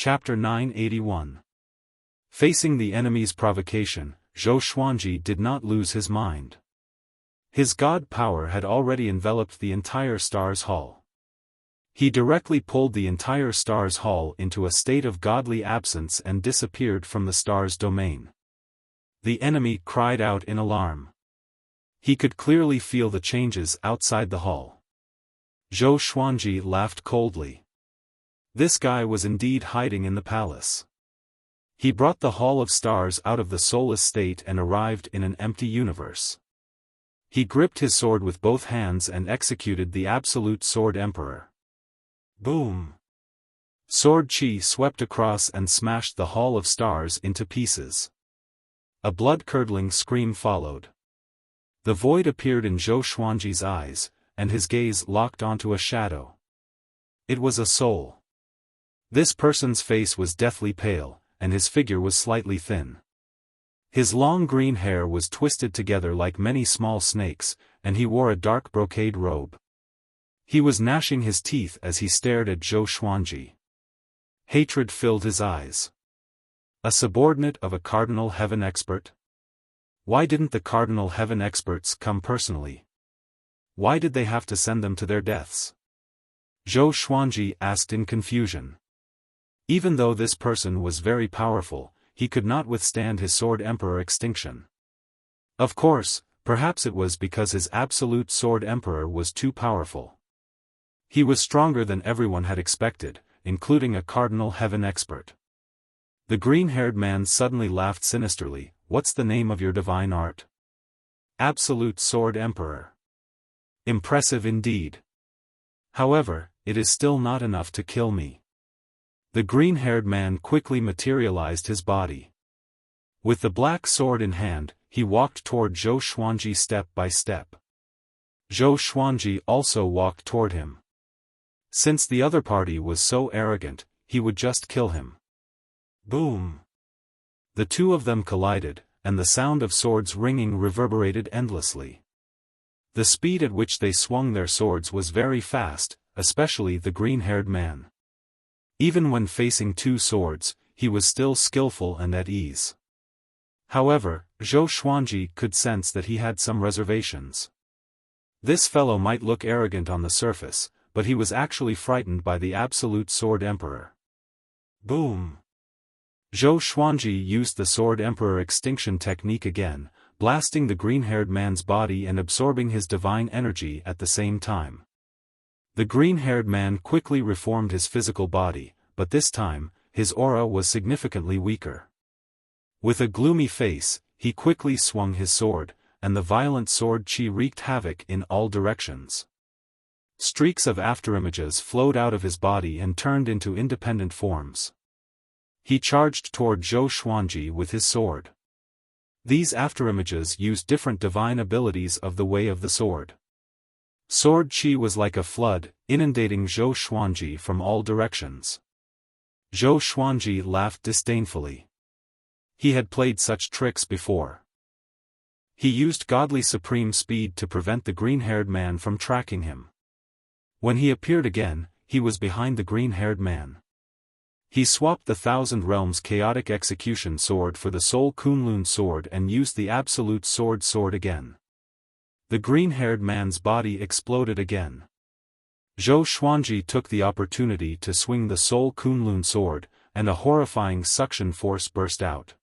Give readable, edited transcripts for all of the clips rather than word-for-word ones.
Chapter 981. Facing the enemy's provocation, Zhou Xuanji did not lose his mind. His god power had already enveloped the entire Stars Hall. He directly pulled the entire Stars Hall into a state of godly absence and disappeared from the Stars domain. The enemy cried out in alarm. He could clearly feel the changes outside the hall. Zhou Xuanji laughed coldly. This guy was indeed hiding in the palace. He brought the Hall of Stars out of the soulless state and arrived in an empty universe. He gripped his sword with both hands and executed the Absolute Sword Emperor. Boom! Sword chi swept across and smashed the Hall of Stars into pieces. A blood-curdling scream followed. The void appeared in Zhou Xuanji's eyes, and his gaze locked onto a shadow. It was a soul. This person's face was deathly pale, and his figure was slightly thin. His long green hair was twisted together like many small snakes, and he wore a dark brocade robe. He was gnashing his teeth as he stared at Zhou Xuanji. Hatred filled his eyes. A subordinate of a Cardinal Heaven expert? Why didn't the Cardinal Heaven experts come personally? Why did they have to send them to their deaths? Zhou Xuanji asked in confusion. Even though this person was very powerful, he could not withstand his Sword Emperor extinction. Of course, perhaps it was because his Absolute Sword Emperor was too powerful. He was stronger than everyone had expected, including a Cardinal Heaven expert. The green-haired man suddenly laughed sinisterly. What's the name of your divine art? Absolute Sword Emperor. Impressive indeed. However, it is still not enough to kill me. The green-haired man quickly materialized his body. With the black sword in hand, he walked toward Zhou Xuanji step by step. Zhou Xuanji also walked toward him. Since the other party was so arrogant, he would just kill him. Boom! The two of them collided, and the sound of swords ringing reverberated endlessly. The speed at which they swung their swords was very fast, especially the green-haired man. Even when facing two swords, he was still skillful and at ease. However, Zhou Xuanji could sense that he had some reservations. This fellow might look arrogant on the surface, but he was actually frightened by the Absolute Sword Emperor. Boom! Zhou Xuanji used the Sword Emperor extinction technique again, blasting the green-haired man's body and absorbing his divine energy at the same time. The green-haired man quickly reformed his physical body, but this time, his aura was significantly weaker. With a gloomy face, he quickly swung his sword, and the violent sword chi wreaked havoc in all directions. Streaks of afterimages flowed out of his body and turned into independent forms. He charged toward Zhou Xuanji with his sword. These afterimages used different divine abilities of the Way of the Sword. Sword chi was like a flood, inundating Zhou Xuanji from all directions. Zhou Xuanji laughed disdainfully. He had played such tricks before. He used godly supreme speed to prevent the green-haired man from tracking him. When he appeared again, he was behind the green-haired man. He swapped the Thousand Realms Chaotic Execution Sword for the Soul Kunlun Sword and used the Absolute Sword again. The green-haired man's body exploded again. Zhou Xuanji took the opportunity to swing the Soul Kunlun Sword, and a horrifying suction force burst out.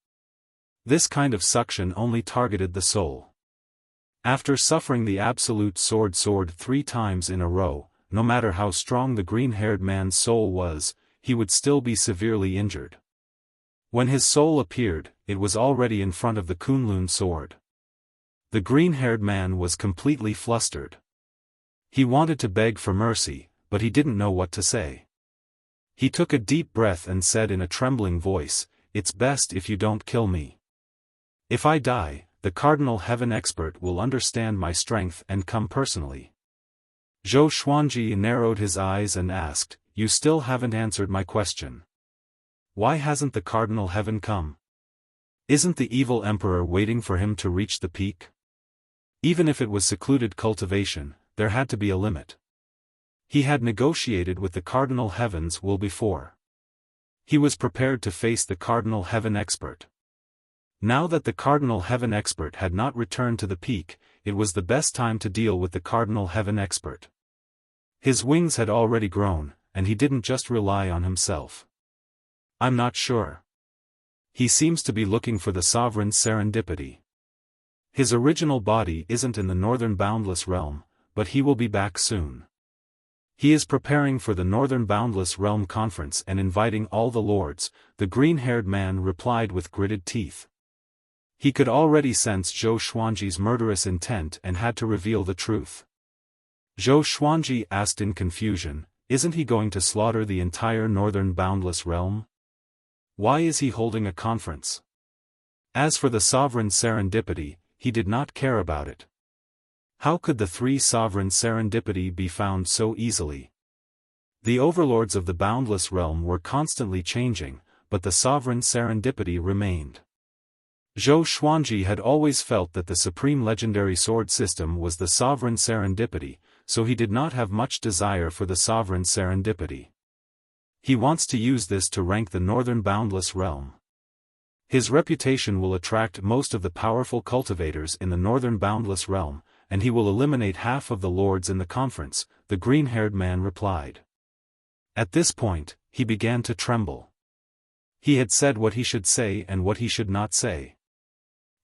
This kind of suction only targeted the soul. After suffering the Absolute Sword 3 times in a row, no matter how strong the green-haired man's soul was, he would still be severely injured. When his soul appeared, it was already in front of the Kunlun sword. The green-haired man was completely flustered. He wanted to beg for mercy, but he didn't know what to say. He took a deep breath and said in a trembling voice, "It's best if you don't kill me. If I die, the Cardinal Heaven expert will understand my strength and come personally." Zhou Xuanji narrowed his eyes and asked, "You still haven't answered my question. Why hasn't the Cardinal Heaven come? Isn't the evil emperor waiting for him to reach the peak? Even if it was secluded cultivation, there had to be a limit. He had negotiated with the Cardinal Heavens before. He was prepared to face the Cardinal Heaven Expert. Now that the Cardinal Heaven Expert had not returned to the peak, it was the best time to deal with the Cardinal Heaven Expert. His wings had already grown, and he didn't just rely on himself. I'm not sure. He seems to be looking for the sovereign serendipity. His original body isn't in the northern Boundless realm, but he will be back soon. He is preparing for the Northern Boundless Realm Conference and inviting all the lords, the green-haired man replied with gritted teeth. He could already sense Zhou Xuanji's murderous intent and had to reveal the truth. Zhou Xuanji asked in confusion, isn't he going to slaughter the entire Northern Boundless Realm? Why is he holding a conference? As for the sovereign serendipity, he did not care about it. How could the three sovereign serendipity be found so easily? The overlords of the Boundless Realm were constantly changing, but the sovereign serendipity remained. Zhou Xuanji had always felt that the supreme legendary sword system was the sovereign serendipity, so he did not have much desire for the sovereign serendipity. He wants to use this to rank the Northern Boundless Realm. His reputation will attract most of the powerful cultivators in the Northern Boundless Realm, and he will eliminate half of the lords in the conference, the green-haired man replied. At this point, he began to tremble. He had said what he should say and what he should not say.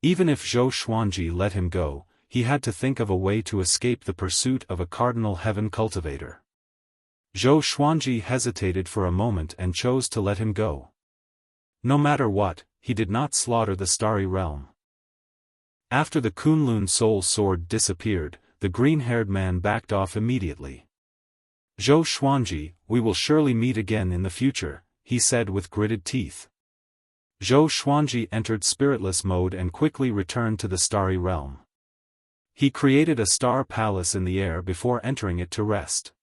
Even if Zhou Xuanji let him go, he had to think of a way to escape the pursuit of a Cardinal Heaven cultivator. Zhou Xuanji hesitated for a moment and chose to let him go. No matter what, he did not slaughter the Starry Realm. After the Kunlun Soul Sword disappeared, the green-haired man backed off immediately. Zhou Xuanji, we will surely meet again in the future, he said with gritted teeth. Zhou Xuanji entered spiritless mode and quickly returned to the Starry Realm. He created a star palace in the air before entering it to rest.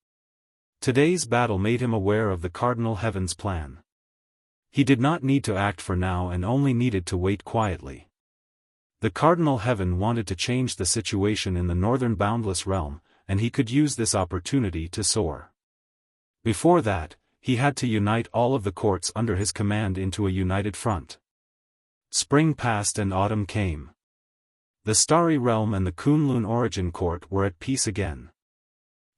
Today's battle made him aware of the Cardinal Heaven's plan. He did not need to act for now and only needed to wait quietly. The Cardinal Heaven wanted to change the situation in the Northern Boundless Realm, and he could use this opportunity to soar. Before that, he had to unite all of the courts under his command into a united front. Spring passed and autumn came. The Starry Realm and the Kunlun Origin Court were at peace again.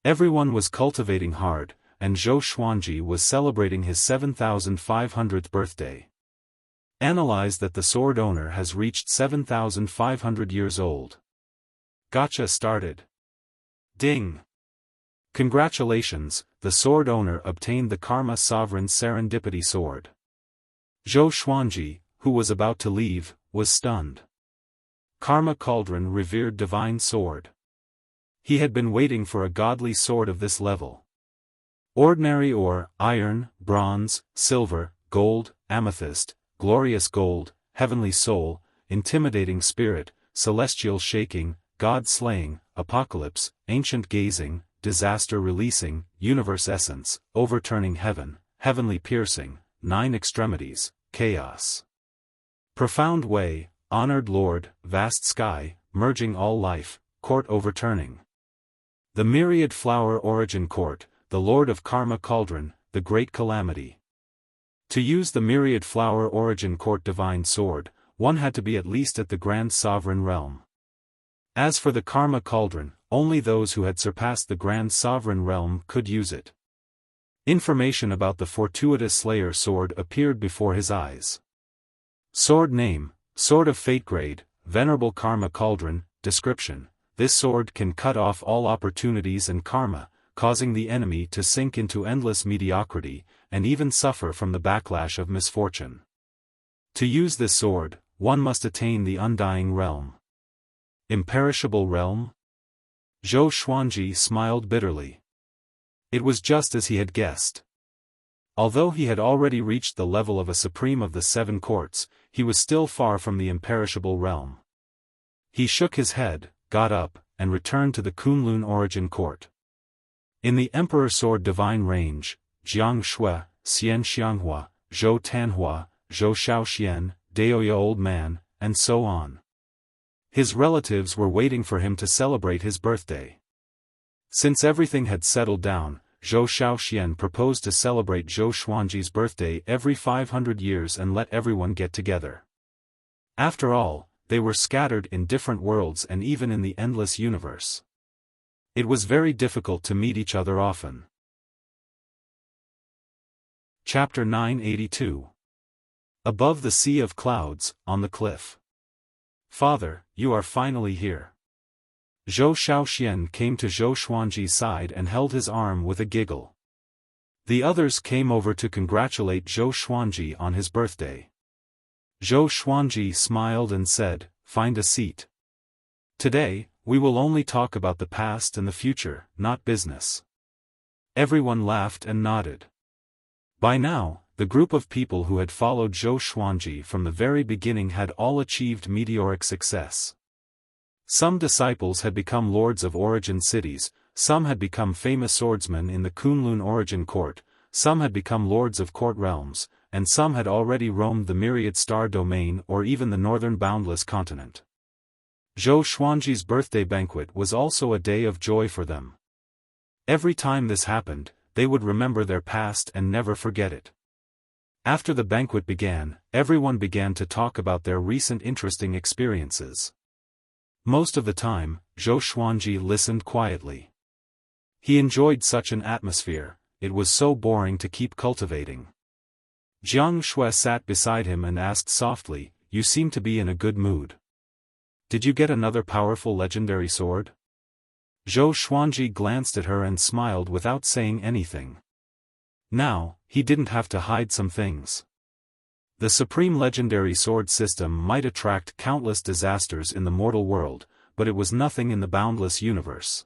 Everyone was cultivating hard, and Zhou Xuanji was celebrating his 7,500th birthday. Analyze that the sword owner has reached 7,500 years old. Gotcha started. Ding! Congratulations, the sword owner obtained the Karma Sovereign Serendipity Sword. Zhou Xuanji, who was about to leave, was stunned. Karma Cauldron revered divine sword. He had been waiting for a godly sword of this level. Ordinary ore, iron, bronze, silver, gold, amethyst, glorious gold, heavenly soul, intimidating spirit, celestial shaking, God slaying, apocalypse, ancient gazing, disaster releasing, universe essence, overturning heaven, heavenly piercing, 9 extremities, chaos. Profound way, honored Lord, vast sky, merging all life, court overturning. The myriad flower origin court, the Lord of Karma Cauldron, the great calamity. To use the myriad flower origin court divine sword, one had to be at least at the Grand Sovereign Realm. As for the Karma Cauldron, only those who had surpassed the Grand Sovereign Realm could use it. Information about the Fortuitous Slayer sword appeared before his eyes. Sword name, Sword of Fate grade, Venerable Karma Cauldron, description. This sword can cut off all opportunities and karma, causing the enemy to sink into endless mediocrity, and even suffer from the backlash of misfortune. To use this sword, one must attain the Undying Realm. Imperishable Realm? Zhou Xuanji smiled bitterly. It was just as he had guessed. Although he had already reached the level of a supreme of the 7 courts, he was still far from the imperishable realm. He shook his head, got up, and returned to the Kunlun Origin Court. In the Emperor Sword Divine Range, Jiang Shui, Xian Xianghua, Zhou Tanhua, Zhou Shaoxian, Daoya Old Man, and so on. His relatives were waiting for him to celebrate his birthday. Since everything had settled down, Zhou Xiaoxian proposed to celebrate Zhou Xuanji's birthday every 500 years and let everyone get together. After all, they were scattered in different worlds and even in the endless universe. It was very difficult to meet each other often. Chapter 982. Above the sea of clouds, on the cliff. Father, you are finally here. Zhou Xiaoxian came to Zhou Xuanji's side and held his arm with a giggle. The others came over to congratulate Zhou Xuanji on his birthday. Zhou Xuanji smiled and said, "Find a seat. Today, we will only talk about the past and the future, not business." Everyone laughed and nodded. By now, the group of people who had followed Zhou Xuanji from the very beginning had all achieved meteoric success. Some disciples had become lords of origin cities, some had become famous swordsmen in the Kunlun origin court, some had become lords of court realms, and some had already roamed the myriad star domain or even the northern boundless continent. Zhou Xuanji's birthday banquet was also a day of joy for them. Every time this happened, they would remember their past and never forget it. After the banquet began, everyone began to talk about their recent interesting experiences. Most of the time, Zhou Xuanji listened quietly. He enjoyed such an atmosphere, it was so boring to keep cultivating. Jiang Shui sat beside him and asked softly, "You seem to be in a good mood. Did you get another powerful legendary sword?" Zhou Xuanji glanced at her and smiled without saying anything. Now, he didn't have to hide some things. The supreme legendary sword system might attract countless disasters in the mortal world, but it was nothing in the boundless universe.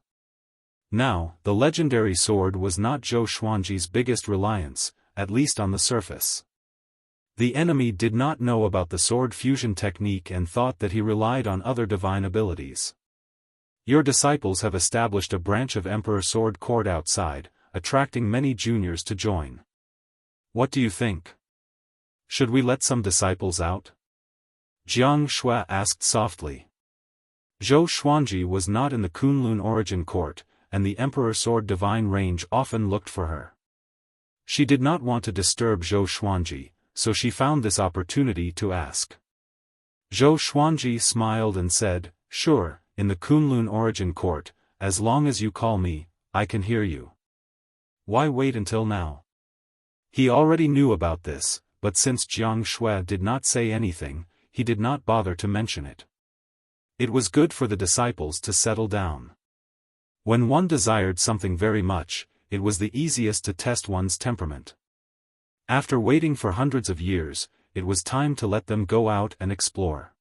Now, the legendary sword was not Zhou Xuanji's biggest reliance, at least on the surface. The enemy did not know about the sword fusion technique and thought that he relied on other divine abilities. Your disciples have established a branch of Emperor Sword Court outside, attracting many juniors to join. What do you think? Should we let some disciples out? Jiang Shui asked softly. Zhou Xuanji was not in the Kunlun origin court, and the Emperor Sword Divine Range often looked for her. She did not want to disturb Zhou Xuanji, so she found this opportunity to ask. Zhou Xuanji smiled and said, "Sure, in the Kunlun origin court, as long as you call me, I can hear you." Why wait until now? He already knew about this, but since Jiang Shui did not say anything, he did not bother to mention it. It was good for the disciples to settle down. When one desired something very much, it was the easiest to test one's temperament. After waiting for hundreds of years, it was time to let them go out and explore.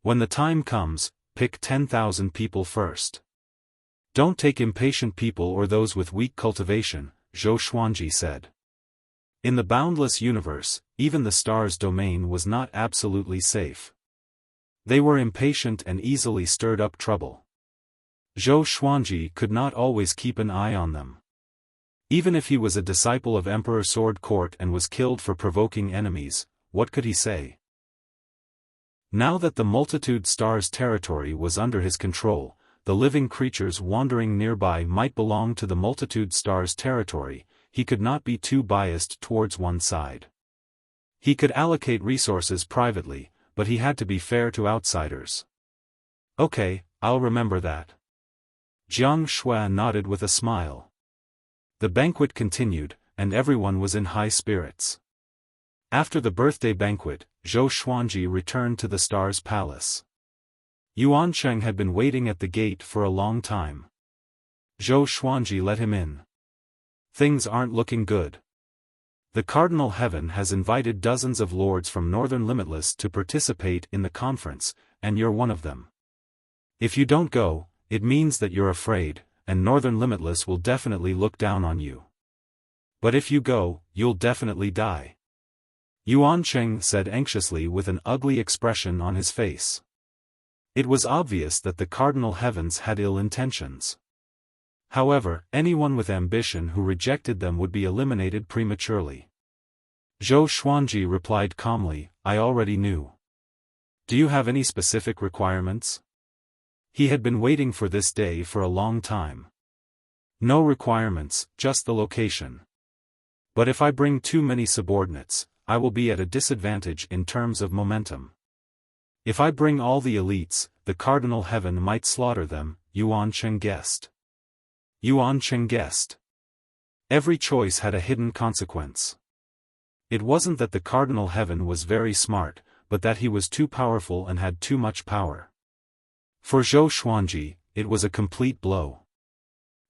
When the time comes, pick 10,000 people first. Don't take impatient people or those with weak cultivation, Zhou Xuanji said. In the boundless universe, even the stars' domain was not absolutely safe. They were impatient and easily stirred up trouble. Zhou Xuanji could not always keep an eye on them. Even if he was a disciple of Emperor Sword Court and was killed for provoking enemies, what could he say? Now that the multitude stars' territory was under his control, the living creatures wandering nearby might belong to the multitude stars' territory. He could not be too biased towards one side. He could allocate resources privately, but he had to be fair to outsiders. Okay, I'll remember that. Jiang Shui nodded with a smile. The banquet continued, and everyone was in high spirits. After the birthday banquet, Zhou Xuanji returned to the Star's Palace. Yuancheng had been waiting at the gate for a long time. Zhou Xuanji let him in. Things aren't looking good. The Cardinal Heaven has invited dozens of lords from Northern Limitless to participate in the conference, and you're one of them. If you don't go, it means that you're afraid, and Northern Limitless will definitely look down on you. But if you go, you'll definitely die. Yuancheng said anxiously with an ugly expression on his face. It was obvious that the Cardinal Heavens had ill intentions. However, anyone with ambition who rejected them would be eliminated prematurely. Zhou Xuanji replied calmly, "I already knew. Do you have any specific requirements?" He had been waiting for this day for a long time. No requirements, just the location. But if I bring too many subordinates, I will be at a disadvantage in terms of momentum. If I bring all the elites, the cardinal heaven might slaughter them, Yuan Cheng guessed. Yuan Cheng guessed. Every choice had a hidden consequence. It wasn't that the cardinal heaven was very smart, but that he was too powerful and had too much power. For Zhou Xuanji, it was a complete blow.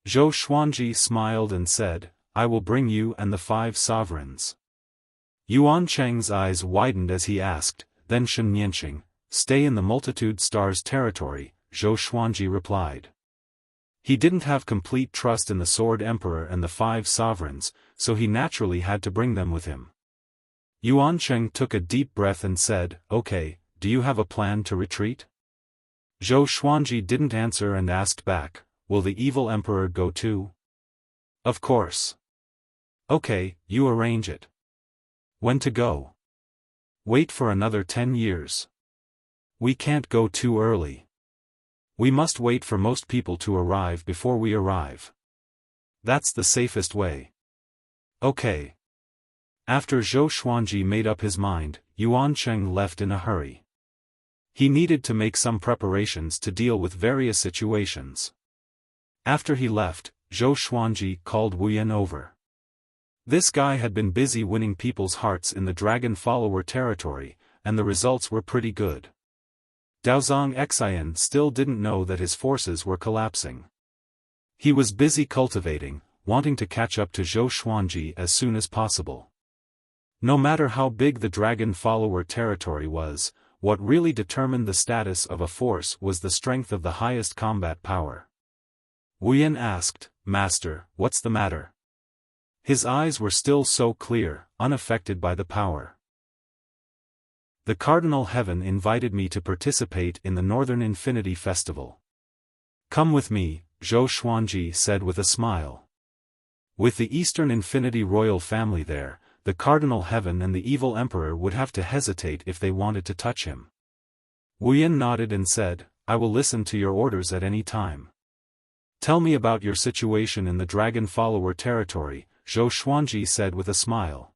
Zhou Xuanji smiled and said, I will bring you and the 5 sovereigns. Yuan Cheng's eyes widened as he asked, then Shen Nianqing, stay in the multitude stars territory, Zhou Xuanji replied. He didn't have complete trust in the Sword Emperor and the 5 sovereigns, so he naturally had to bring them with him. Yuan Cheng took a deep breath and said, okay, do you have a plan to retreat? Zhou Xuanji didn't answer and asked back, will the evil emperor go too? Of course. Okay, you arrange it. When to go? Wait for another 10 years. We can't go too early. We must wait for most people to arrive before we arrive. That's the safest way. Okay. After Zhou Xuanji made up his mind, Yuan Cheng left in a hurry. He needed to make some preparations to deal with various situations. After he left, Zhou Xuanji called Wu Yan over. This guy had been busy winning people's hearts in the dragon follower territory, and the results were pretty good. Daozong Xian still didn't know that his forces were collapsing. He was busy cultivating, wanting to catch up to Zhou Xuanji as soon as possible. No matter how big the dragon follower territory was, what really determined the status of a force was the strength of the highest combat power. Wu Yan asked, Master, what's the matter? His eyes were still so clear, unaffected by the power. The Cardinal Heaven invited me to participate in the Northern Infinity Festival. Come with me, Zhou Xuanji said with a smile. With the Eastern Infinity royal family there, the Cardinal Heaven and the evil emperor would have to hesitate if they wanted to touch him. Wu Yan nodded and said, I will listen to your orders at any time. Tell me about your situation in the dragon follower territory, Zhou Xuanji said with a smile.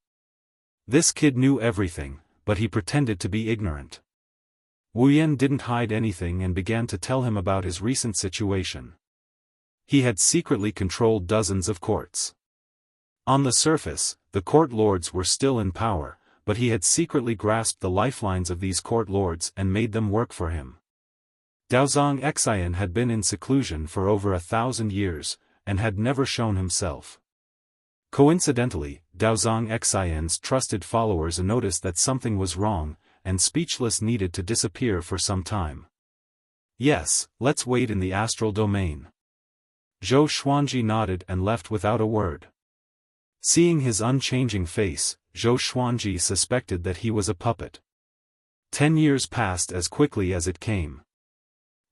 This kid knew everything, but he pretended to be ignorant. Wu Yan didn't hide anything and began to tell him about his recent situation. He had secretly controlled dozens of courts. On the surface, the court lords were still in power, but he had secretly grasped the lifelines of these court lords and made them work for him. Daozong Xian had been in seclusion for over 1,000 years, and had never shown himself. Coincidentally, Daozong Xian's trusted followers noticed that something was wrong, and Speechless needed to disappear for some time. Yes, let's wait in the astral domain. Zhou Xuanji nodded and left without a word. Seeing his unchanging face, Zhou Xuanji suspected that he was a puppet. 10 years passed as quickly as it came.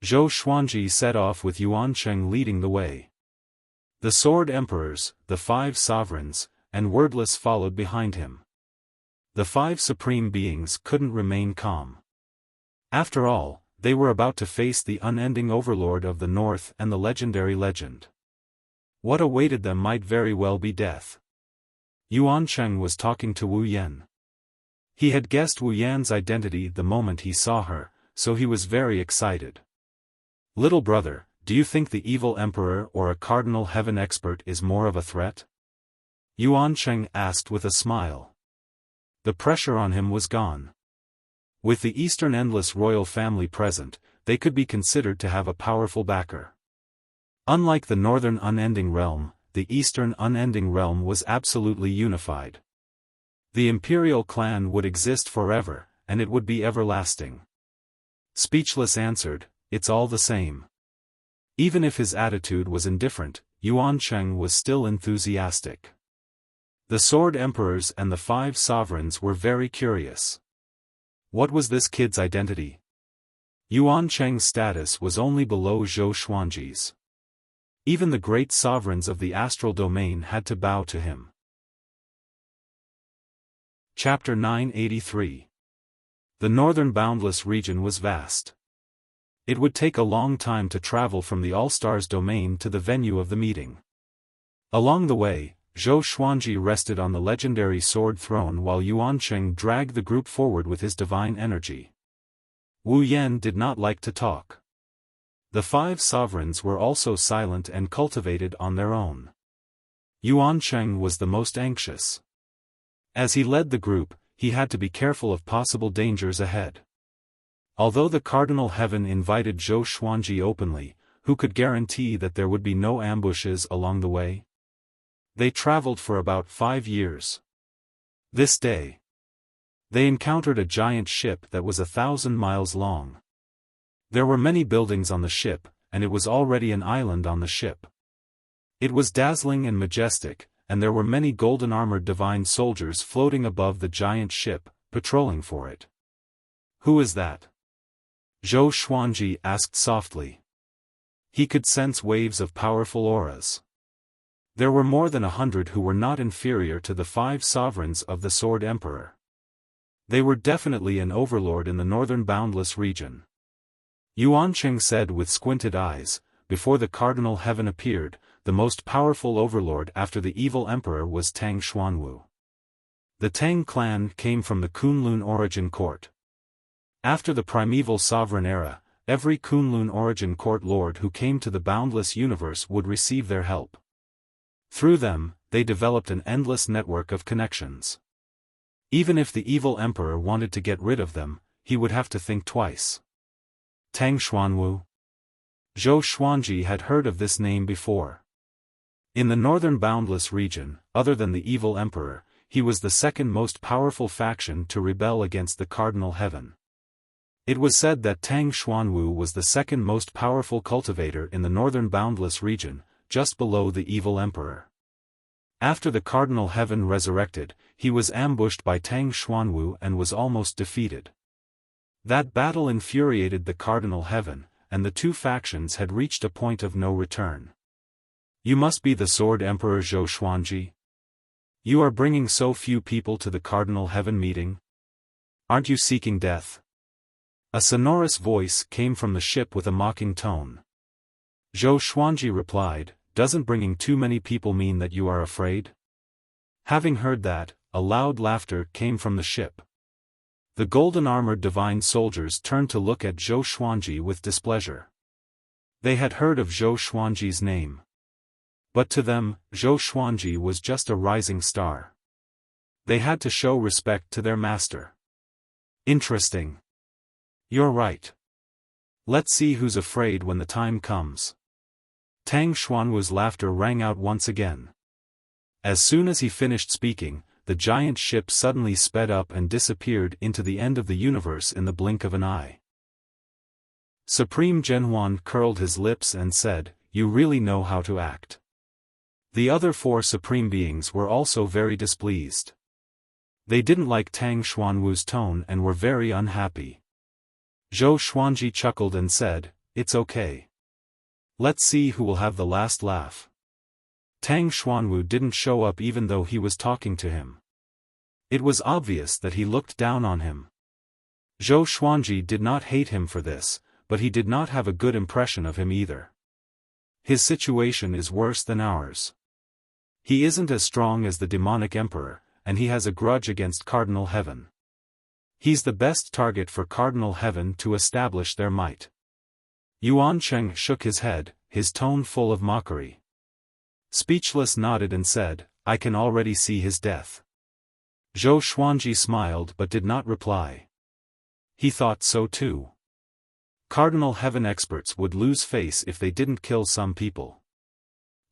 Zhou Xuanji set off with Yuan Cheng leading the way. The Sword Emperors, the 5 sovereigns, and Wordless followed behind him. The 5 supreme beings couldn't remain calm. After all, they were about to face the unending overlord of the North and the legendary legend. What awaited them might very well be death. Yuan Cheng was talking to Wu Yan. He had guessed Wu Yan's identity the moment he saw her, so he was very excited. Little brother, do you think the evil emperor or a cardinal heaven expert is more of a threat? Yuan Cheng asked with a smile. The pressure on him was gone. With the Eastern Endless royal family present, they could be considered to have a powerful backer. Unlike the Northern Unending Realm, the Eastern Unending Realm was absolutely unified. The imperial clan would exist forever, and it would be everlasting. Speechless answered, it's all the same. Even if his attitude was indifferent, Yuan Cheng was still enthusiastic. The Sword Emperors and the 5 sovereigns were very curious. What was this kid's identity? Yuan Cheng's status was only below Zhou Xuanji's. Even the great sovereigns of the astral domain had to bow to him. Chapter 983. The northern boundless region was vast. It would take a long time to travel from the All-Stars domain to the venue of the meeting. Along the way, Zhou Xuanji rested on the legendary sword throne while Yuancheng dragged the group forward with his divine energy. Wu Yan did not like to talk. The 5 sovereigns were also silent and cultivated on their own. Yuancheng was the most anxious. As he led the group, he had to be careful of possible dangers ahead. Although the Cardinal Heaven invited Zhou Xuanji openly, who could guarantee that there would be no ambushes along the way? They traveled for about 5 years. This day, they encountered a giant ship that was 1,000 miles long. There were many buildings on the ship, and it was already an island on the ship. It was dazzling and majestic, and there were many golden-armored divine soldiers floating above the giant ship, patrolling for it. "Who is that?" Zhou Xuanji asked softly. He could sense waves of powerful auras. There were more than 100 who were not inferior to the 5 sovereigns of the Sword Emperor. They were definitely an overlord in the northern Boundless region. Yuancheng said with squinted eyes, "Before the Cardinal Heaven appeared, the most powerful overlord after the evil emperor was Tang Xuanwu. The Tang clan came from the Kunlun origin court. After the primeval sovereign era, every Kunlun origin court lord who came to the Boundless universe would receive their help. Through them, they developed an endless network of connections. Even if the evil emperor wanted to get rid of them, he would have to think twice." Tang Xuanwu? Zhou Xuanji had heard of this name before. In the northern Boundless region, other than the evil emperor, he was the second most powerful faction to rebel against the Cardinal Heaven. It was said that Tang Xuanwu was the second most powerful cultivator in the northern Boundless region, just below the evil emperor. After the Cardinal Heaven resurrected, he was ambushed by Tang Xuanwu and was almost defeated. That battle infuriated the Cardinal Heaven, and the 2 factions had reached a point of no return. "You must be the Sword Emperor Zhou Xuanji. You are bringing so few people to the Cardinal Heaven meeting. Aren't you seeking death?" A sonorous voice came from the ship with a mocking tone. Zhou Xuanji replied, "Doesn't bringing too many people mean that you are afraid?" Having heard that, a loud laughter came from the ship. The golden-armored divine soldiers turned to look at Zhou Xuanji with displeasure. They had heard of Zhou Xuanji's name. But to them, Zhou Xuanji was just a rising star. They had to show respect to their master. "Interesting. You're right. Let's see who's afraid when the time comes." Tang Xuanwu's laughter rang out once again. As soon as he finished speaking, the giant ship suddenly sped up and disappeared into the end of the universe in the blink of an eye. Supreme Zhenhuan curled his lips and said, "You really know how to act." The other 4 supreme beings were also very displeased. They didn't like Tang Xuanwu's tone and were very unhappy. Zhou Xuanji chuckled and said, "It's okay. Let's see who will have the last laugh." Tang Xuanwu didn't show up even though he was talking to him. It was obvious that he looked down on him. Zhou Xuanji did not hate him for this, but he did not have a good impression of him either. His situation is worse than ours. He isn't as strong as the demonic emperor, and he has a grudge against Cardinal Heaven. He's the best target for Cardinal Heaven to establish their might. Yuancheng shook his head, his tone full of mockery. Speechless nodded and said, "I can already see his death." Zhou Xuanji smiled but did not reply. He thought so too. Cardinal Heaven experts would lose face if they didn't kill some people.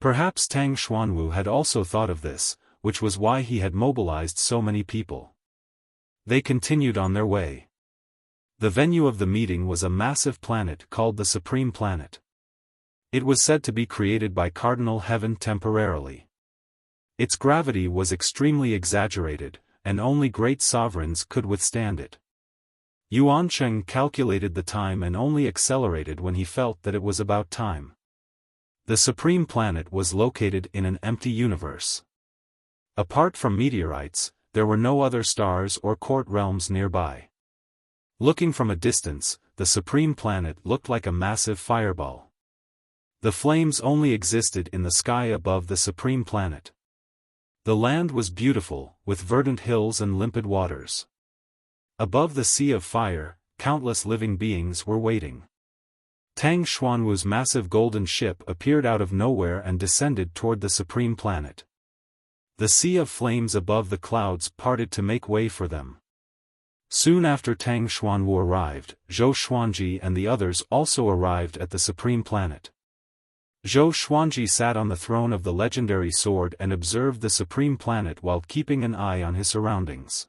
Perhaps Tang Xuanwu had also thought of this, which was why he had mobilized so many people. They continued on their way. The venue of the meeting was a massive planet called the Supreme Planet. It was said to be created by Cardinal Heaven temporarily. Its gravity was extremely exaggerated, and only great sovereigns could withstand it. Yuancheng calculated the time and only accelerated when he felt that it was about time. The Supreme Planet was located in an empty universe. Apart from meteorites, there were no other stars or court realms nearby. Looking from a distance, the Supreme Planet looked like a massive fireball. The flames only existed in the sky above the supreme planet. The land was beautiful, with verdant hills and limpid waters. Above the sea of fire, countless living beings were waiting. Tang Xuanwu's massive golden ship appeared out of nowhere and descended toward the supreme planet. The sea of flames above the clouds parted to make way for them. Soon after Tang Xuanwu arrived, Zhou Xuanji and the others also arrived at the supreme planet. Zhou Xuanji sat on the throne of the legendary sword and observed the supreme planet while keeping an eye on his surroundings.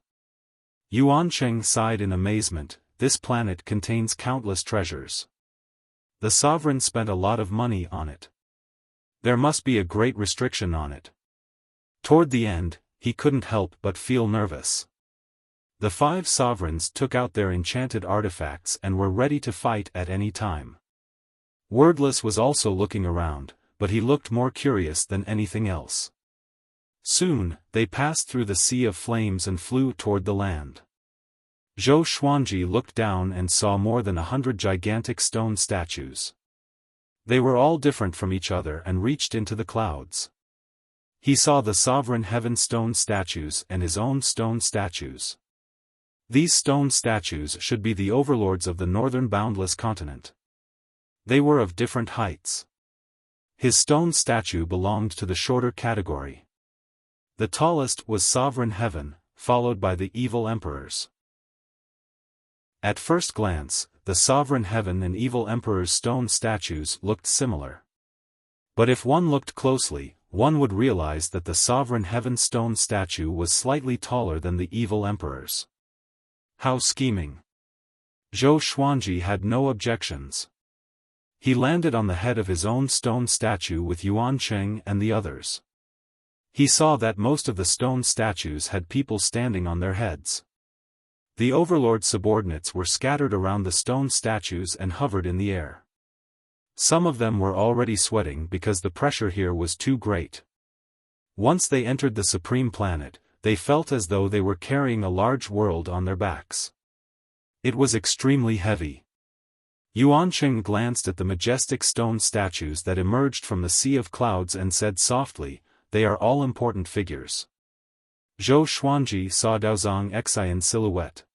Yuancheng sighed in amazement. This planet contains countless treasures. The sovereign spent a lot of money on it. There must be a great restriction on it. Toward the end, he couldn't help but feel nervous. The 5 sovereigns took out their enchanted artifacts and were ready to fight at any time. Wordless was also looking around, but he looked more curious than anything else. Soon, they passed through the sea of flames and flew toward the land. Zhou Xuanji looked down and saw more than 100 gigantic stone statues. They were all different from each other and reached into the clouds. He saw the sovereign heaven stone statues and his own stone statues. These stone statues should be the overlords of the northern boundless continent. They were of different heights. His stone statue belonged to the shorter category. The tallest was sovereign heaven, followed by the evil emperors. At first glance, the sovereign heaven and evil emperor's stone statues looked similar. But if one looked closely, one would realize that the sovereign heaven stone statue was slightly taller than the evil emperor's. How scheming! Zhou Xuanji had no objections. He landed on the head of his own stone statue with Yuancheng and the others. He saw that most of the stone statues had people standing on their heads. The overlord's subordinates were scattered around the stone statues and hovered in the air. Some of them were already sweating because the pressure here was too great. Once they entered the supreme planet, they felt as though they were carrying a large world on their backs. It was extremely heavy. Yuancheng glanced at the majestic stone statues that emerged from the sea of clouds and said softly, "They are all important figures." Zhou Xuanji saw Daozong Xian's silhouette.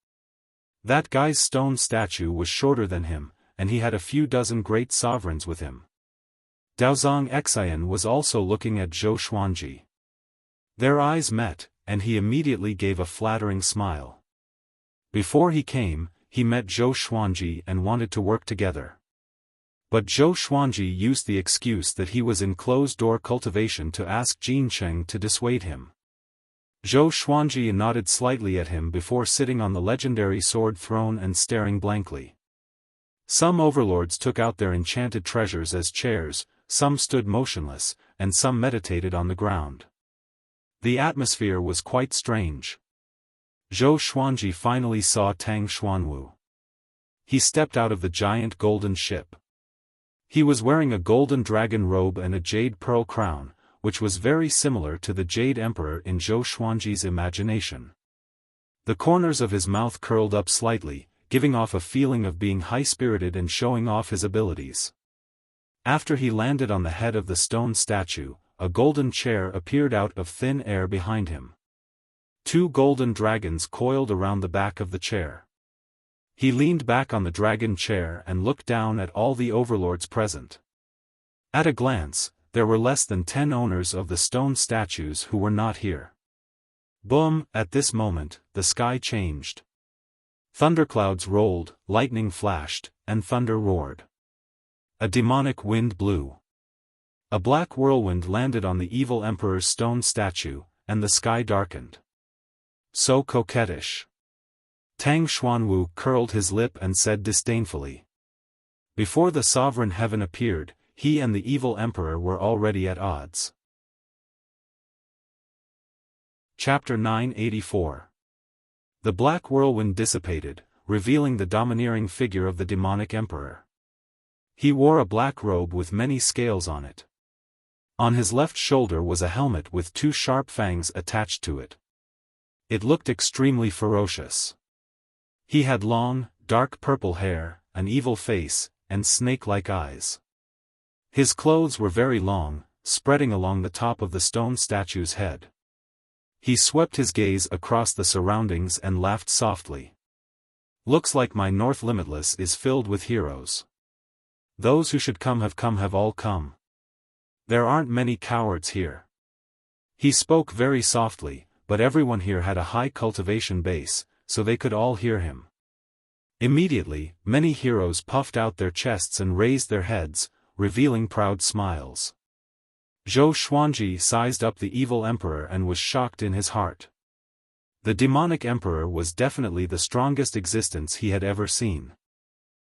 That guy's stone statue was shorter than him, and he had a few dozen great sovereigns with him. Daozong Xian was also looking at Zhou Xuanji. Their eyes met, and he immediately gave a flattering smile. Before he came, he met Zhou Xuanji and wanted to work together. But Zhou Xuanji used the excuse that he was in closed-door cultivation to ask Jin Cheng to dissuade him. Zhou Xuanji nodded slightly at him before sitting on the legendary sword throne and staring blankly. Some overlords took out their enchanted treasures as chairs, some stood motionless, and some meditated on the ground. The atmosphere was quite strange. Zhou Xuanji finally saw Tang Xuanwu. He stepped out of the giant golden ship. He was wearing a golden dragon robe and a jade pearl crown, which was very similar to the Jade Emperor in Zhou Xuanji's imagination. The corners of his mouth curled up slightly, giving off a feeling of being high-spirited and showing off his abilities. After he landed on the head of the stone statue, a golden chair appeared out of thin air behind him. 2 golden dragons coiled around the back of the chair. He leaned back on the dragon chair and looked down at all the overlords present. At a glance, there were less than 10 owners of the stone statues who were not here. Boom! At this moment, the sky changed. Thunderclouds rolled, lightning flashed, and thunder roared. A demonic wind blew. A black whirlwind landed on the evil emperor's stone statue, and the sky darkened. So coquettish. Tang Xuanwu curled his lip and said disdainfully. Before the sovereign heaven appeared, he and the evil emperor were already at odds. Chapter 984. The black whirlwind dissipated, revealing the domineering figure of the demonic emperor. He wore a black robe with many scales on it. On his left shoulder was a helmet with 2 sharp fangs attached to it. It looked extremely ferocious. He had long, dark purple hair, an evil face, and snake-like eyes. His clothes were very long, spreading along the top of the stone statue's head. He swept his gaze across the surroundings and laughed softly. Looks like my North Limitless is filled with heroes. Those who should come have all come. There aren't many cowards here. He spoke very softly, but everyone here had a high cultivation base, so they could all hear him. Immediately, many heroes puffed out their chests and raised their heads, revealing proud smiles. Zhou Xuanji sized up the evil emperor and was shocked in his heart. The demonic emperor was definitely the strongest existence he had ever seen.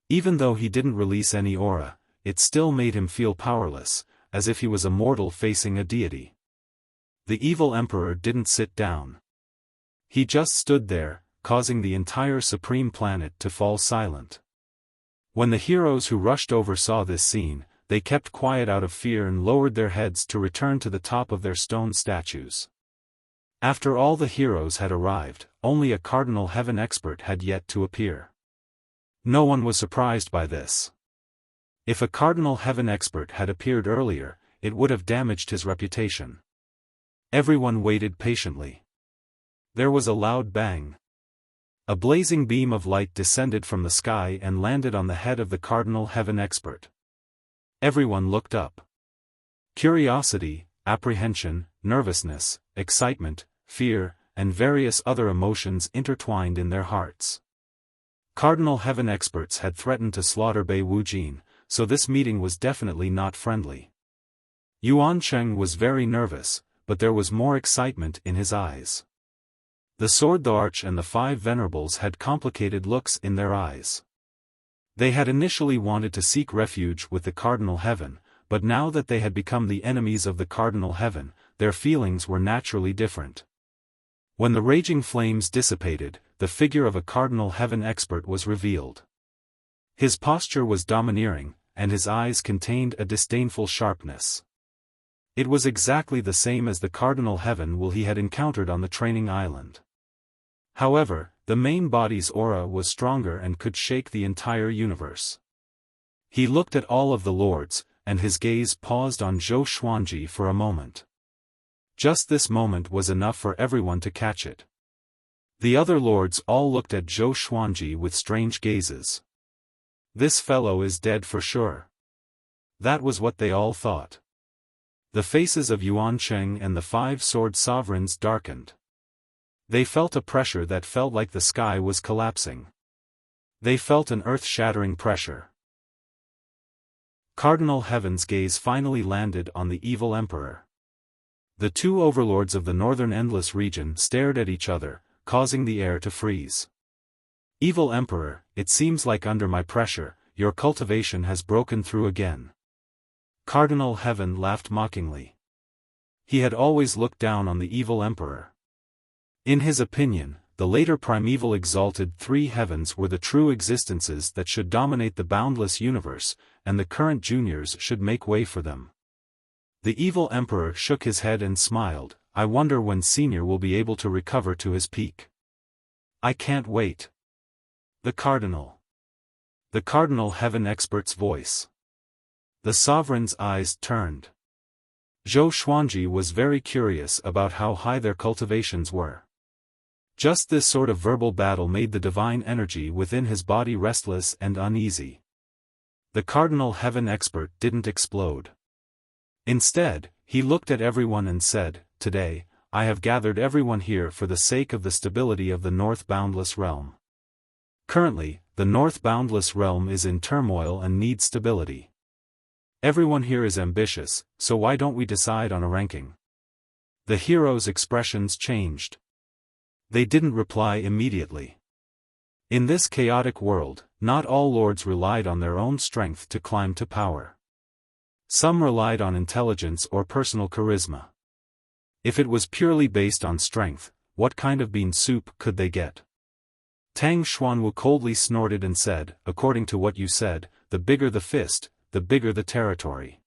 Even though he didn't release any aura, it still made him feel powerless, as if he was a mortal facing a deity. The evil emperor didn't sit down. He just stood there, causing the entire supreme planet to fall silent. When the heroes who rushed over saw this scene, they kept quiet out of fear and lowered their heads to return to the top of their stone statues. After all the heroes had arrived, only a Cardinal Heaven expert had yet to appear. No one was surprised by this. If a Cardinal Heaven expert had appeared earlier, it would have damaged his reputation. Everyone waited patiently. There was a loud bang. A blazing beam of light descended from the sky and landed on the head of the Cardinal Heaven expert. Everyone looked up. Curiosity, apprehension, nervousness, excitement, fear, and various other emotions intertwined in their hearts. Cardinal Heaven experts had threatened to slaughter Bei Wujin, so this meeting was definitely not friendly. Yuan Cheng was very nervous, but there was more excitement in his eyes. The Sword the Arch and the 5 Venerables had complicated looks in their eyes. They had initially wanted to seek refuge with the Cardinal Heaven, but now that they had become the enemies of the Cardinal Heaven, their feelings were naturally different. When the raging flames dissipated, the figure of a Cardinal Heaven expert was revealed. His posture was domineering, and his eyes contained a disdainful sharpness. It was exactly the same as the Cardinal Heaven he had encountered on the training island. However, the main body's aura was stronger and could shake the entire universe. He looked at all of the lords, and his gaze paused on Zhou Xuanji for a moment. Just this moment was enough for everyone to catch it. The other lords all looked at Zhou Xuanji with strange gazes. This fellow is dead for sure. That was what they all thought. The faces of Yuan Cheng and the 5 sword sovereigns darkened. They felt a pressure that felt like the sky was collapsing. They felt an earth-shattering pressure. Cardinal Heaven's gaze finally landed on the evil emperor. The 2 overlords of the northern endless region stared at each other, causing the air to freeze. Evil emperor, it seems like under my pressure, your cultivation has broken through again. Cardinal Heaven laughed mockingly. He had always looked down on the evil emperor. In his opinion, the later primeval exalted 3 heavens were the true existences that should dominate the boundless universe, and the current juniors should make way for them. The evil emperor shook his head and smiled. I wonder when Senior will be able to recover to his peak. I can't wait. The Cardinal Heaven expert's voice. The sovereign's eyes turned. Zhou Xuanji was very curious about how high their cultivations were. Just this sort of verbal battle made the divine energy within his body restless and uneasy. The Cardinal Heaven expert didn't explode. Instead, he looked at everyone and said, "Today, I have gathered everyone here for the sake of the stability of the North Boundless Realm. Currently, the North Boundless Realm is in turmoil and needs stability. Everyone here is ambitious, so why don't we decide on a ranking?" The heroes' expressions changed. They didn't reply immediately. In this chaotic world, not all lords relied on their own strength to climb to power. Some relied on intelligence or personal charisma. If it was purely based on strength, what kind of bean soup could they get? Tang Xuanwu coldly snorted and said, "According to what you said, the bigger the fist, the bigger the territory.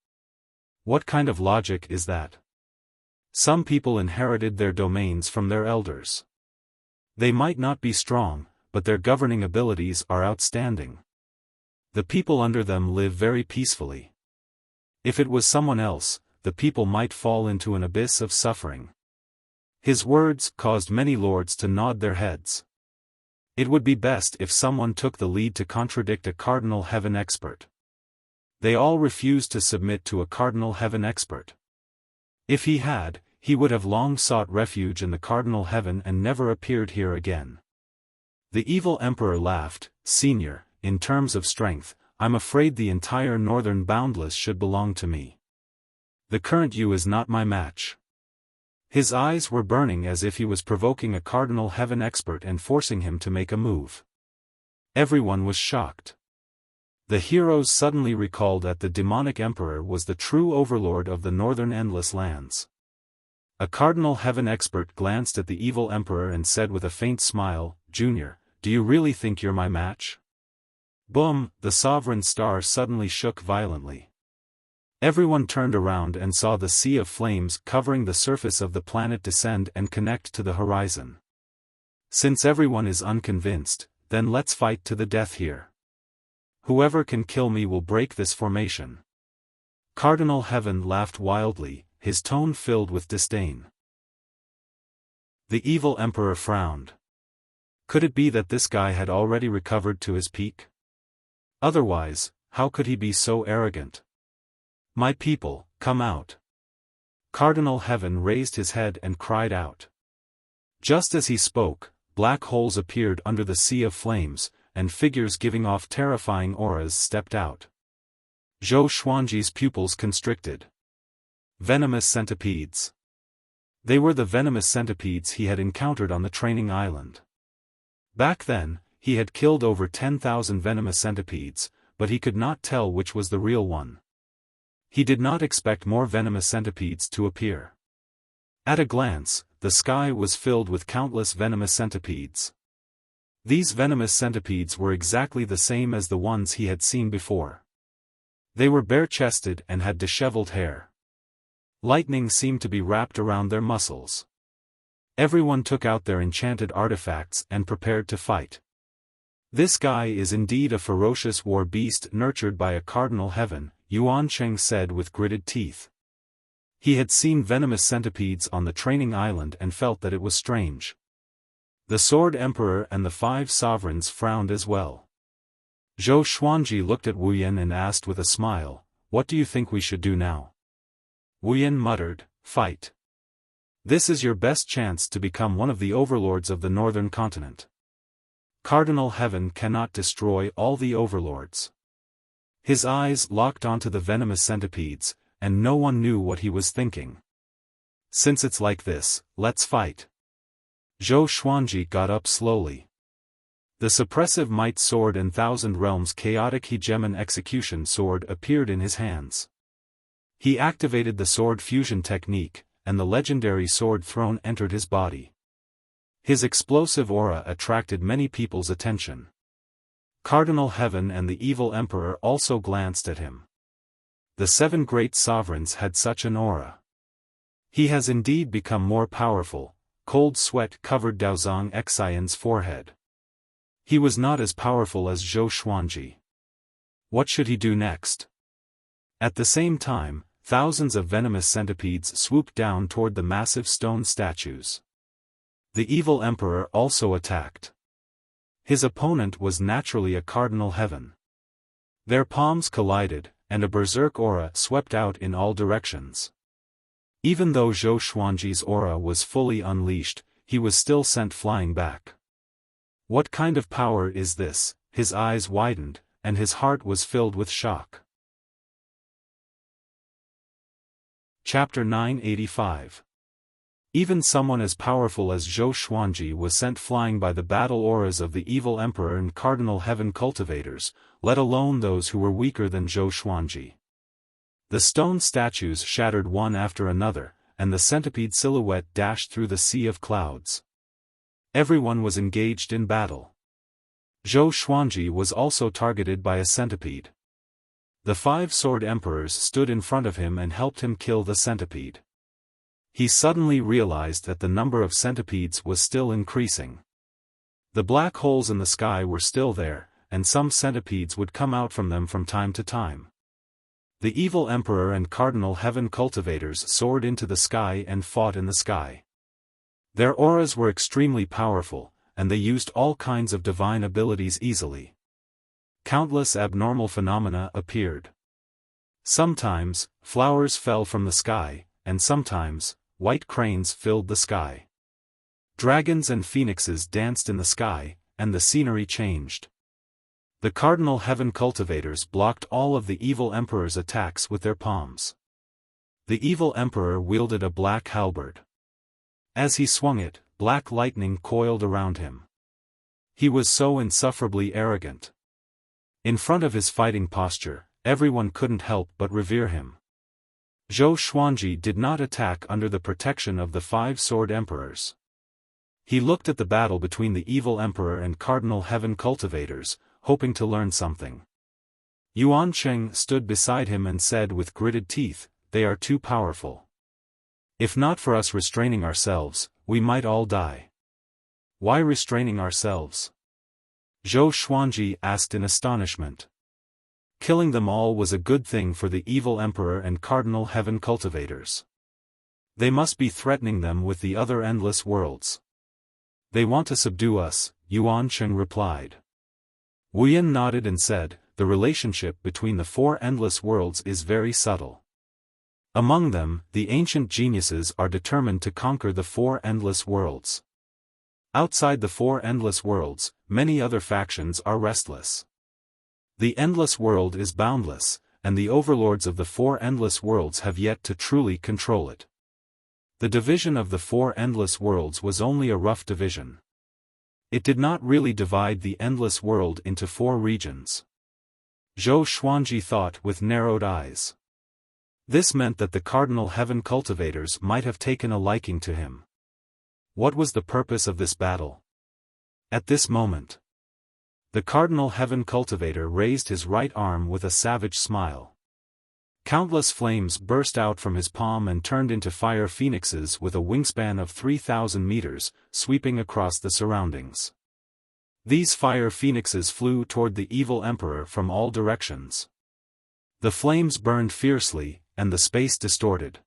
What kind of logic is that? Some people inherited their domains from their elders. They might not be strong, but their governing abilities are outstanding. The people under them live very peacefully. If it was someone else, the people might fall into an abyss of suffering. His words caused many lords to nod their heads. It would be best if someone took the lead to contradict a Cardinal Heaven expert. They all refused to submit to a Cardinal Heaven expert. If he had, he would have long sought refuge in the Cardinal Heaven and never appeared here again. The evil emperor laughed. Senior, in terms of strength, I'm afraid the entire northern Boundless should belong to me. The current you is not my match. His eyes were burning as if he was provoking a Cardinal Heaven expert and forcing him to make a move. Everyone was shocked. The heroes suddenly recalled that the demonic emperor was the true overlord of the northern endless lands. A Cardinal Heaven expert glanced at the evil emperor and said with a faint smile, "Junior, do you really think you're my match?" Boom! The sovereign star suddenly shook violently. Everyone turned around and saw the sea of flames covering the surface of the planet descend and connect to the horizon. Since everyone is unconvinced, then let's fight to the death here. Whoever can kill me will break this formation. Cardinal Heaven laughed wildly, his tone filled with disdain. The evil emperor frowned. Could it be that this guy had already recovered to his peak? Otherwise, how could he be so arrogant? My people, come out. Cardinal Heaven raised his head and cried out. Just as he spoke, black holes appeared under the sea of flames, and figures giving off terrifying auras stepped out. Zhou Xuanji's pupils constricted. Venomous centipedes. They were the venomous centipedes he had encountered on the training island. Back then, he had killed over 10,000 venomous centipedes, but he could not tell which was the real one. He did not expect more venomous centipedes to appear. At a glance, the sky was filled with countless venomous centipedes. These venomous centipedes were exactly the same as the ones he had seen before. They were bare-chested and had disheveled hair. Lightning seemed to be wrapped around their muscles. Everyone took out their enchanted artifacts and prepared to fight. This guy is indeed a ferocious war beast nurtured by a Cardinal Heaven, Yuan Cheng said with gritted teeth. He had seen venomous centipedes on the training island and felt that it was strange. The Sword Emperor and the 5 sovereigns frowned as well. Zhou Xuanji looked at Wu Yan and asked with a smile, "What do you think we should do now?" Wu Yan muttered, "Fight. This is your best chance to become one of the overlords of the northern continent. Cardinal Heaven cannot destroy all the overlords." His eyes locked onto the venomous centipedes, and no one knew what he was thinking. "Since it's like this, let's fight." Zhou Xuanji got up slowly. The suppressive might sword and Thousand Realms chaotic hegemon execution sword appeared in his hands. He activated the sword fusion technique, and the legendary sword throne entered his body. His explosive aura attracted many people's attention. Cardinal Heaven and the evil emperor also glanced at him. The 7 great sovereigns had such an aura. He has indeed become more powerful. Cold sweat covered Daozong Xian's forehead. He was not as powerful as Zhou Xuanji. What should he do next? At the same time, thousands of venomous centipedes swooped down toward the massive stone statues. The evil emperor also attacked. His opponent was naturally a Cardinal Heaven. Their palms collided, and a berserk aura swept out in all directions. Even though Zhou Xuanji's aura was fully unleashed, he was still sent flying back. What kind of power is this? His eyes widened, and his heart was filled with shock. Chapter 985. Even someone as powerful as Zhou Xuanji was sent flying by the battle auras of the evil emperor and Cardinal Heaven cultivators, let alone those who were weaker than Zhou Xuanji. The stone statues shattered one after another, and the centipede silhouette dashed through the sea of clouds. Everyone was engaged in battle. Zhou Xuanji was also targeted by a centipede. The 5 sword emperors stood in front of him and helped him kill the centipede. He suddenly realized that the number of centipedes was still increasing. The black holes in the sky were still there, and some centipedes would come out from them from time to time. The evil emperor and cardinal heaven cultivators soared into the sky and fought in the sky. Their auras were extremely powerful, and they used all kinds of divine abilities easily. Countless abnormal phenomena appeared. Sometimes, flowers fell from the sky, and sometimes, white cranes filled the sky. Dragons and phoenixes danced in the sky, and the scenery changed. The cardinal heaven cultivators blocked all of the evil emperor's attacks with their palms. The evil emperor wielded a black halberd. As he swung it, black lightning coiled around him. He was so insufferably arrogant. In front of his fighting posture, everyone couldn't help but revere him. Zhou Xuanji did not attack under the protection of the five-sword emperors. He looked at the battle between the evil emperor and cardinal heaven cultivators, hoping to learn something. Yuan Cheng stood beside him and said with gritted teeth, "They are too powerful. If not for us restraining ourselves, we might all die." "Why restraining ourselves?" Zhou Xuanji asked in astonishment. Killing them all was a good thing for the evil emperor and cardinal heaven cultivators. They must be threatening them with the other endless worlds. "They want to subdue us," Yuan Cheng replied. Wu Yin nodded and said, "The relationship between the four endless worlds is very subtle. Among them, the ancient geniuses are determined to conquer the four endless worlds. Outside the four endless worlds, many other factions are restless. The endless world is boundless, and the overlords of the four endless worlds have yet to truly control it. The division of the four endless worlds was only a rough division. It did not really divide the endless world into four regions." Zhou Xuanji thought with narrowed eyes. This meant that the cardinal heaven cultivators might have taken a liking to him. What was the purpose of this battle? At this moment, the cardinal heaven cultivator raised his right arm with a savage smile. Countless flames burst out from his palm and turned into fire phoenixes with a wingspan of 3,000 meters, sweeping across the surroundings. These fire phoenixes flew toward the evil emperor from all directions. The flames burned fiercely, and the space distorted.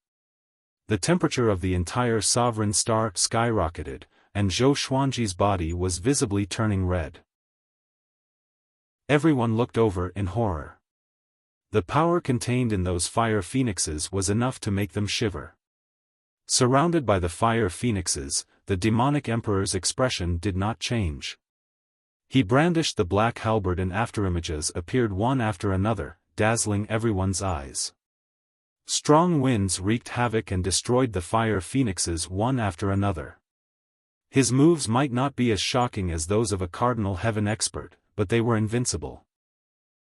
The temperature of the entire sovereign star skyrocketed, and Zhou Xuanji's body was visibly turning red. Everyone looked over in horror. The power contained in those fire phoenixes was enough to make them shiver. Surrounded by the fire phoenixes, the demonic emperor's expression did not change. He brandished the black halberd and afterimages appeared one after another, dazzling everyone's eyes. Strong winds wreaked havoc and destroyed the fire phoenixes one after another. His moves might not be as shocking as those of a cardinal heaven expert, but they were invincible.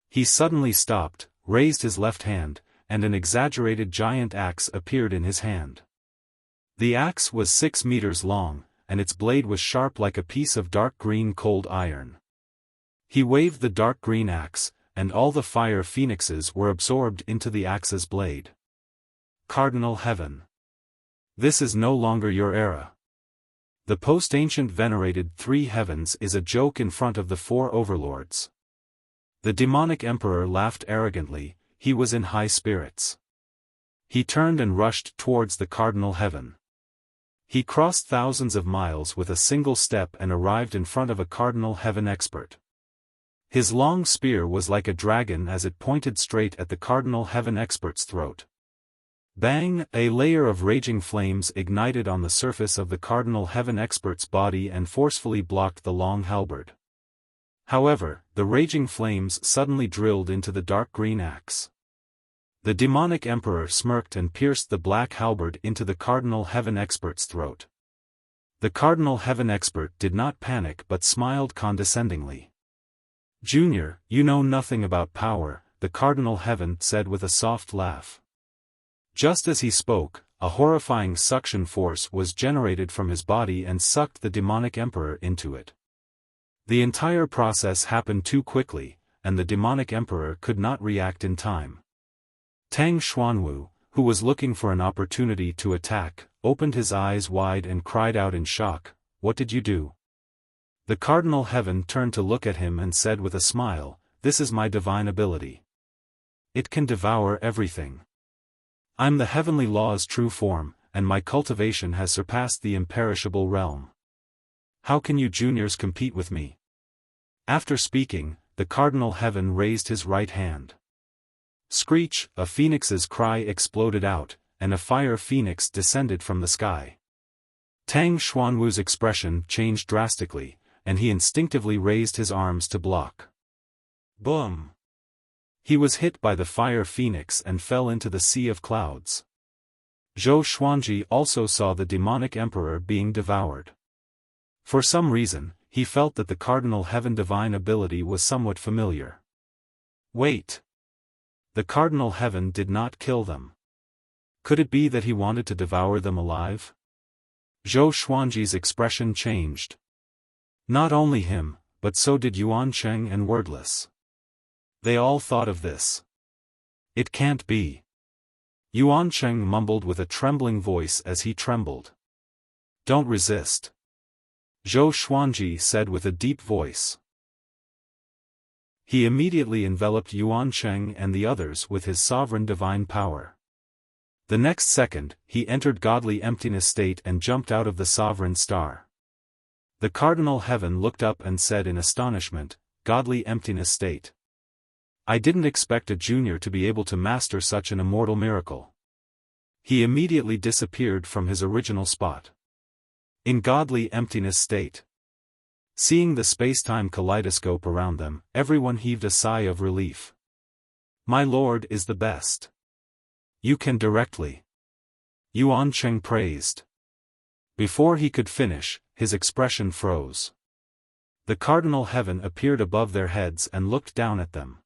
He suddenly stopped, raised his left hand, and an exaggerated giant axe appeared in his hand. The axe was 6 meters long, and its blade was sharp like a piece of dark green cold iron. He waved the dark green axe, and all the fire phoenixes were absorbed into the axe's blade. "Cardinal Heaven. This is no longer your era. The post-ancient venerated three heavens is a joke in front of the four overlords." The demonic emperor laughed arrogantly. He was in high spirits. He turned and rushed towards the cardinal heaven. He crossed thousands of miles with a single step and arrived in front of a cardinal heaven expert. His long spear was like a dragon as it pointed straight at the cardinal heaven expert's throat. Bang! A layer of raging flames ignited on the surface of the cardinal heaven expert's body and forcefully blocked the long halberd. However, the raging flames suddenly drilled into the dark green axe. The demonic emperor smirked and pierced the black halberd into the cardinal heaven expert's throat. The cardinal heaven expert did not panic but smiled condescendingly. "Junior, you know nothing about power," the cardinal heaven said with a soft laugh. Just as he spoke, a horrifying suction force was generated from his body and sucked the demonic emperor into it. The entire process happened too quickly, and the demonic emperor could not react in time. Tang Xuanwu, who was looking for an opportunity to attack, opened his eyes wide and cried out in shock, "What did you do?" The cardinal heaven turned to look at him and said with a smile, "This is my divine ability." It can devour everything. I'm the heavenly law's true form, and my cultivation has surpassed the imperishable realm. How can you juniors compete with me? After speaking, the Cardinal Heaven raised his right hand. Screech, a phoenix's cry exploded out, and a fire phoenix descended from the sky. Tang Xuanwu's expression changed drastically, and he instinctively raised his arms to block. Boom! He was hit by the fire phoenix and fell into the sea of clouds. Zhou Xuanji also saw the demonic emperor being devoured. For some reason, he felt that the Cardinal Heaven divine ability was somewhat familiar. Wait! The Cardinal Heaven did not kill them. Could it be that he wanted to devour them alive? Zhou Xuanji's expression changed. Not only him, but so did Yuan Cheng and Wordless. They all thought of this. It can't be. Yuan Cheng mumbled with a trembling voice as he trembled. Don't resist. Zhou Xuanji said with a deep voice. He immediately enveloped Yuan Cheng and the others with his sovereign divine power. The next second, he entered godly emptiness state and jumped out of the sovereign star. The Cardinal Heaven looked up and said in astonishment, "Godly emptiness state. I didn't expect a junior to be able to master such an immortal miracle." He immediately disappeared from his original spot. In godly emptiness state. Seeing the space-time kaleidoscope around them, everyone heaved a sigh of relief. My lord is the best. You can directly. Yuan Cheng praised. Before he could finish, his expression froze. The Cardinal Heaven appeared above their heads and looked down at them.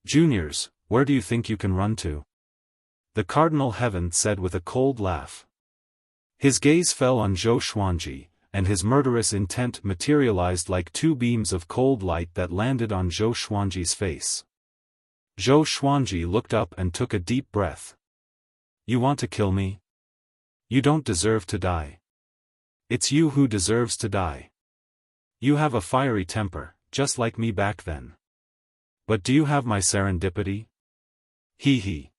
Juniors, where do you think you can run to? The Cardinal Heaven said with a cold laugh. His gaze fell on Zhou Xuanji, and his murderous intent materialized like two beams of cold light that landed on Zhou Xuanji's face. Zhou Xuanji looked up and took a deep breath. You want to kill me? You don't deserve to die. It's you who deserves to die. You have a fiery temper, just like me back then. But do you have my serendipity? Hee hee.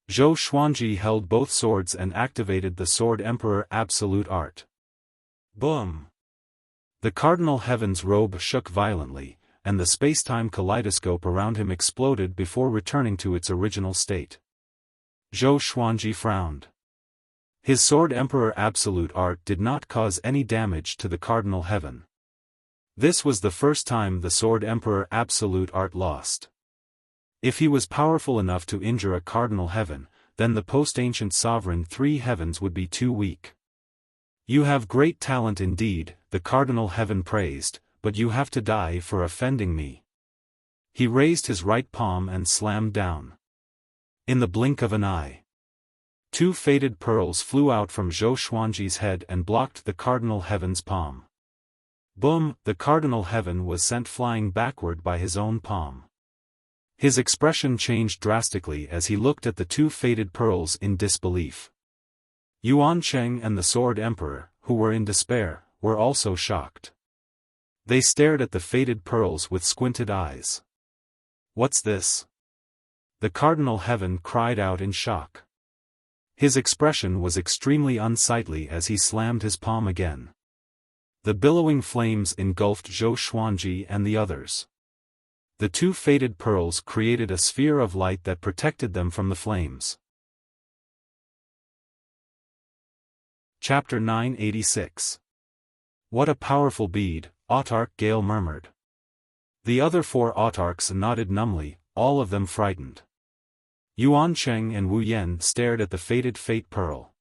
Zhou Xuanji held both swords and activated the Sword Emperor Absolute Art. Boom! The Cardinal Heaven's robe shook violently, and the space-time kaleidoscope around him exploded before returning to its original state. Zhou Xuanji frowned. His Sword Emperor Absolute Art did not cause any damage to the Cardinal Heaven. This was the first time the Sword Emperor Absolute Art lost. If he was powerful enough to injure a Cardinal Heaven, then the post-ancient sovereign three heavens would be too weak. You have great talent indeed, the Cardinal Heaven praised, but you have to die for offending me. He raised his right palm and slammed down. In the blink of an eye, two faded pearls flew out from Zhou Xuanji's head and blocked the Cardinal Heaven's palm. Boom! The Cardinal Heaven was sent flying backward by his own palm. His expression changed drastically as he looked at the two faded pearls in disbelief. Yuan Cheng and the Sword Emperor, who were in despair, were also shocked. They stared at the faded pearls with squinted eyes. What's this? The Cardinal Heaven cried out in shock. His expression was extremely unsightly as he slammed his palm again. The billowing flames engulfed Zhou Xuanji and the others. The two faded pearls created a sphere of light that protected them from the flames. Chapter 986. What a powerful bead, Autarch Gale murmured. The other four autarchs nodded numbly, all of them frightened. Yuan Cheng and Wu Yan stared at the faded fate pearl.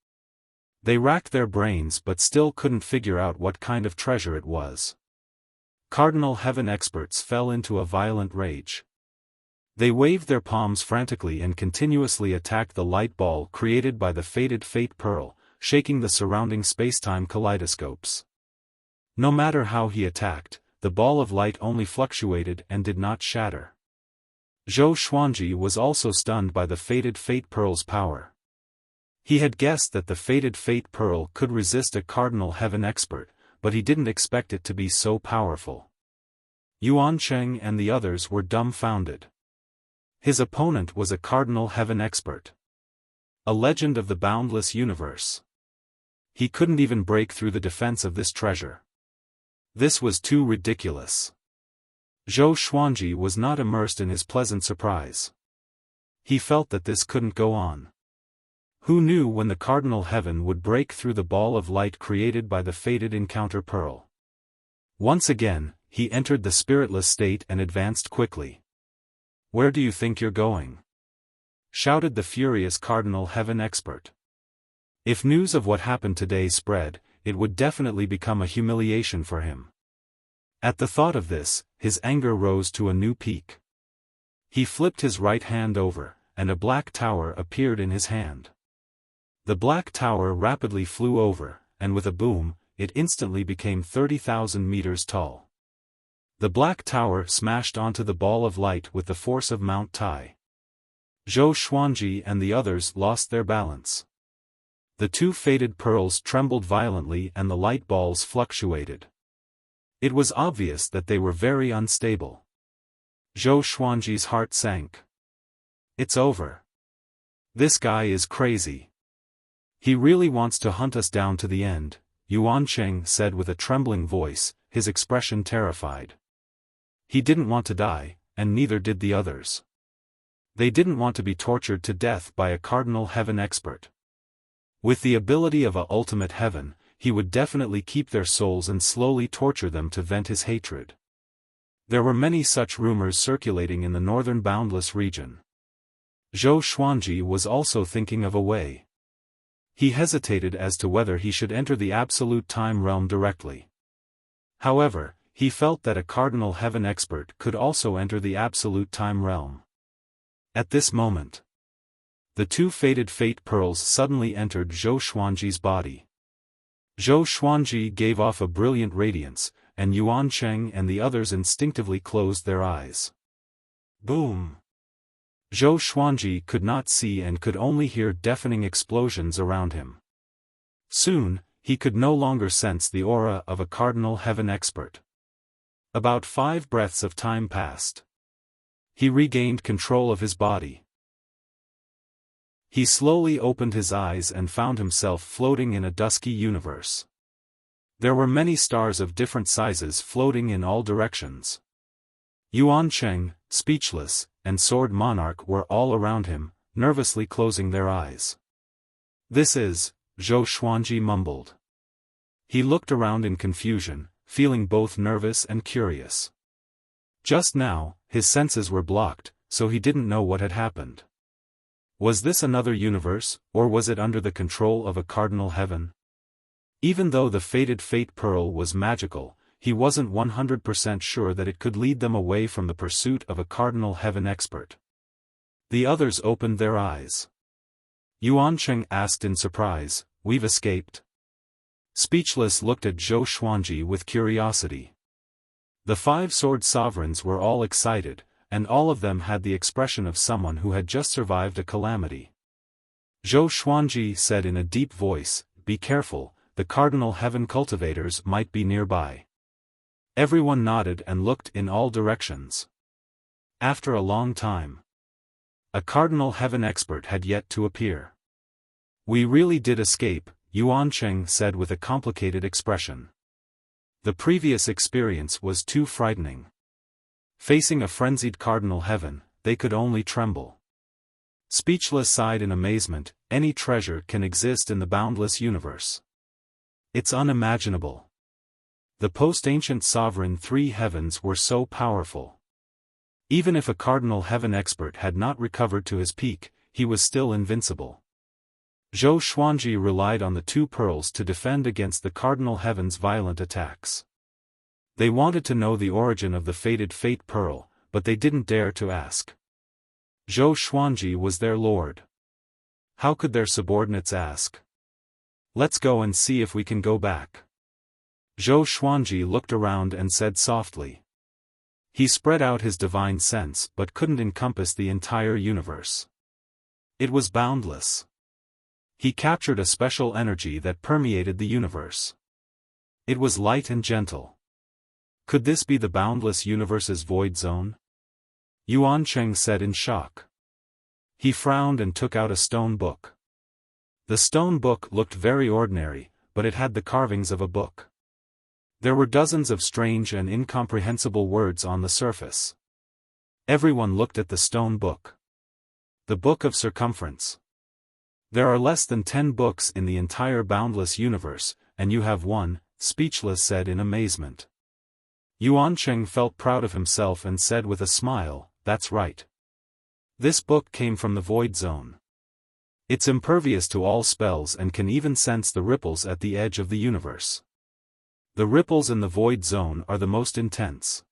They racked their brains but still couldn't figure out what kind of treasure it was. Cardinal Heaven experts fell into a violent rage. They waved their palms frantically and continuously attacked the light ball created by the faded fate pearl, shaking the surrounding spacetime kaleidoscopes. No matter how he attacked, the ball of light only fluctuated and did not shatter. Zhou Xuanji was also stunned by the faded fate pearl's power. He had guessed that the faded fate pearl could resist a Cardinal Heaven expert, but he didn't expect it to be so powerful. Yuan Cheng and the others were dumbfounded. His opponent was a Cardinal Heaven expert. A legend of the boundless universe. He couldn't even break through the defense of this treasure. This was too ridiculous. Zhou Xuanji was not immersed in his pleasant surprise. He felt that this couldn't go on. Who knew when the Cardinal Heaven would break through the ball of light created by the fated encounter pearl? Once again, he entered the spiritless state and advanced quickly. "Where do you think you're going?" shouted the furious Cardinal Heaven expert. If news of what happened today spread, it would definitely become a humiliation for him. At the thought of this, his anger rose to a new peak. He flipped his right hand over, and a black tower appeared in his hand. The black tower rapidly flew over, and with a boom, it instantly became 30,000 meters tall. The black tower smashed onto the ball of light with the force of Mount Tai. Zhou Xuanji and the others lost their balance. The two fated pearls trembled violently and the light balls fluctuated. It was obvious that they were very unstable. Zhou Xuanji's heart sank. "It's over. This guy is crazy. He really wants to hunt us down to the end," Yuan Cheng said with a trembling voice, his expression terrified. He didn't want to die, and neither did the others. They didn't want to be tortured to death by a Cardinal Heaven expert. With the ability of a ultimate heaven, he would definitely keep their souls and slowly torture them to vent his hatred. There were many such rumors circulating in the northern Boundless region. Zhou Xuanji was also thinking of a way. He hesitated as to whether he should enter the Absolute Time Realm directly. However, he felt that a Cardinal Heaven expert could also enter the Absolute Time Realm. At this moment, the two fated fate pearls suddenly entered Zhou Xuanji's body. Zhou Xuanji gave off a brilliant radiance, and Yuan Cheng and the others instinctively closed their eyes. Boom! Zhou Xuanji could not see and could only hear deafening explosions around him. Soon, he could no longer sense the aura of a Cardinal Heaven expert. About 5 breaths of time passed. He regained control of his body. He slowly opened his eyes and found himself floating in a dusky universe. There were many stars of different sizes floating in all directions. Yuan Cheng, speechless, and Sword Monarch were all around him, nervously closing their eyes. "This is," Zhou Xuanji mumbled. He looked around in confusion, feeling both nervous and curious. Just now, his senses were blocked, so he didn't know what had happened. Was this another universe, or was it under the control of a Cardinal Heaven? Even though the fated fate pearl was magical, he wasn't 100% sure that it could lead them away from the pursuit of a Cardinal Heaven expert. The others opened their eyes. Yuan Cheng asked in surprise, "We've escaped?" Speechless looked at Zhou Xuanji with curiosity. The 5 sword sovereigns were all excited, and all of them had the expression of someone who had just survived a calamity. Zhou Xuanji said in a deep voice, "Be careful, the Cardinal Heaven cultivators might be nearby." Everyone nodded and looked in all directions. After a long time, a Cardinal Heaven expert had yet to appear. "We really did escape," Yuan Cheng said with a complicated expression. The previous experience was too frightening. Facing a frenzied Cardinal Heaven, they could only tremble. Speechless sighed in amazement, any treasure can exist in the boundless universe. It's unimaginable. The post-ancient sovereign 3 heavens were so powerful. Even if a Cardinal Heaven expert had not recovered to his peak, he was still invincible. Zhou Xuanji relied on the 2 pearls to defend against the Cardinal Heaven's violent attacks. They wanted to know the origin of the fated fate pearl, but they didn't dare to ask. Zhou Xuanji was their lord. How could their subordinates ask? "Let's go and see if we can go back." Zhou Xuanji looked around and said softly. He spread out his divine sense but couldn't encompass the entire universe. It was boundless. He captured a special energy that permeated the universe. It was light and gentle. Could this be the boundless universe's void zone? Yuan Cheng said in shock. He frowned and took out a stone book. The stone book looked very ordinary, but it had the carvings of a book. There were dozens of strange and incomprehensible words on the surface. Everyone looked at the stone book. The Book of Circumference. There are less than 10 books in the entire Boundless universe, and you have one, Speechless said in amazement. Yuan Cheng felt proud of himself and said with a smile, "That's right. This book came from the Void Zone. It's impervious to all spells and can even sense the ripples at the edge of the universe. The ripples in the Void Zone are the most intense."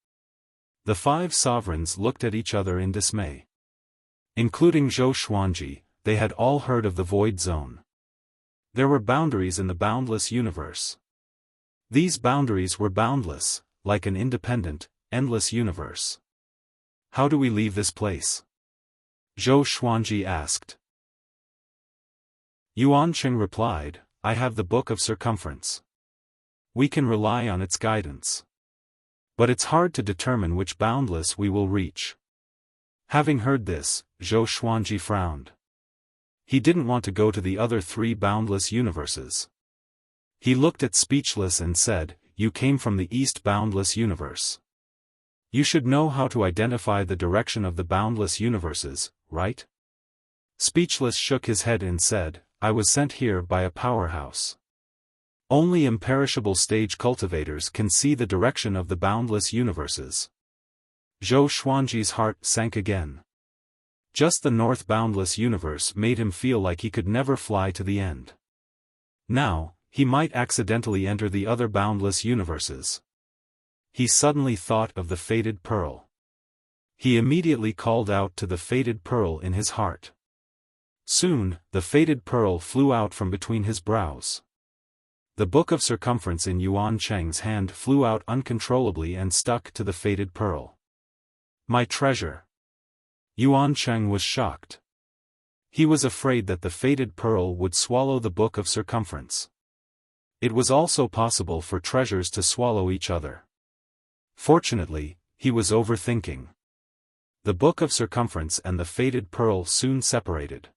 The 5 sovereigns looked at each other in dismay. Including Zhou Xuanji, they had all heard of the Void Zone. There were boundaries in the Boundless universe. These boundaries were boundless, like an independent, endless universe. "How do we leave this place?" Zhou Xuanji asked. Yuan Cheng replied, "I have the Book of Circumference. We can rely on its guidance. But it's hard to determine which Boundless we will reach." Having heard this, Zhou Xuanji frowned. He didn't want to go to the other 3 Boundless universes. He looked at Speechless and said, "You came from the East Boundless universe. You should know how to identify the direction of the Boundless universes, right?" Speechless shook his head and said, "I was sent here by a powerhouse. Only imperishable stage cultivators can see the direction of the Boundless universes." Zhou Xuanji's heart sank again. Just the North Boundless universe made him feel like he could never fly to the end. Now, he might accidentally enter the other Boundless universes. He suddenly thought of the Fated Pearl. He immediately called out to the Fated Pearl in his heart. Soon, the Fated Pearl flew out from between his brows. The Book of Circumference in Yuan Cheng's hand flew out uncontrollably and stuck to the Fated Pearl. "My treasure!" Yuan Cheng was shocked. He was afraid that the Fated Pearl would swallow the Book of Circumference. It was also possible for treasures to swallow each other. Fortunately, he was overthinking. The Book of Circumference and the Fated Pearl soon separated.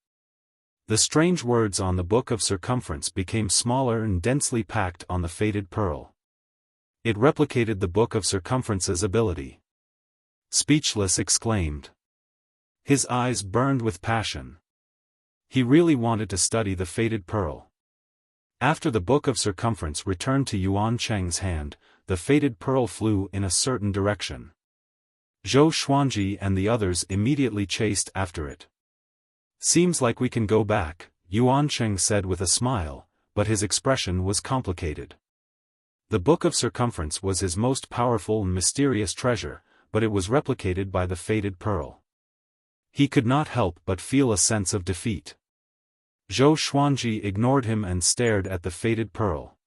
The strange words on the Book of Circumference became smaller and densely packed on the Fated Pearl. It replicated the Book of Circumference's ability. Speechless exclaimed. His eyes burned with passion. He really wanted to study the Fated Pearl. After the Book of Circumference returned to Yuan Cheng's hand, the Fated Pearl flew in a certain direction. Zhou Xuanji and the others immediately chased after it. "Seems like we can go back," Yuan Cheng said with a smile, but his expression was complicated. The Book of Circumference was his most powerful and mysterious treasure, but it was replicated by the Fated Pearl. He could not help but feel a sense of defeat. Zhou Xuanji ignored him and stared at the Fated Pearl.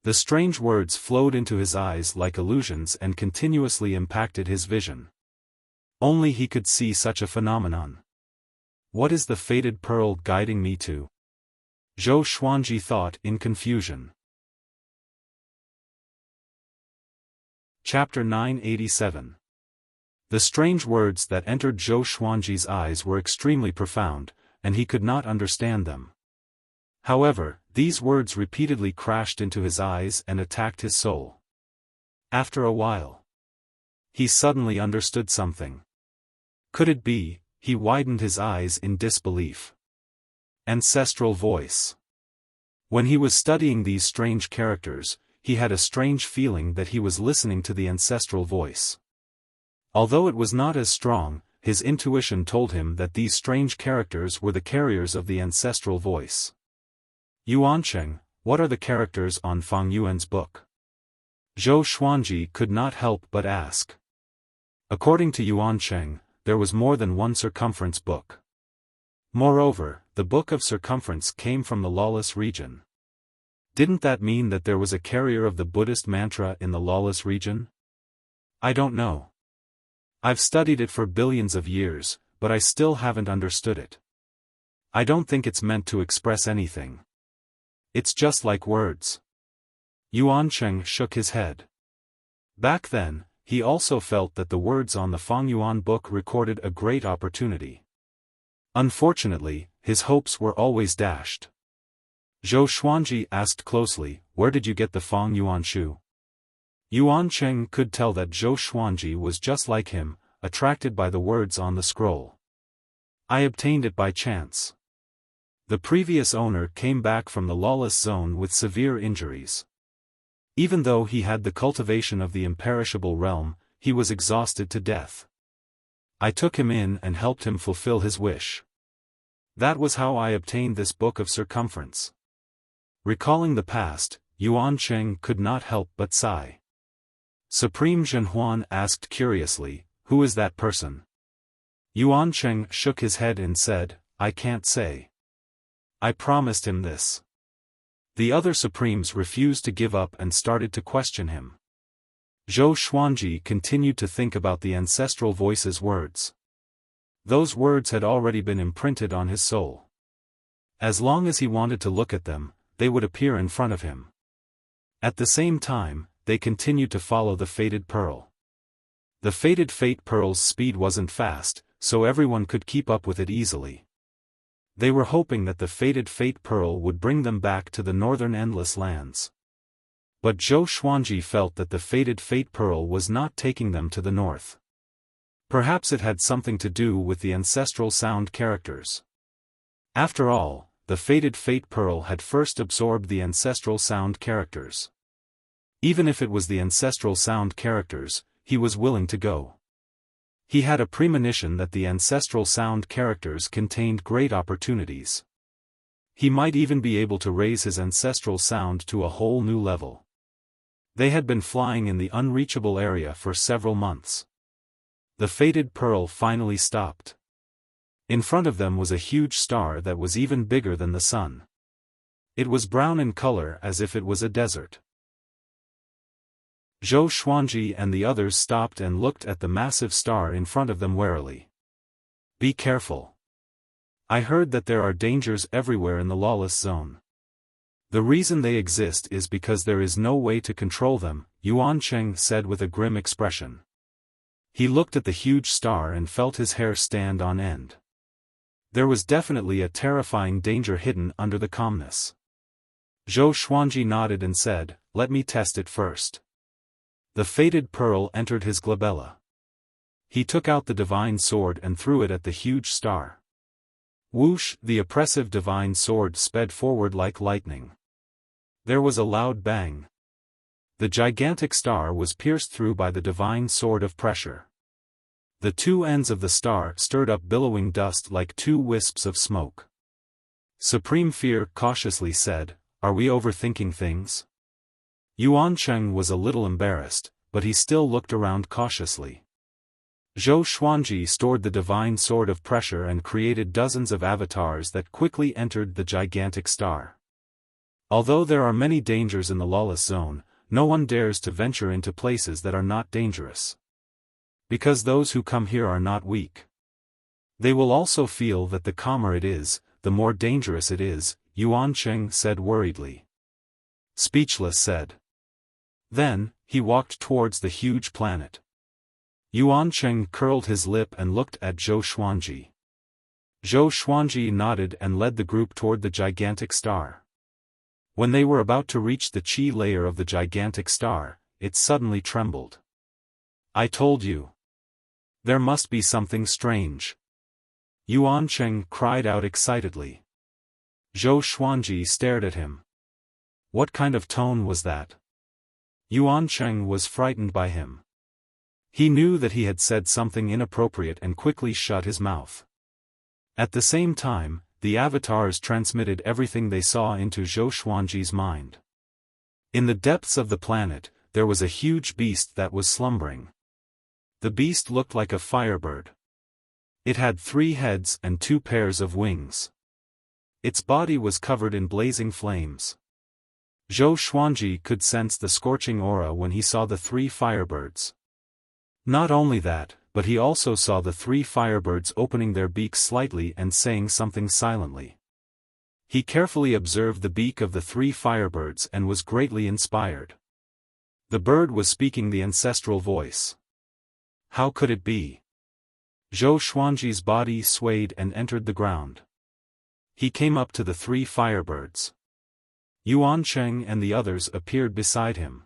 The strange words flowed into his eyes like illusions and continuously impacted his vision. Only he could see such a phenomenon. What is the Fated Pearl guiding me to? Zhou Xuanji thought in confusion. Chapter 987. The strange words that entered Zhou Xuanji's eyes were extremely profound, and he could not understand them. However, these words repeatedly crashed into his eyes and attacked his soul. After a while, he suddenly understood something. Could it be? He widened his eyes in disbelief. Ancestral voice. When he was studying these strange characters, he had a strange feeling that he was listening to the ancestral voice. Although it was not as strong, his intuition told him that these strange characters were the carriers of the ancestral voice. Yuan Cheng, what are the characters on Fang Yuan's book? Zhou Xuanji could not help but ask. According to Yuan Cheng, there was more than one circumference book. Moreover, the Book of Circumference came from the lawless region. Didn't that mean that there was a carrier of the Buddhist mantra in the lawless region? I don't know. I've studied it for billions of years, but I still haven't understood it. I don't think it's meant to express anything. It's just like words. Yuan Cheng shook his head. Back then, he also felt that the words on the Fengyuan book recorded a great opportunity. Unfortunately, his hopes were always dashed. Zhou Xuanji asked closely, "Where did you get the Fengyuan shoe?" Yuan Cheng could tell that Zhou Xuanji was just like him, attracted by the words on the scroll. "I obtained it by chance. The previous owner came back from the lawless zone with severe injuries. Even though he had the cultivation of the imperishable realm, he was exhausted to death. I took him in and helped him fulfill his wish. That was how I obtained this book of circumference." Recalling the past, Yuan Cheng could not help but sigh. Supreme Zhenhuan asked curiously, "Who is that person?" Yuan Cheng shook his head and said, "I can't say. I promised him this." The other Supremes refused to give up and started to question him. Zhou Xuanji continued to think about the ancestral voice's words. Those words had already been imprinted on his soul. As long as he wanted to look at them, they would appear in front of him. At the same time, they continued to follow the fated pearl. The fated fate pearl's speed wasn't fast, so everyone could keep up with it easily. They were hoping that the fated fate pearl would bring them back to the northern endless lands. But Zhou Xuanji felt that the fated fate pearl was not taking them to the north. Perhaps it had something to do with the ancestral sound characters. After all, the fated fate pearl had first absorbed the ancestral sound characters. Even if it was the ancestral sound characters, he was willing to go. He had a premonition that the ancestral sound characters contained great opportunities. He might even be able to raise his ancestral sound to a whole new level. They had been flying in the unreachable area for several months. The fated pearl finally stopped. In front of them was a huge star that was even bigger than the sun. It was brown in color as if it was a desert. Zhou Xuanji and the others stopped and looked at the massive star in front of them warily. "Be careful. I heard that there are dangers everywhere in the lawless zone. The reason they exist is because there is no way to control them," Yuan Cheng said with a grim expression. He looked at the huge star and felt his hair stand on end. There was definitely a terrifying danger hidden under the calmness. Zhou Xuanji nodded and said, "Let me test it first." The fated pearl entered his glabella. He took out the divine sword and threw it at the huge star. Whoosh! The oppressive divine sword sped forward like lightning. There was a loud bang. The gigantic star was pierced through by the divine sword of pressure. The two ends of the star stirred up billowing dust like two wisps of smoke. Supreme Fear cautiously said, "Are we overthinking things?" Yuan Cheng was a little embarrassed, but he still looked around cautiously. Zhou Xuanji stored the divine sword of pressure and created dozens of avatars that quickly entered the gigantic star. Although there are many dangers in the lawless zone, no one dares to venture into places that are not dangerous. Because those who come here are not weak. They will also feel that the calmer it is, the more dangerous it is, Yuan Cheng said worriedly. Speechless said. Then, he walked towards the huge planet. Yuan Cheng curled his lip and looked at Zhou Xuanji. Zhou Xuanji nodded and led the group toward the gigantic star. When they were about to reach the chi layer of the gigantic star, it suddenly trembled. "I told you. There must be something strange." Yuan Cheng cried out excitedly. Zhou Xuanji stared at him. What kind of tone was that? Yuan Cheng was frightened by him. He knew that he had said something inappropriate and quickly shut his mouth. At the same time, the avatars transmitted everything they saw into Zhou Xuanji's mind. In the depths of the planet, there was a huge beast that was slumbering. The beast looked like a firebird. It had 3 heads and 2 pairs of wings. Its body was covered in blazing flames. Zhou Xuanji could sense the scorching aura when he saw the 3 firebirds. Not only that, but he also saw the 3 firebirds opening their beaks slightly and saying something silently. He carefully observed the beak of the 3 firebirds and was greatly inspired. The bird was speaking the ancestral voice. How could it be? Zhou Xuanji's body swayed and entered the ground. He came up to the three firebirds. Yuan Cheng and the others appeared beside him.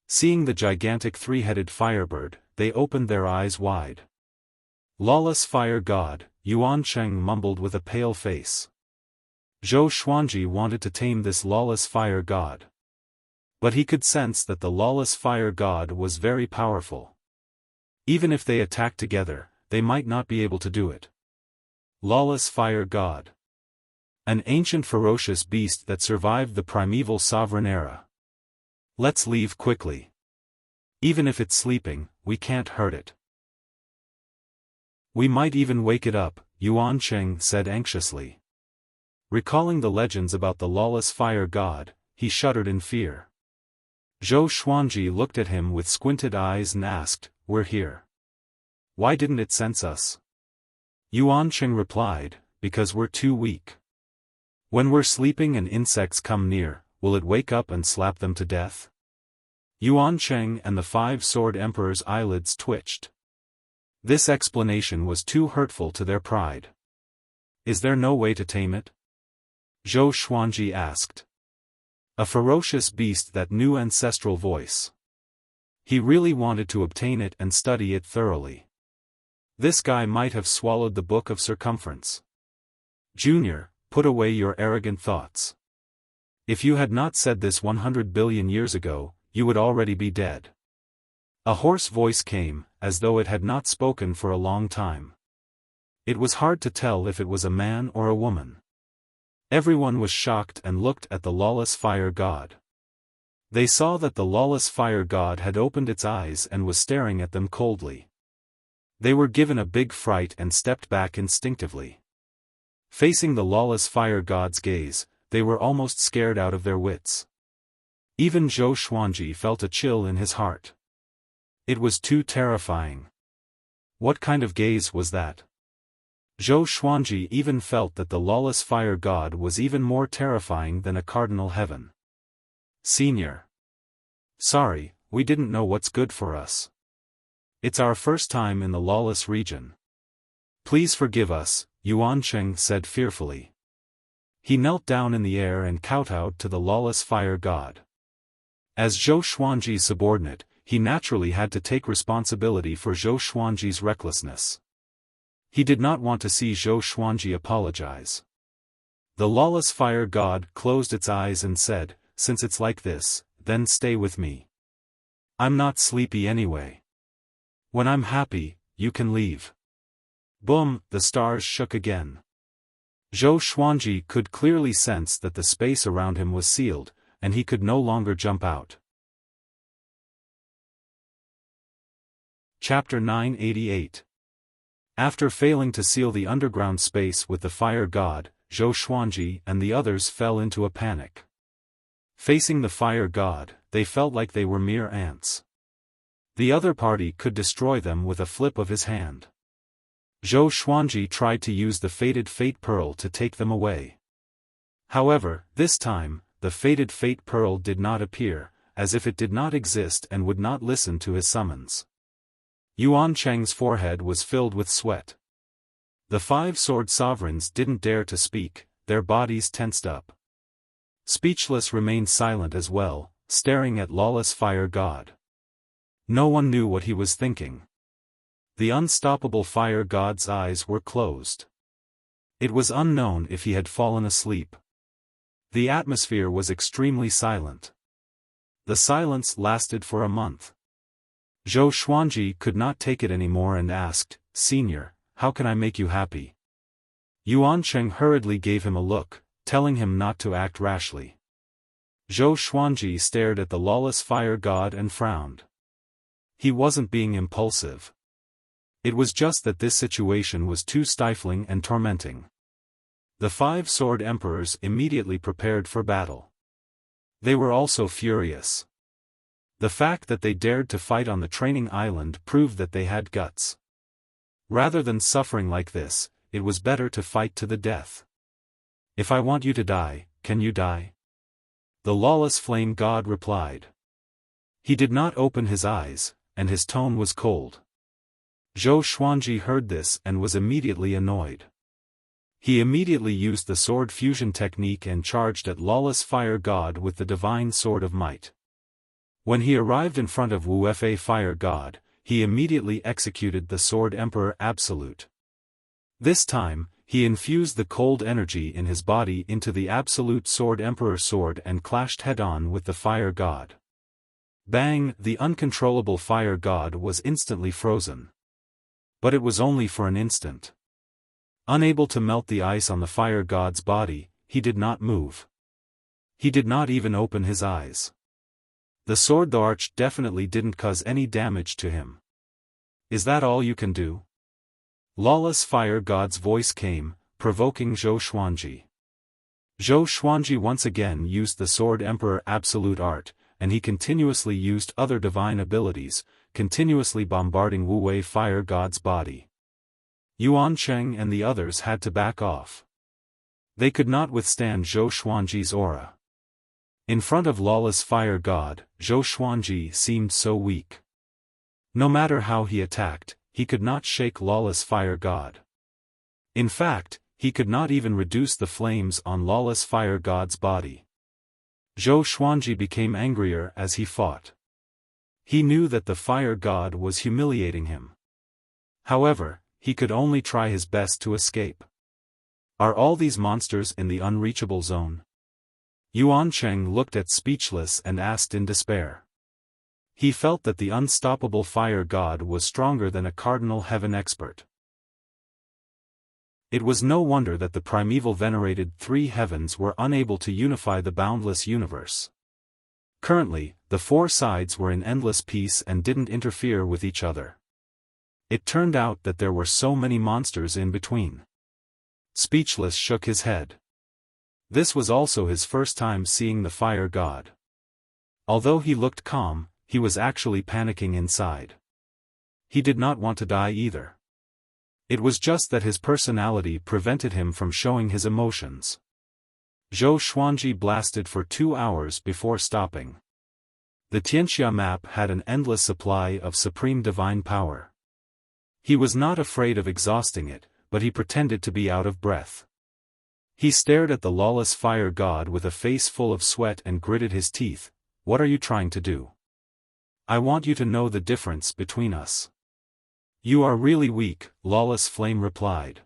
Seeing the gigantic three-headed firebird, they opened their eyes wide. Lawless fire god, Yuan Cheng mumbled with a pale face. Zhou Xuanji wanted to tame this lawless fire god. But he could sense that the lawless fire god was very powerful. Even if they attacked together, they might not be able to do it. Lawless fire god. An ancient ferocious beast that survived the primeval sovereign era. Let's leave quickly. Even if it's sleeping, we can't hurt it. We might even wake it up, Yuan Cheng said anxiously. Recalling the legends about the lawless fire god, he shuddered in fear. Zhou Xuanji looked at him with squinted eyes and asked, "We're here. Why didn't it sense us?" Yuan Cheng replied, "Because we're too weak. When we're sleeping and insects come near, will it wake up and slap them to death?" Yuan Cheng and the five-sword emperor's eyelids twitched. This explanation was too hurtful to their pride. "Is there no way to tame it?" Zhou Xuanji asked. A ferocious beast that knew ancestral voice. He really wanted to obtain it and study it thoroughly. This guy might have swallowed the Book of Circumference. "Junior, put away your arrogant thoughts. If you had not said this 100 billion years ago, you would already be dead." A hoarse voice came, as though it had not spoken for a long time. It was hard to tell if it was a man or a woman. Everyone was shocked and looked at the lawless fire god. They saw that the lawless fire god had opened its eyes and was staring at them coldly. They were given a big fright and stepped back instinctively. Facing the lawless fire god's gaze, they were almost scared out of their wits. Even Zhou Xuanji felt a chill in his heart. It was too terrifying. What kind of gaze was that? Zhou Xuanji even felt that the lawless fire god was even more terrifying than a cardinal heaven. "Senior. Sorry, we didn't know what's good for us. It's our first time in the lawless region. Please forgive us," Yuan Cheng said fearfully. He knelt down in the air and kowtowed to the lawless fire god. As Zhou Xuanji's subordinate, he naturally had to take responsibility for Zhou Xuanji's recklessness. He did not want to see Zhou Xuanji apologize. The lawless fire god closed its eyes and said, "Since it's like this, then stay with me. I'm not sleepy anyway. When I'm happy, you can leave." Boom, the stars shook again. Zhou Xuanji could clearly sense that the space around him was sealed, and he could no longer jump out. Chapter 988. After failing to seal the underground space with the fire god, Zhou Xuanji and the others fell into a panic. Facing the fire god, they felt like they were mere ants. The other party could destroy them with a flip of his hand. Zhou Xuanji tried to use the fated fate pearl to take them away. However, this time, the fated fate pearl did not appear, as if it did not exist and would not listen to his summons. Yuan Cheng's forehead was filled with sweat. The five-sword sovereigns didn't dare to speak, their bodies tensed up. Speechless remained silent as well, staring at lawless fire god. No one knew what he was thinking. The unstoppable fire god's eyes were closed. It was unknown if he had fallen asleep. The atmosphere was extremely silent. The silence lasted for a month. Zhou Xuanji could not take it anymore and asked, "Senior, how can I make you happy?" Yuan Cheng hurriedly gave him a look, telling him not to act rashly. Zhou Xuanji stared at the lawless fire god and frowned. He wasn't being impulsive. It was just that this situation was too stifling and tormenting. The five-sword emperors immediately prepared for battle. They were also furious. The fact that they dared to fight on the training island proved that they had guts. Rather than suffering like this, it was better to fight to the death. "If I want you to die, can you die?" The lawless flame god replied. He did not open his eyes, and his tone was cold. Zhou Xuanji heard this and was immediately annoyed. He immediately used the sword fusion technique and charged at Lawless Fire God with the Divine Sword of Might. When he arrived in front of Wufa Fire God, he immediately executed the Sword Emperor Absolute. This time, he infused the cold energy in his body into the Absolute Sword Emperor sword and clashed head-on with the Fire God. Bang! The uncontrollable Fire God was instantly frozen. But it was only for an instant. Unable to melt the ice on the Fire God's body, he did not move. He did not even open his eyes. The sword arch definitely didn't cause any damage to him. Is that all you can do? Lawless Fire God's voice came, provoking Zhou Xuanji. Zhou Xuanji once again used the Sword Emperor Absolute Art, and he continuously used other divine abilities, continuously bombarding Wu Wei Fire God's body. Yuan Cheng and the others had to back off. They could not withstand Zhou Xuanji's aura. In front of Lawless Fire God, Zhou Xuanji seemed so weak. No matter how he attacked, he could not shake Lawless Fire God. In fact, he could not even reduce the flames on Lawless Fire God's body. Zhou Xuanji became angrier as he fought. He knew that the Fire God was humiliating him. However, he could only try his best to escape. Are all these monsters in the unreachable zone? Yuan Cheng looked at Speechless and asked in despair. He felt that the unstoppable Fire God was stronger than a cardinal heaven expert. It was no wonder that the primeval venerated three heavens were unable to unify the boundless universe. Currently, the four sides were in endless peace and didn't interfere with each other. It turned out that there were so many monsters in between. Speechless shook his head. This was also his first time seeing the Fire God. Although he looked calm, he was actually panicking inside. He did not want to die either. It was just that his personality prevented him from showing his emotions. Zhou Xuanji blasted for 2 hours before stopping. The Tianxia map had an endless supply of supreme divine power. He was not afraid of exhausting it, but he pretended to be out of breath. He stared at the Lawless Fire God with a face full of sweat and gritted his teeth. What are you trying to do? I want you to know the difference between us. You are really weak, Lawless Flame replied.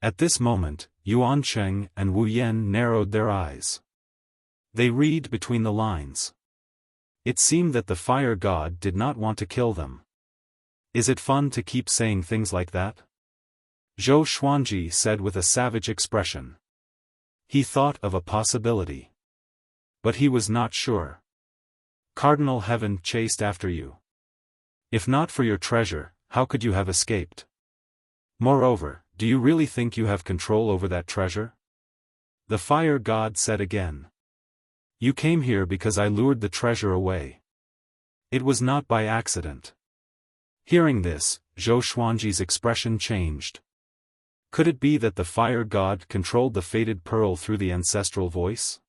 At this moment, Yuan Cheng and Wu Yan narrowed their eyes. They read between the lines. It seemed that the Fire God did not want to kill them. Is it fun to keep saying things like that? Zhou Xuanji said with a savage expression. He thought of a possibility. But he was not sure. Cardinal Heaven chased after you. If not for your treasure, how could you have escaped? Moreover, do you really think you have control over that treasure? The Fire God said again. You came here because I lured the treasure away. It was not by accident. Hearing this, Zhou Xuanji's expression changed. Could it be that the Fire God controlled the fated pearl through the ancestral voice?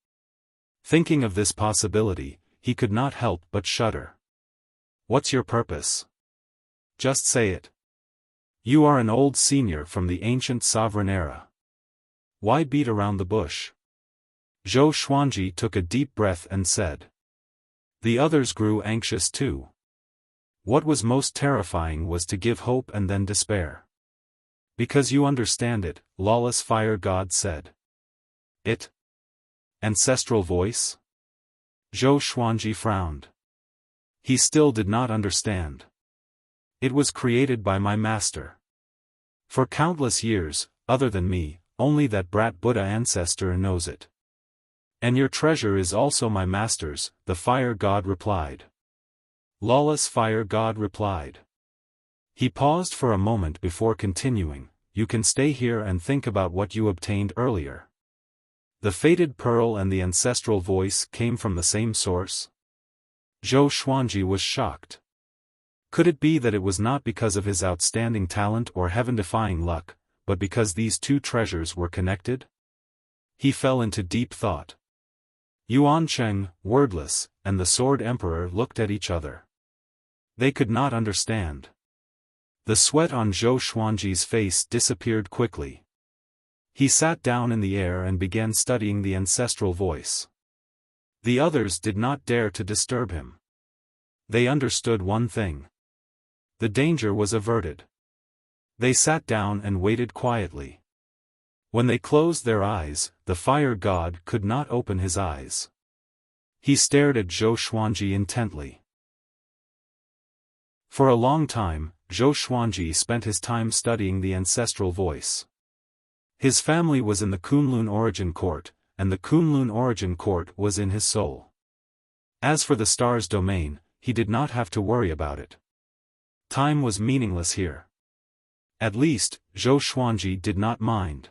Thinking of this possibility, he could not help but shudder. What's your purpose? Just say it. You are an old senior from the ancient sovereign era. Why beat around the bush? Zhou Xuanji took a deep breath and said. The others grew anxious too. What was most terrifying was to give hope and then despair. Because you understand it, Lawless Fire God said. It? Ancestral voice? Zhou Xuanji frowned. He still did not understand. It was created by my master. For countless years, other than me, only that brat Buddha ancestor knows it. And your treasure is also my master's, the Fire God replied. Lawless Fire God replied. He paused for a moment before continuing, you can stay here and think about what you obtained earlier. The fated pearl and the ancestral voice came from the same source? Zhou Xuanji was shocked. Could it be that it was not because of his outstanding talent or heaven-defying luck, but because these two treasures were connected? He fell into deep thought. Yuancheng, wordless, and the Sword Emperor looked at each other. They could not understand. The sweat on Zhou Xuanji's face disappeared quickly. He sat down in the air and began studying the ancestral voice. The others did not dare to disturb him. They understood one thing. The danger was averted. They sat down and waited quietly. When they closed their eyes, the fire god could not open his eyes. He stared at Zhou Xuanji intently. For a long time, Zhou Xuanji spent his time studying the ancestral voice. His family was in the Kunlun Origin Court, and the Kunlun Origin Court was in his soul. As for the star's domain, he did not have to worry about it. Time was meaningless here. At least, Zhou Xuanji did not mind.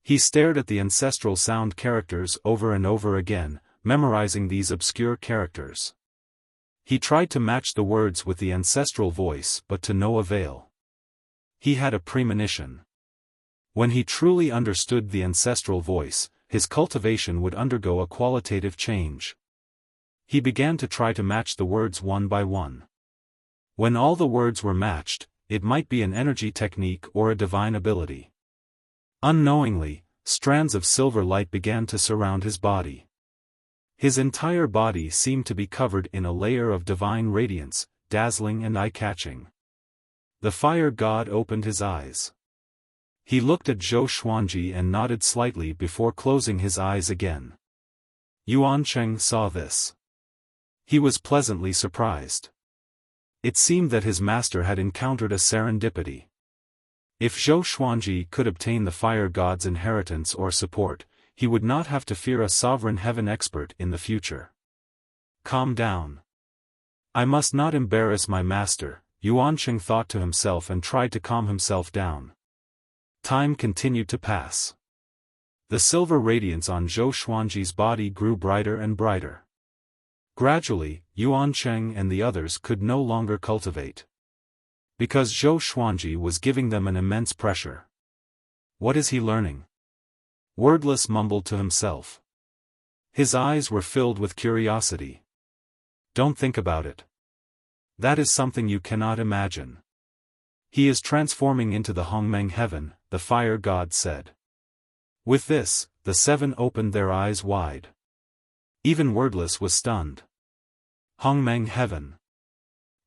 He stared at the ancestral sound characters over and over again, memorizing these obscure characters. He tried to match the words with the ancestral voice but to no avail. He had a premonition. When he truly understood the ancestral voice, his cultivation would undergo a qualitative change. He began to try to match the words one by one. When all the words were matched, it might be an energy technique or a divine ability. Unknowingly, strands of silver light began to surround his body. His entire body seemed to be covered in a layer of divine radiance, dazzling and eye-catching. The fire god opened his eyes. He looked at Zhou Xuanji and nodded slightly before closing his eyes again. Yuancheng saw this. He was pleasantly surprised. It seemed that his master had encountered a serendipity. If Zhou Xuanji could obtain the fire god's inheritance or support, he would not have to fear a sovereign heaven expert in the future. Calm down. I must not embarrass my master, Yuancheng thought to himself and tried to calm himself down. Time continued to pass. The silver radiance on Zhou Xuanji's body grew brighter and brighter. Gradually, Yuancheng and the others could no longer cultivate. Because Zhou Xuanji was giving them an immense pressure. What is he learning? Wordless mumbled to himself. His eyes were filled with curiosity. Don't think about it. That is something you cannot imagine. He is transforming into the Hongmeng heaven, the fire god said. With this, the seven opened their eyes wide. Even Wordless was stunned. Hongmeng heaven.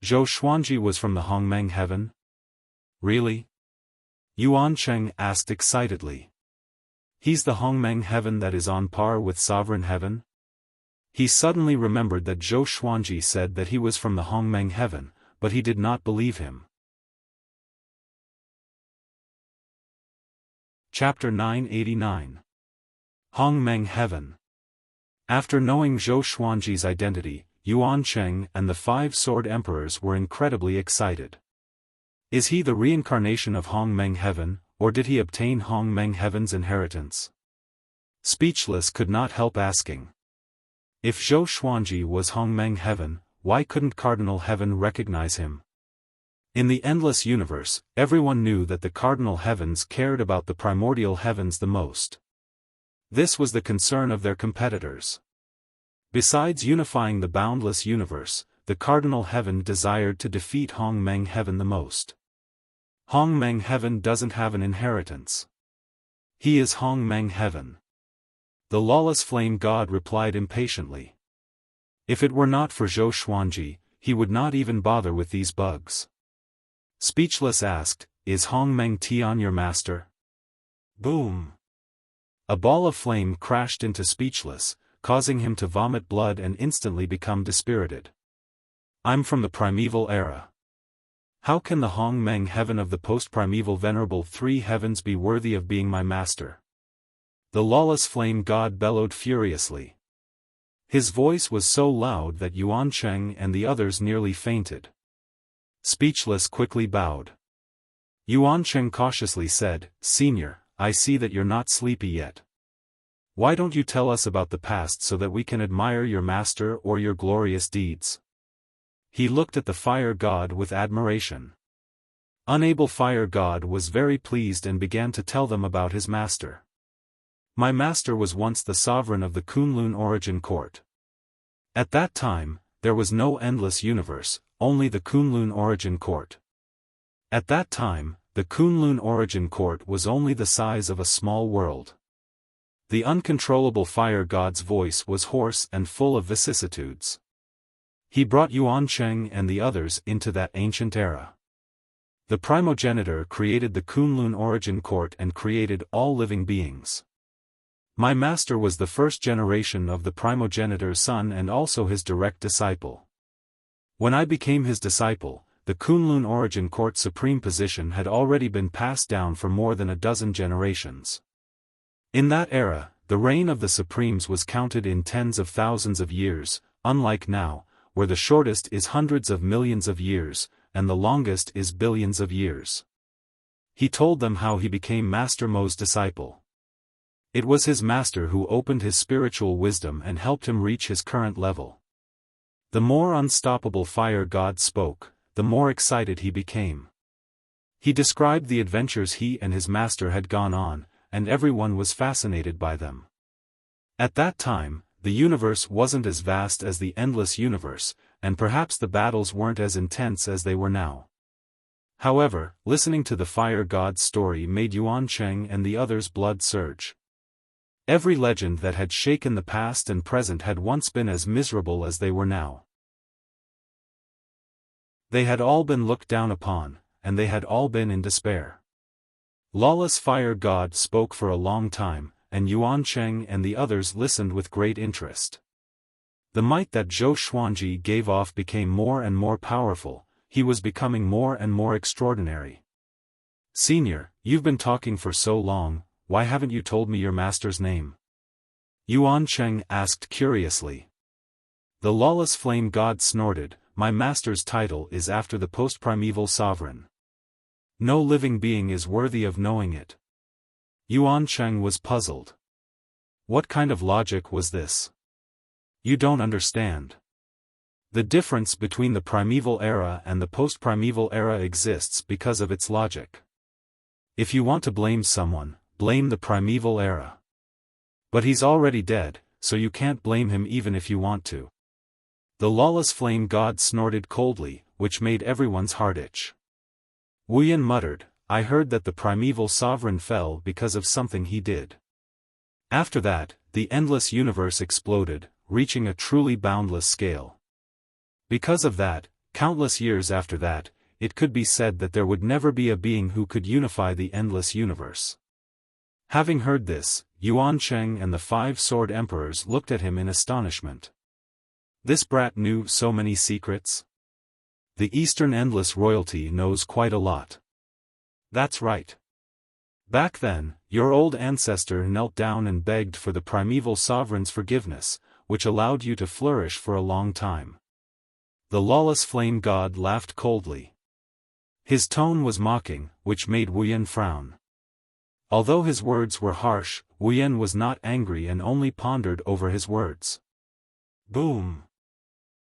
Zhou Xuanji was from the Hongmeng heaven? Really? Yuancheng asked excitedly. He's the Hongmeng heaven that is on par with sovereign heaven? He suddenly remembered that Zhou Xuanji said that he was from the Hongmeng heaven, but he did not believe him. Chapter 989. Hongmeng Heaven. After knowing Zhou Xuanji's identity, Yuancheng and the 5 sword emperors were incredibly excited. Is he the reincarnation of Hongmeng Heaven, or did he obtain Hongmeng Heaven's inheritance? Speechless could not help asking. If Zhou Xuanji was Hongmeng Heaven, why couldn't Cardinal Heaven recognize him? In the endless universe, everyone knew that the cardinal heavens cared about the primordial heavens the most. This was the concern of their competitors. Besides unifying the boundless universe, the cardinal heaven desired to defeat Hongmeng Heaven the most. Hongmeng Heaven doesn't have an inheritance. He is Hongmeng Heaven. The lawless flame god replied impatiently. If it were not for Zhou Xuanji, he would not even bother with these bugs. Speechless asked, is Hongmeng Tian your master? Boom! A ball of flame crashed into Speechless, causing him to vomit blood and instantly become dispirited. I'm from the primeval era. How can the Hongmeng Heaven of the post-primeval venerable 3 heavens be worthy of being my master? The lawless flame god bellowed furiously. His voice was so loud that Yuancheng and the others nearly fainted. Speechless quickly bowed. Yuancheng cautiously said, Senior, I see that you're not sleepy yet. Why don't you tell us about the past so that we can admire your master or your glorious deeds? He looked at the fire god with admiration. Unable fire god was very pleased and began to tell them about his master. My master was once the sovereign of the Kunlun origin court. At that time, there was no endless universe, only the Kunlun origin court. At that time, the Kunlun origin court was only the size of a small world. The uncontrollable fire god's voice was hoarse and full of vicissitudes. He brought Yuancheng and the others into that ancient era. The primogenitor created the Kunlun origin court and created all living beings. My master was the first generation of the primogenitor's son and also his direct disciple. When I became his disciple, the Kunlun origin court supreme position had already been passed down for more than a dozen generations. In that era, the reign of the supremes was counted in tens of thousands of years, unlike now, where the shortest is hundreds of millions of years, and the longest is billions of years. He told them how he became Master Mo's disciple. It was his master who opened his spiritual wisdom and helped him reach his current level. The more unstoppable fire god spoke, the more excited he became. He described the adventures he and his master had gone on, and everyone was fascinated by them. At that time, the universe wasn't as vast as the endless universe, and perhaps the battles weren't as intense as they were now. However, listening to the fire god's story made Yuancheng and the others' blood surge. Every legend that had shaken the past and present had once been as miserable as they were now. They had all been looked down upon, and they had all been in despair. Lawless Fire God spoke for a long time, and Yuancheng and the others listened with great interest. The might that Zhou Xuanji gave off became more and more powerful, he was becoming more and more extraordinary. Senior, you've been talking for so long, why haven't you told me your master's name? Yuancheng asked curiously. The lawless flame god snorted, my master's title is after the post-primeval sovereign. No living being is worthy of knowing it. Yuancheng was puzzled. What kind of logic was this? You don't understand. The difference between the primeval era and the post-primeval era exists because of its logic. If you want to blame someone, blame the primeval era. But he's already dead, so you can't blame him even if you want to. The lawless flame god snorted coldly, which made everyone's heart itch. Wuyan muttered, I heard that the primeval sovereign fell because of something he did. After that, the endless universe exploded, reaching a truly boundless scale. Because of that, countless years after that, it could be said that there would never be a being who could unify the endless universe. Having heard this, Yuancheng and the 5 sword emperors looked at him in astonishment. This brat knew so many secrets? The Eastern Endless royalty knows quite a lot. That's right. Back then, your old ancestor knelt down and begged for the primeval sovereign's forgiveness, which allowed you to flourish for a long time. The lawless flame god laughed coldly. His tone was mocking, which made Wuyan frown. Although his words were harsh, Wuyan was not angry and only pondered over his words. Boom!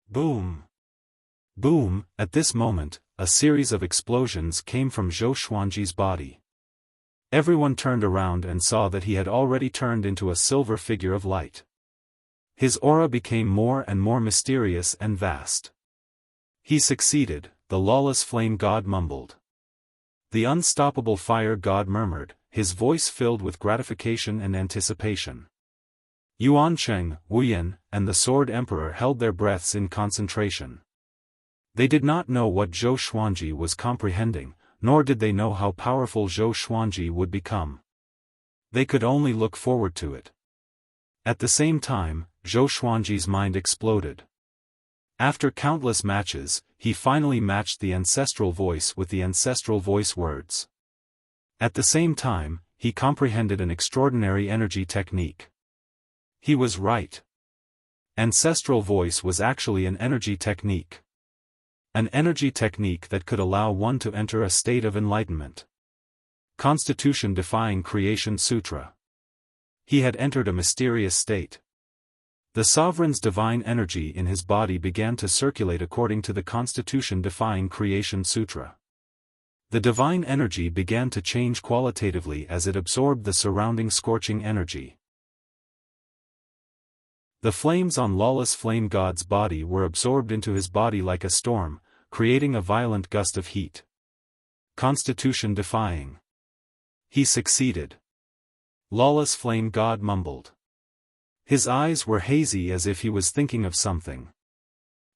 Boom! Boom! At this moment, a series of explosions came from Zhou Xuanji's body. Everyone turned around and saw that he had already turned into a silver figure of light. His aura became more and more mysterious and vast. He succeeded, the lawless flame god mumbled. The unstoppable fire god murmured, his voice filled with gratification and anticipation. Yuancheng, Wuyan, and the Sword Emperor held their breaths in concentration. They did not know what Zhou Xuanji was comprehending, nor did they know how powerful Zhou Xuanji would become. They could only look forward to it. At the same time, Zhou Xuanji's mind exploded. After countless matches, he finally matched the ancestral voice with the ancestral voice words. At the same time, he comprehended an extraordinary energy technique. He was right. Ancestral voice was actually an energy technique. An energy technique that could allow one to enter a state of enlightenment. Constitution-defying Creation Sutra. He had entered a mysterious state. The sovereign's divine energy in his body began to circulate according to the Constitution-defying Creation Sutra. The divine energy began to change qualitatively as it absorbed the surrounding scorching energy. The flames on Lawless Flame God's body were absorbed into his body like a storm, creating a violent gust of heat. Constitution defying. He succeeded. Lawless Flame God mumbled. His eyes were hazy as if he was thinking of something.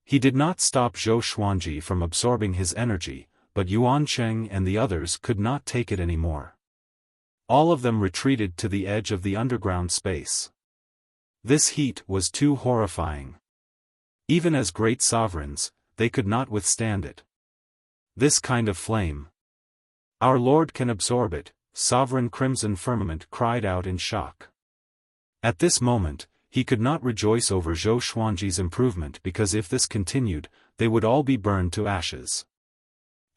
He did not stop Zhou Xuanji from absorbing his energy, but Yuan Cheng and the others could not take it anymore. All of them retreated to the edge of the underground space. This heat was too horrifying. Even as great sovereigns, they could not withstand it. This kind of flame. Our Lord can absorb it, Sovereign Crimson Firmament cried out in shock. At this moment, he could not rejoice over Zhou Xuanji's improvement because if this continued, they would all be burned to ashes.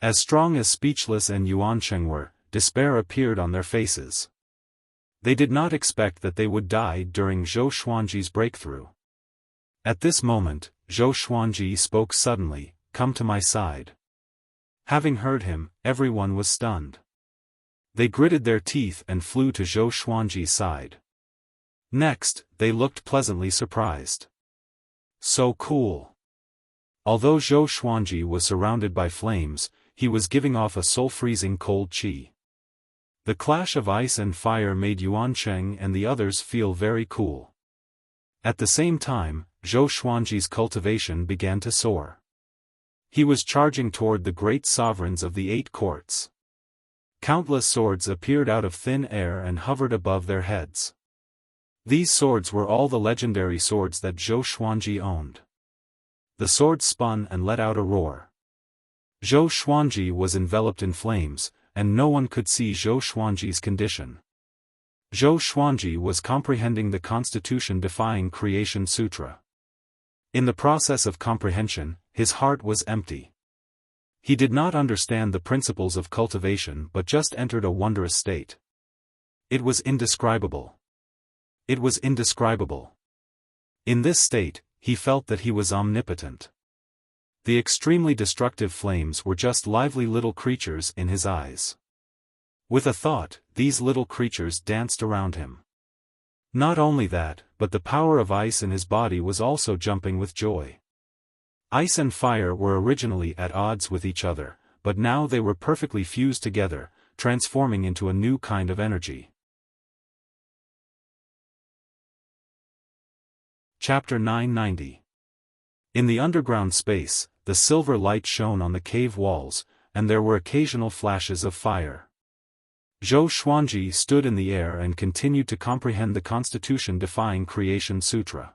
As strong as Speechless and Yuan Cheng were, despair appeared on their faces. They did not expect that they would die during Zhou Xuanji's breakthrough. At this moment, Zhou Xuanji spoke suddenly, "Come to my side." Having heard him, everyone was stunned. They gritted their teeth and flew to Zhou Xuanji's side. Next, they looked pleasantly surprised. So cool. Although Zhou Xuanji was surrounded by flames, he was giving off a soul-freezing cold qi. The clash of ice and fire made Yuan Cheng and the others feel very cool. At the same time, Zhou Xuanji's cultivation began to soar. He was charging toward the great sovereigns of the 8 courts. Countless swords appeared out of thin air and hovered above their heads. These swords were all the legendary swords that Zhou Xuanji owned. The swords spun and let out a roar. Zhou Xuanji was enveloped in flames, and no one could see Zhou Xuanji's condition. Zhou Xuanji was comprehending the Constitution-defying Creation Sutra. In the process of comprehension, his heart was empty. He did not understand the principles of cultivation but just entered a wondrous state. It was indescribable. It was indescribable. In this state, he felt that he was omnipotent. The extremely destructive flames were just lively little creatures in his eyes. With a thought, these little creatures danced around him. Not only that, but the power of ice in his body was also jumping with joy. Ice and fire were originally at odds with each other, but now they were perfectly fused together, transforming into a new kind of energy. Chapter 990. In the underground space, the silver light shone on the cave walls, and there were occasional flashes of fire. Zhou Xuanji stood in the air and continued to comprehend the Constitution-defying Creation Sutra.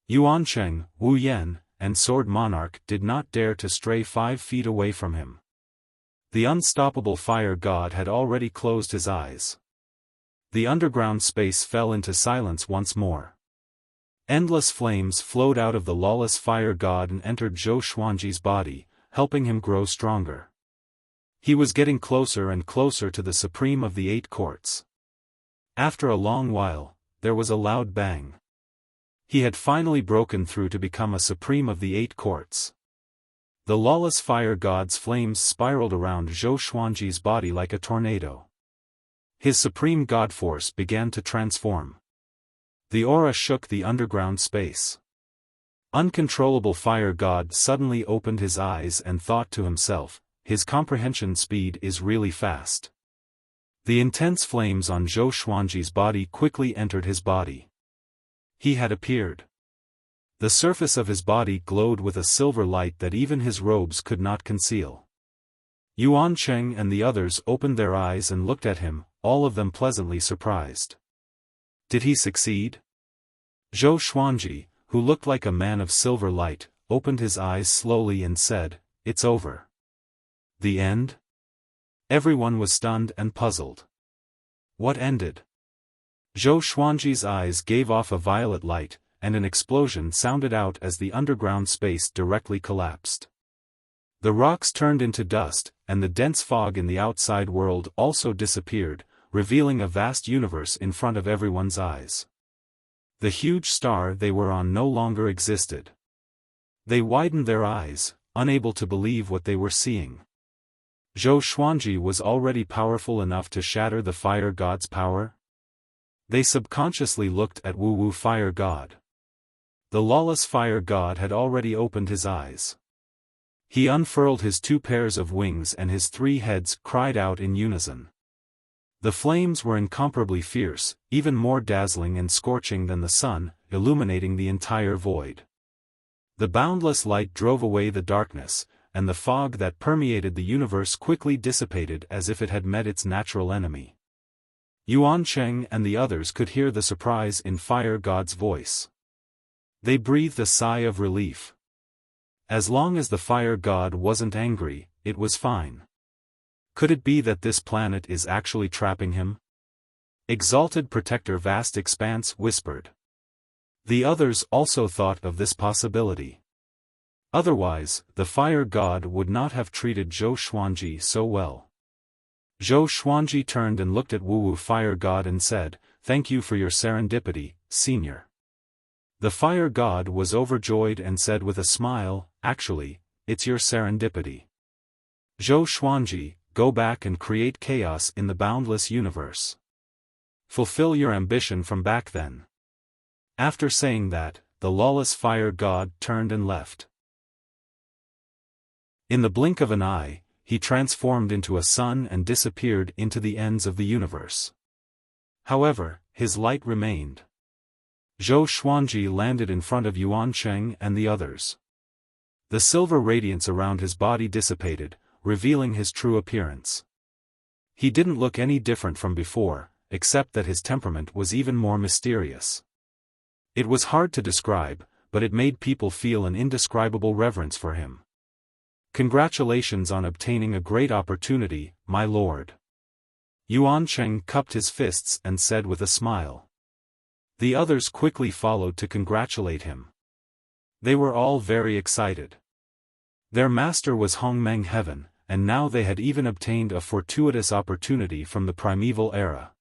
Yuan Cheng, Wu Yan, and Sword Monarch did not dare to stray 5 feet away from him. The unstoppable fire god had already closed his eyes. The underground space fell into silence once more. Endless flames flowed out of the lawless fire god and entered Zhou Xuanji's body, helping him grow stronger. He was getting closer and closer to the supreme of the 8 courts. After a long while, there was a loud bang. He had finally broken through to become a supreme of the 8 courts. The lawless fire god's flames spiraled around Zhou Xuanji's body like a tornado. His supreme god force began to transform. The aura shook the underground space. Uncontrollable fire god suddenly opened his eyes and thought to himself, his comprehension speed is really fast. The intense flames on Zhou Xuanji's body quickly entered his body. He had appeared. The surface of his body glowed with a silver light that even his robes could not conceal. Yuan Cheng and the others opened their eyes and looked at him, all of them pleasantly surprised. Did he succeed? Zhou Xuanji, who looked like a man of silver light, opened his eyes slowly and said, "It's over." The end? Everyone was stunned and puzzled. What ended? Zhou Xuanji's eyes gave off a violet light, and an explosion sounded out as the underground space directly collapsed. The rocks turned into dust, and the dense fog in the outside world also disappeared, revealing a vast universe in front of everyone's eyes. The huge star they were on no longer existed. They widened their eyes, unable to believe what they were seeing. Zhou Xuanji was already powerful enough to shatter the fire god's power? They subconsciously looked at Wu Wu Fire God. The lawless fire god had already opened his eyes. He unfurled his 2 pairs of wings and his 3 heads cried out in unison. The flames were incomparably fierce, even more dazzling and scorching than the sun, illuminating the entire void. The boundless light drove away the darkness, and the fog that permeated the universe quickly dissipated as if it had met its natural enemy. Yuan Cheng and the others could hear the surprise in Fire God's voice. They breathed a sigh of relief. As long as the Fire God wasn't angry, it was fine. Could it be that this planet is actually trapping him? Exalted Protector Vast Expanse whispered. The others also thought of this possibility. Otherwise, the Fire God would not have treated Zhou Xuanji so well. Zhou Xuanji turned and looked at Wu Fire God and said, "Thank you for your serendipity, Senior." The Fire God was overjoyed and said with a smile, "Actually, it's your serendipity. Zhou Xuanji, go back and create chaos in the boundless universe. Fulfill your ambition from back then." After saying that, the lawless Fire God turned and left. In the blink of an eye, he transformed into a sun and disappeared into the ends of the universe. However, his light remained. Zhou Xuanji landed in front of Yuan Cheng and the others. The silver radiance around his body dissipated, revealing his true appearance. He didn't look any different from before, except that his temperament was even more mysterious. It was hard to describe, but it made people feel an indescribable reverence for him. "Congratulations on obtaining a great opportunity, my lord." Yuan Cheng cupped his fists and said with a smile. The others quickly followed to congratulate him. They were all very excited. Their master was Hongmeng Heaven, and now they had even obtained a fortuitous opportunity from the primeval era.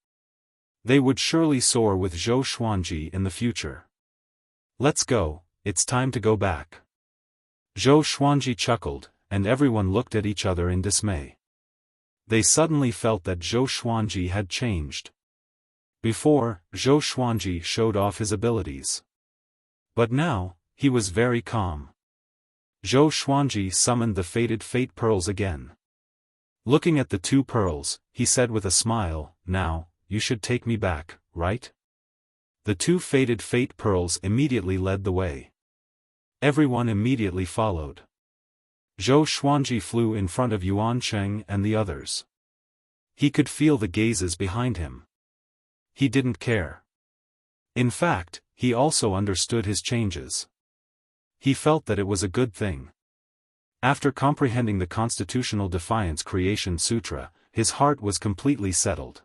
They would surely soar with Zhou Xuanji in the future. "Let's go, it's time to go back." Zhou Xuanji chuckled, and everyone looked at each other in dismay. They suddenly felt that Zhou Xuanji had changed. Before, Zhou Xuanji showed off his abilities. But now, he was very calm. Zhou Xuanji summoned the faded fate pearls again. Looking at the 2 pearls, he said with a smile, "Now, you should take me back, right?" The 2 faded fate pearls immediately led the way. Everyone immediately followed. Zhou Xuanji flew in front of Yuan Cheng and the others. He could feel the gazes behind him. He didn't care. In fact, he also understood his changes. He felt that it was a good thing. After comprehending the Constitutional Defiance Creation Sutra, his heart was completely settled.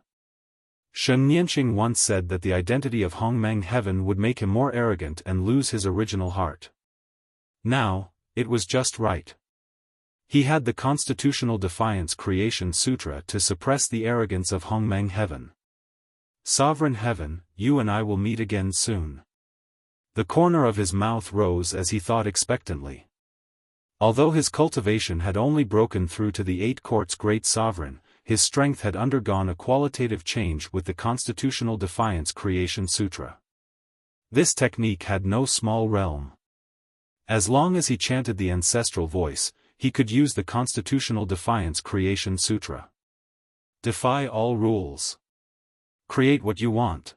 Shen Nianqing once said that the identity of Hongmeng Heaven would make him more arrogant and lose his original heart. Now, it was just right. He had the Constitutional Defiance Creation Sutra to suppress the arrogance of Hongmeng Heaven. "Sovereign Heaven, you and I will meet again soon." The corner of his mouth rose as he thought expectantly. Although his cultivation had only broken through to the 8 courts Great Sovereign, his strength had undergone a qualitative change with the Constitutional Defiance Creation Sutra. This technique had no small realm. As long as he chanted the ancestral voice, he could use the Constitutional Defiance Creation Sutra. Defy all rules. Create what you want.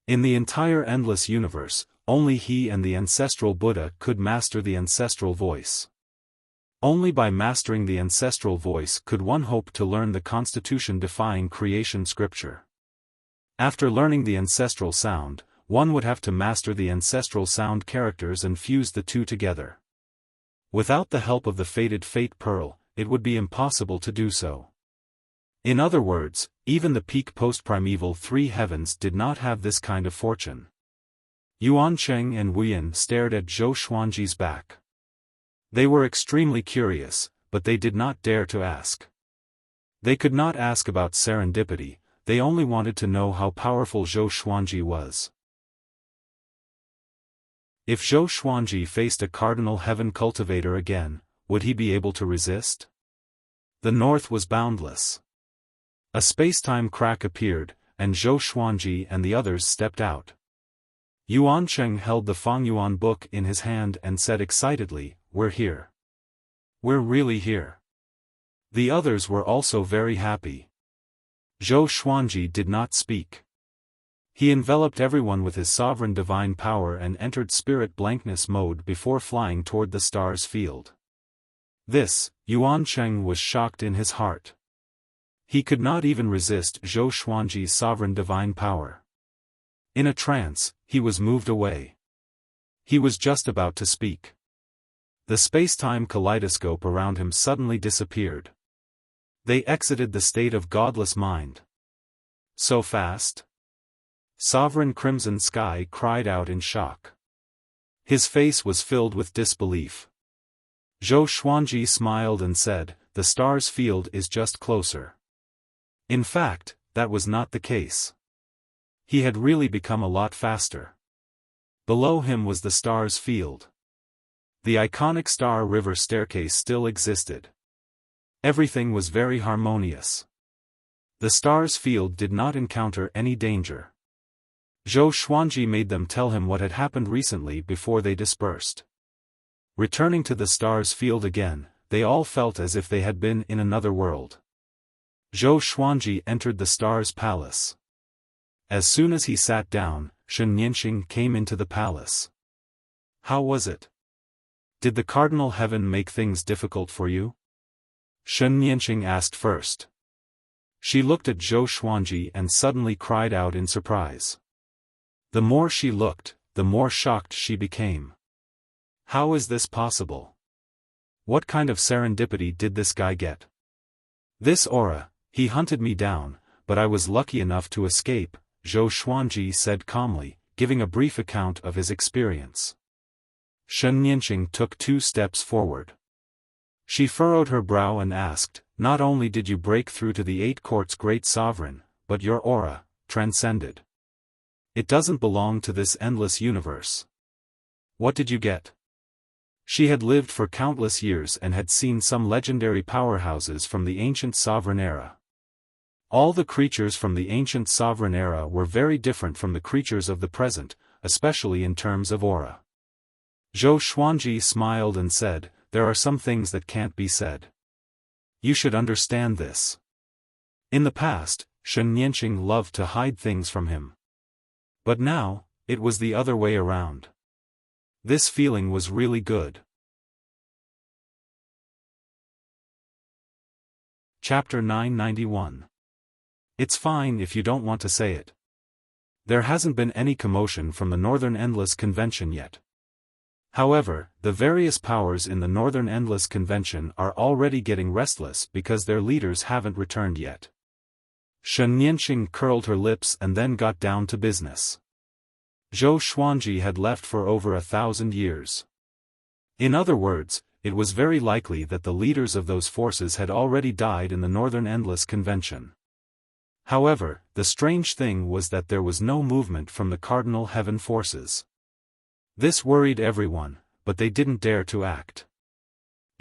In the entire endless universe, only he and the ancestral Buddha could master the ancestral voice. Only by mastering the ancestral voice could one hope to learn the constitution-defying creation scripture. After learning the ancestral sound, one would have to master the ancestral sound characters and fuse the 2 together. Without the help of the faded fate pearl, it would be impossible to do so. In other words, even the peak post-primeval 3 heavens did not have this kind of fortune. Yuan Cheng and Wuyan stared at Zhou Xuanji's back. They were extremely curious, but they did not dare to ask. They could not ask about serendipity, they only wanted to know how powerful Zhou Xuanji was. If Zhou Xuanji faced a cardinal heaven cultivator again, would he be able to resist? The north was boundless. A space-time crack appeared, and Zhou Xuanji and the others stepped out. Yuancheng held the Fengyuan book in his hand and said excitedly, "We're here. We're really here." The others were also very happy. Zhou Xuanji did not speak. He enveloped everyone with his sovereign divine power and entered spirit blankness mode before flying toward the stars field. This, Yuancheng was shocked in his heart. He could not even resist Zhou Xuanji's sovereign divine power. In a trance, he was moved away. He was just about to speak. The space-time kaleidoscope around him suddenly disappeared. They exited the state of godless mind. So fast? Sovereign Crimson Sky cried out in shock. His face was filled with disbelief. Zhou Xuanji smiled and said, "The stars field is just closer." In fact, that was not the case. He had really become a lot faster. Below him was the stars field. The iconic Star River staircase still existed. Everything was very harmonious. The stars field did not encounter any danger. Zhou Xuanji made them tell him what had happened recently before they dispersed. Returning to the stars field again, they all felt as if they had been in another world. Zhou Xuanji entered the stars palace. As soon as he sat down, Shen Nianxing came into the palace. "How was it? Did the cardinal heaven make things difficult for you?" Shen Nianxing asked first. She looked at Zhou Xuanji and suddenly cried out in surprise. The more she looked, the more shocked she became. How is this possible? What kind of serendipity did this guy get? This aura, he hunted me down, but I was lucky enough to escape, Zhou Xuanji said calmly, giving a brief account of his experience. Shen Nianxing took 2 steps forward. She furrowed her brow and asked, "Not only did you break through to the 8 courts great sovereign, but your aura transcended. It doesn't belong to this endless universe. What did you get?" She had lived for countless years and had seen some legendary powerhouses from the ancient sovereign era. All the creatures from the ancient sovereign era were very different from the creatures of the present, especially in terms of aura. Zhou Xuanji smiled and said, "There are some things that can't be said. You should understand this." In the past, Shen Nianxing loved to hide things from him. But now, it was the other way around. This feeling was really good. Chapter 991. It's fine if you don't want to say it. There hasn't been any commotion from the Northern Endless Convention yet. However, the various powers in the Northern Endless Convention are already getting restless because their leaders haven't returned yet. Shen Nianxing curled her lips and then got down to business. Zhou Xuanji had left for over 1,000 years. In other words, it was very likely that the leaders of those forces had already died in the Northern Endless Convention. However, the strange thing was that there was no movement from the Cardinal Heaven forces. This worried everyone, but they didn't dare to act.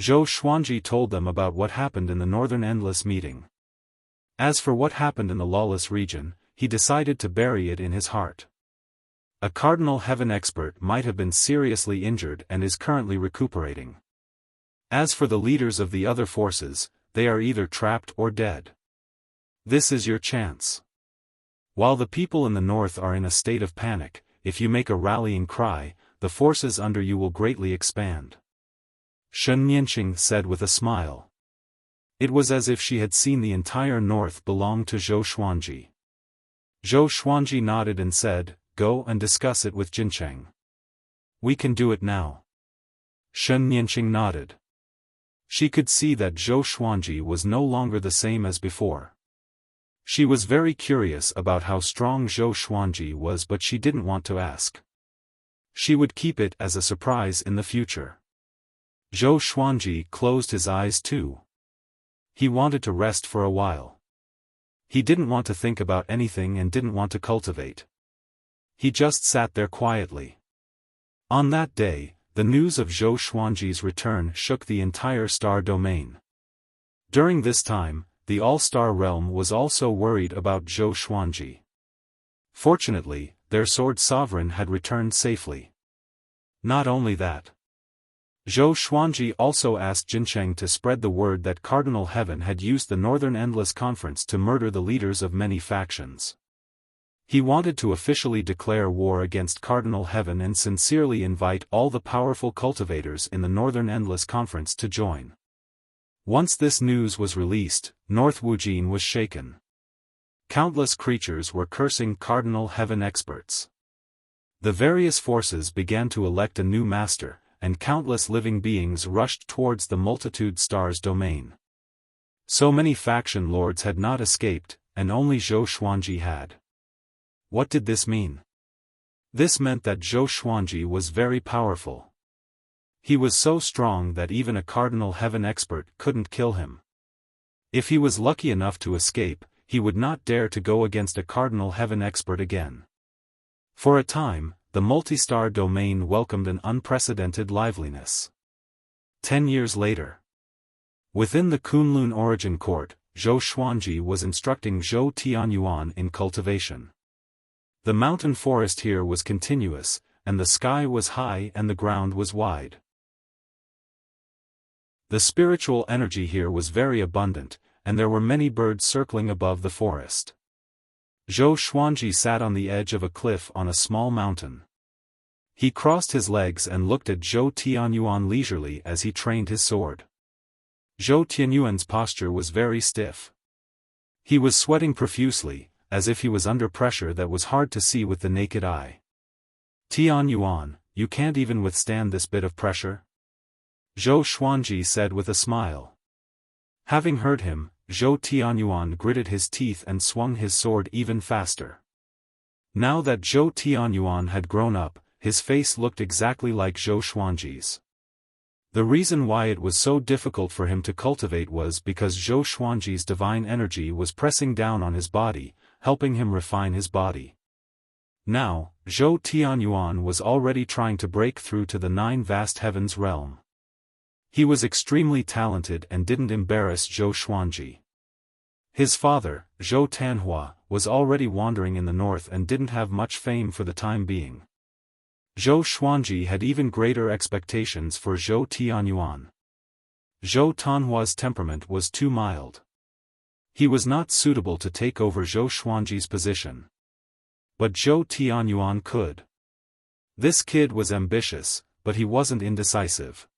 Zhou Xuanji told them about what happened in the Northern Endless meeting. As for what happened in the lawless region, he decided to bury it in his heart. A Cardinal Heaven expert might have been seriously injured and is currently recuperating. As for the leaders of the other forces, they are either trapped or dead. This is your chance. While the people in the north are in a state of panic, if you make a rallying cry, the forces under you will greatly expand. Shen Nianxing said with a smile. It was as if she had seen the entire north belong to Zhou Xuanji. Zhou Xuanji nodded and said, "Go and discuss it with Jincheng. We can do it now." Shen Nianxing nodded. She could see that Zhou Xuanji was no longer the same as before. She was very curious about how strong Zhou Xuanji was, but she didn't want to ask. She would keep it as a surprise in the future. Zhou Xuanji closed his eyes too. He wanted to rest for a while. He didn't want to think about anything and didn't want to cultivate. He just sat there quietly. On that day, the news of Zhou Xuanji's return shook the entire star domain. During this time, the All-Star realm was also worried about Zhou Xuanji. Fortunately, their sword sovereign had returned safely. Not only that. Zhou Xuanji also asked Jincheng to spread the word that Cardinal Heaven had used the Northern Endless Conference to murder the leaders of many factions. He wanted to officially declare war against Cardinal Heaven and sincerely invite all the powerful cultivators in the Northern Endless Conference to join. Once this news was released, North Wujin was shaken. Countless creatures were cursing Cardinal Heaven experts. The various forces began to elect a new master, and countless living beings rushed towards the multitude stars domain. So many faction lords had not escaped, and only Zhou Xuanji had. What did this mean? This meant that Zhou Xuanji was very powerful. He was so strong that even a Cardinal Heaven expert couldn't kill him. If he was lucky enough to escape, he would not dare to go against a Cardinal Heaven expert again. For a time, the multi-star domain welcomed an unprecedented liveliness. 10 years later. Within the Kunlun Origin Court, Zhou Xuanji was instructing Zhou Tianyuan in cultivation. The mountain forest here was continuous, and the sky was high and the ground was wide. The spiritual energy here was very abundant, and there were many birds circling above the forest. Zhou Xuanji sat on the edge of a cliff on a small mountain. He crossed his legs and looked at Zhou Tianyuan leisurely as he trained his sword. Zhou Tianyuan's posture was very stiff. He was sweating profusely, as if he was under pressure that was hard to see with the naked eye. Tianyuan, you can't even withstand this bit of pressure? Zhou Xuanji said with a smile. Having heard him, Zhou Tianyuan gritted his teeth and swung his sword even faster. Now that Zhou Tianyuan had grown up, his face looked exactly like Zhou Xuanji's. The reason why it was so difficult for him to cultivate was because Zhou Xuanji's divine energy was pressing down on his body, helping him refine his body. Now, Zhou Tianyuan was already trying to break through to the 9 vast heavens realm. He was extremely talented and didn't embarrass Zhou Xuanji. His father, Zhou Tanhua, was already wandering in the north and didn't have much fame for the time being. Zhou Xuanji had even greater expectations for Zhou Tianyuan. Zhou Tanhua's temperament was too mild. He was not suitable to take over Zhou Xuanji's position. But Zhou Tianyuan could. This kid was ambitious, but he wasn't indecisive.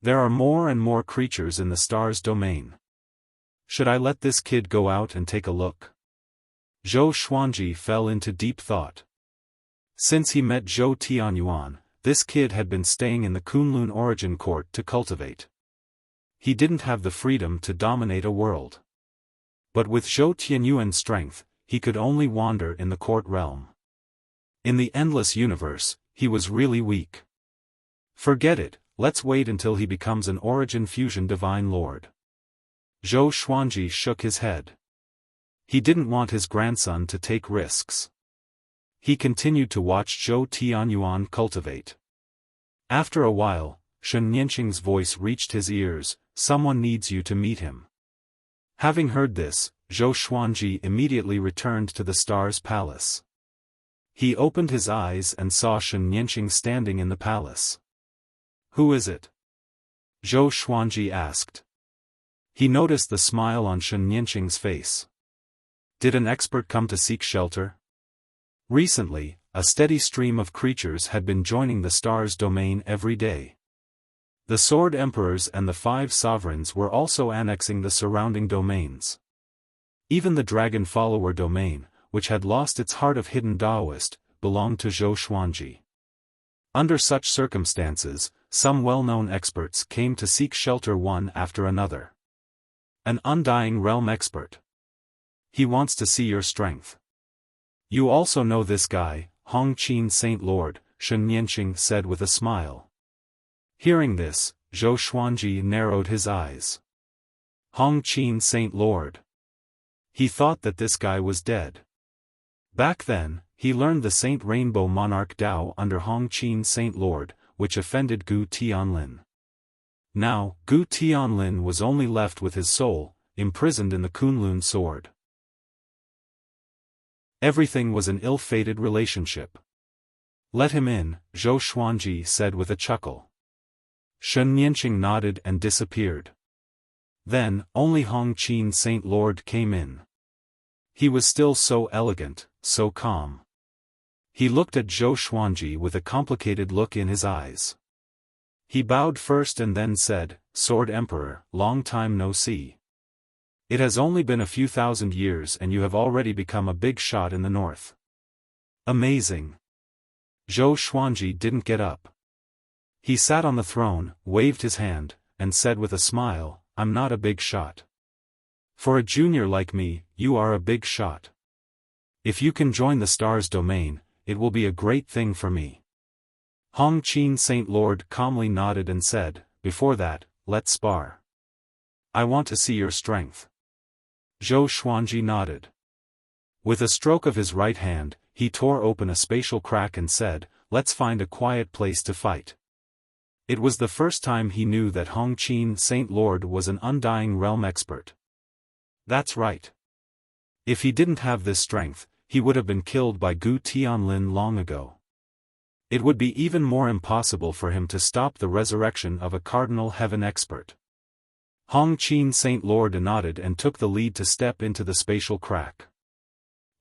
There are more and more creatures in the stars domain. Should I let this kid go out and take a look? Zhou Xuanji fell into deep thought. Since he met Zhou Tianyuan, this kid had been staying in the Kunlun Origin Court to cultivate. He didn't have the freedom to dominate a world. But with Zhou Tianyuan's strength, he could only wander in the court realm. In the endless universe, he was really weak. Forget it, let's wait until he becomes an Origin Fusion Divine Lord. Zhou Xuanji shook his head. He didn't want his grandson to take risks. He continued to watch Zhou Tianyuan cultivate. After a while, Shen Nianqing's voice reached his ears, "Someone needs you to meet him." Having heard this, Zhou Xuanji immediately returned to the Star's Palace. He opened his eyes and saw Shen Nianqing standing in the palace. "Who is it?" Zhou Xuanji asked. He noticed the smile on Shen Nianqing's face. Did an expert come to seek shelter? Recently, a steady stream of creatures had been joining the Star's domain every day. The Sword Emperors and the 5 sovereigns were also annexing the surrounding domains. Even the Dragon Follower domain, which had lost its heart of hidden Taoist, belonged to Zhou Xuanji. Under such circumstances, some well-known experts came to seek shelter one after another. An undying realm expert. He wants to see your strength. You also know this guy, Hongqin Saint Lord, Shen Nianqing said with a smile. Hearing this, Zhou Xuanji narrowed his eyes. Hongqin Saint Lord. He thought that this guy was dead. Back then, he learned the Saint Rainbow Monarch Dao under Hongqin Saint Lord, which offended Gu Tianlin. Now, Gu Tianlin was only left with his soul, imprisoned in the Kunlun sword. Everything was an ill-fated relationship. "Let him in," Zhou Xuanji said with a chuckle. Shen Nianqing nodded and disappeared. Then, only Hong Qin Saint Lord came in. He was still so elegant, so calm. He looked at Zhou Xuanji with a complicated look in his eyes. He bowed first and then said, "Sword Emperor, long time no see. It has only been a few thousand years and you have already become a big shot in the north. Amazing." Zhou Xuanji didn't get up. He sat on the throne, waved his hand, and said with a smile, "I'm not a big shot. For a junior like me, you are a big shot. If you can join the Stars domain, it will be a great thing for me." Hong Qin Saint Lord calmly nodded and said, "Before that, let's spar. I want to see your strength." Zhou Xuanji nodded. With a stroke of his right hand, he tore open a spatial crack and said, "Let's find a quiet place to fight." It was the first time he knew that Hong Qin Saint Lord was an undying realm expert. That's right. If he didn't have this strength, he would have been killed by Gu Tianlin long ago. It would be even more impossible for him to stop the resurrection of a cardinal heaven expert. Hong Qin Saint Lord nodded and took the lead to step into the spatial crack.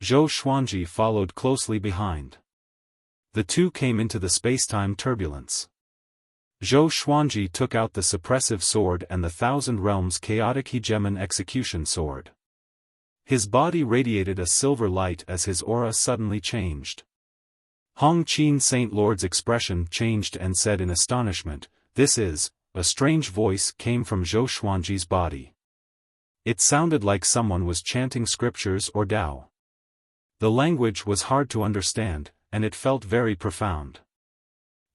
Zhou Xuanji followed closely behind. The two came into the space-time turbulence. Zhou Xuanji took out the suppressive sword and the Thousand Realms chaotic hegemon execution sword. His body radiated a silver light as his aura suddenly changed. Hong Qin Saint Lord's expression changed and said in astonishment, "This is..." A strange voice came from Zhou Xuanji's body. It sounded like someone was chanting scriptures or Tao. The language was hard to understand, and it felt very profound.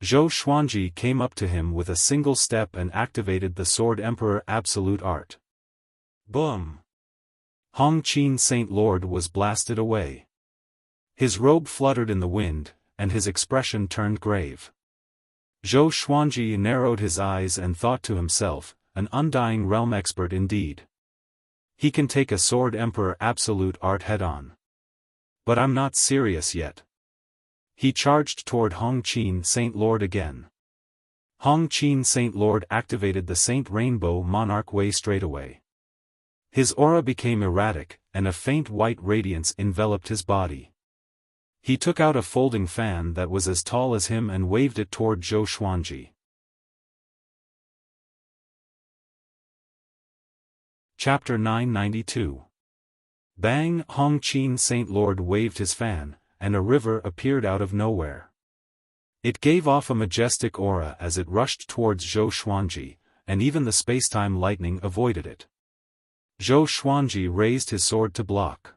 Zhou Xuanji came up to him with a single step and activated the Sword Emperor Absolute Art. Boom! Hong Qin Saint Lord was blasted away. His robe fluttered in the wind, and his expression turned grave. Zhou Xuanji narrowed his eyes and thought to himself, "An undying realm expert indeed. He can take a Sword Emperor Absolute Art head-on. But I'm not serious yet." He charged toward Hong Qin Saint Lord again. Hong Qin Saint Lord activated the Saint Rainbow Monarch Way straightaway. His aura became erratic, and a faint white radiance enveloped his body. He took out a folding fan that was as tall as him and waved it toward Zhou Xuanji. Chapter 992. Bang! Hong Qin Saint Lord waved his fan, and a river appeared out of nowhere. It gave off a majestic aura as it rushed towards Zhou Xuanji, and even the spacetime lightning avoided it. Zhou Xuanji raised his sword to block.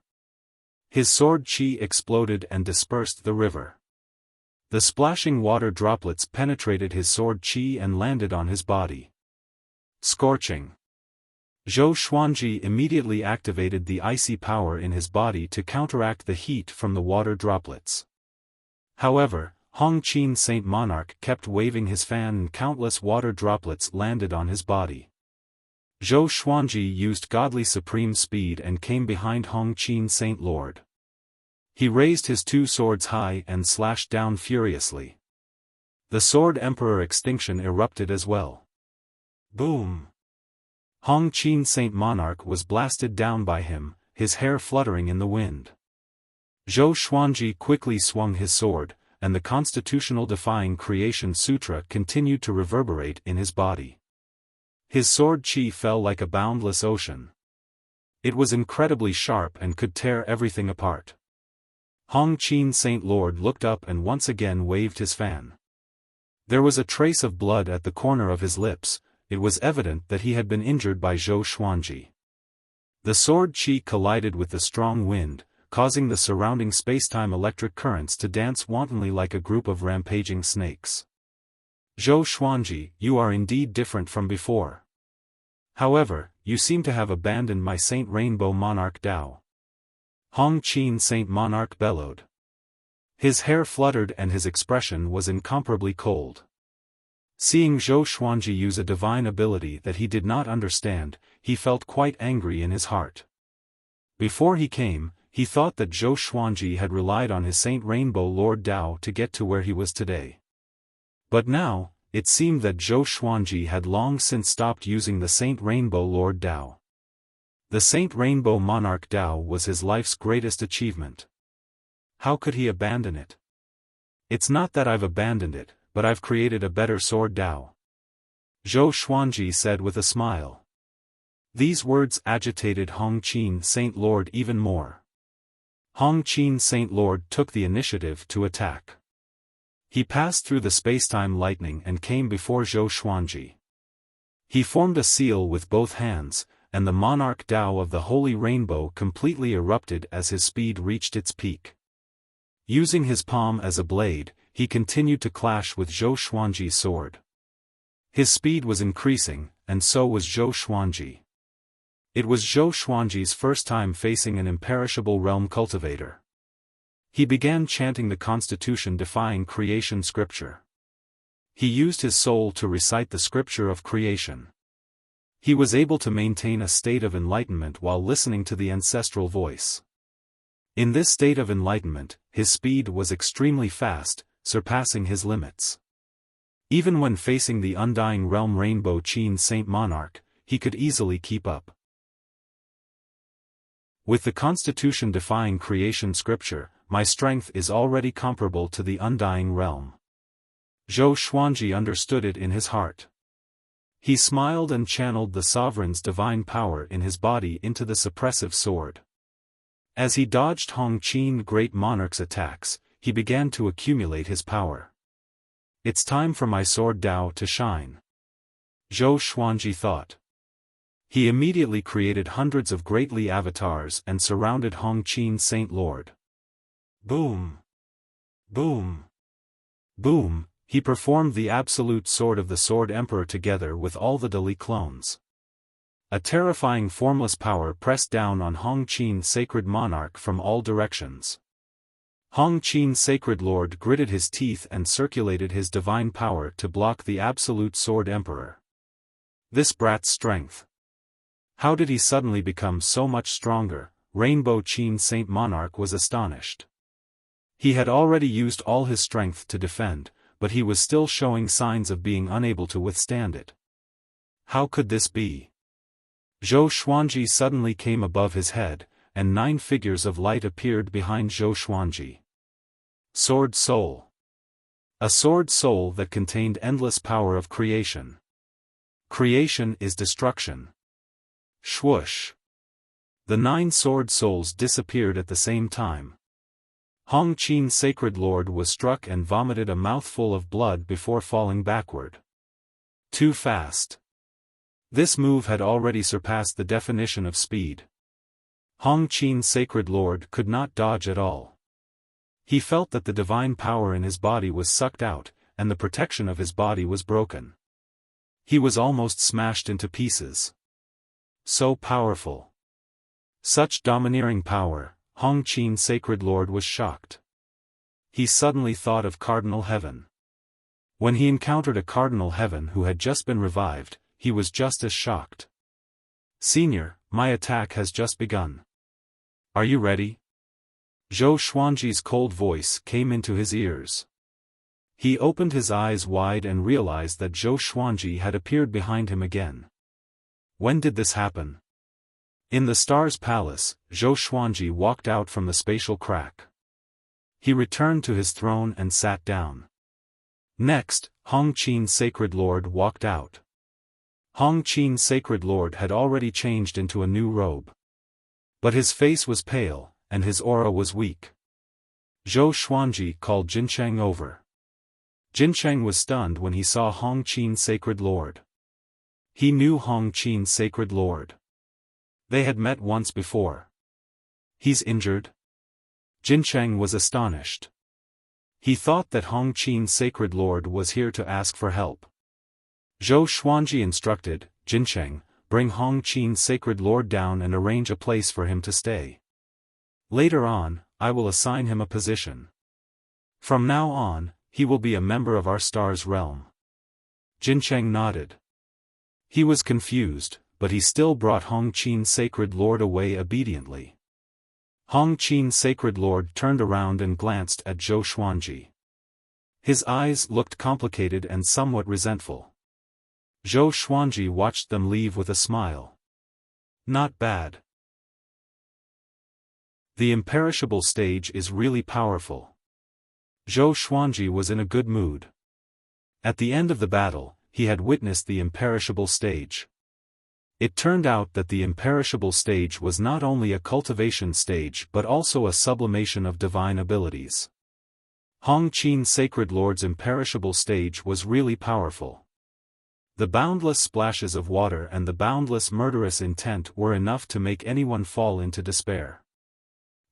His sword qi exploded and dispersed the river. The splashing water droplets penetrated his sword qi and landed on his body. Scorching. Zhou Xuanji immediately activated the icy power in his body to counteract the heat from the water droplets. However, Hong Qin Saint Monarch kept waving his fan and countless water droplets landed on his body. Zhou Xuanji used godly supreme speed and came behind Hong Qin Saint Lord. He raised his two swords high and slashed down furiously. The Sword Emperor Extinction erupted as well. Boom! Hong Qin Saint Monarch was blasted down by him, his hair fluttering in the wind. Zhou Xuanji quickly swung his sword, and the constitutional defying creation sutra continued to reverberate in his body. His sword qi fell like a boundless ocean. It was incredibly sharp and could tear everything apart. Hong Qin Saint Lord looked up and once again waved his fan. There was a trace of blood at the corner of his lips. It was evident that he had been injured by Zhou Xuanji. The sword qi collided with the strong wind, causing the surrounding spacetime electric currents to dance wantonly like a group of rampaging snakes. Zhou Xuanji, you are indeed different from before. However, you seem to have abandoned my Saint Rainbow Monarch Dao. Hong Qin Saint Monarch bellowed. His hair fluttered and his expression was incomparably cold. Seeing Zhou Xuanji use a divine ability that he did not understand, he felt quite angry in his heart. Before he came, he thought that Zhou Xuanji had relied on his Saint Rainbow Lord Dao to get to where he was today. But now, it seemed that Zhou Xuanji had long since stopped using the Saint Rainbow Lord Dao. The Saint Rainbow Monarch Dao was his life's greatest achievement. How could he abandon it? It's not that I've abandoned it, but I've created a better sword Dao. Zhou Xuanji said with a smile. These words agitated Hongqin Saint Lord even more. Hongqin Saint Lord took the initiative to attack. He passed through the spacetime lightning and came before Zhou Xuanji. He formed a seal with both hands, and the monarch Dao of the Holy Rainbow completely erupted as his speed reached its peak. Using his palm as a blade, he continued to clash with Zhou Xuanji's sword. His speed was increasing, and so was Zhou Xuanji. It was Zhou Xuanji's first time facing an imperishable realm cultivator. He began chanting the constitution-defying creation scripture. He used his soul to recite the scripture of creation. He was able to maintain a state of enlightenment while listening to the ancestral voice. In this state of enlightenment, his speed was extremely fast, surpassing his limits. Even when facing the undying realm Rainbow Qin Saint Monarch, he could easily keep up. With the constitution-defying creation scripture, my strength is already comparable to the undying realm. Zhou Xuanji understood it in his heart. He smiled and channeled the sovereign's divine power in his body into the suppressive sword. As he dodged Hongqin Great Monarch's attacks, he began to accumulate his power. It's time for my sword Dao to shine. Zhou Xuanji thought. He immediately created hundreds of great Li avatars and surrounded Hongqin Saint Lord. Boom! Boom! Boom! He performed the absolute sword of the Sword Emperor together with all the Dali clones. A terrifying formless power pressed down on Hongqin Sacred Monarch from all directions. Hongqin Sacred Lord gritted his teeth and circulated his divine power to block the absolute Sword Emperor. This brat's strength. How did he suddenly become so much stronger? Rainbow Qin Saint Monarch was astonished. He had already used all his strength to defend, but he was still showing signs of being unable to withstand it. How could this be? Zhou Xuanji suddenly came above his head, and 9 figures of light appeared behind Zhou Xuanji. Sword Soul. A sword soul that contained endless power of creation. Creation is destruction. Swoosh. The 9 sword souls disappeared at the same time. Hongqin Sacred Lord was struck and vomited a mouthful of blood before falling backward. Too fast. This move had already surpassed the definition of speed. Hongqin Sacred Lord could not dodge at all. He felt that the divine power in his body was sucked out, and the protection of his body was broken. He was almost smashed into pieces. So powerful. Such domineering power. Hongqin Sacred Lord was shocked. He suddenly thought of Cardinal Heaven. When he encountered a Cardinal Heaven who had just been revived, he was just as shocked. Senior, my attack has just begun. Are you ready? Zhou Xuanji's cold voice came into his ears. He opened his eyes wide and realized that Zhou Xuanji had appeared behind him again. When did this happen? In the Star's Palace, Zhou Xuanji walked out from the spatial crack. He returned to his throne and sat down. Next, Hongqin Sacred Lord walked out. Hongqin Sacred Lord had already changed into a new robe. But his face was pale, and his aura was weak. Zhou Xuanji called Jincheng over. Jincheng was stunned when he saw Hongqin Sacred Lord. He knew Hongqin Sacred Lord. They had met once before. He's injured? Jincheng was astonished. He thought that Hongqin Sacred Lord was here to ask for help. Zhou Xuanji instructed, Jincheng, bring Hongqin Sacred Lord down and arrange a place for him to stay. Later on, I will assign him a position. From now on, he will be a member of our star's realm. Jincheng nodded. He was confused, but he still brought Hongqin Sacred Lord away obediently. Hong Qin Sacred Lord turned around and glanced at Zhou Xuanji. His eyes looked complicated and somewhat resentful. Zhou Xuanji watched them leave with a smile. Not bad. The imperishable stage is really powerful. Zhou Xuanji was in a good mood. At the end of the battle, he had witnessed the imperishable stage. It turned out that the imperishable stage was not only a cultivation stage but also a sublimation of divine abilities. Hong Qin Sacred Lord's imperishable stage was really powerful. The boundless splashes of water and the boundless murderous intent were enough to make anyone fall into despair.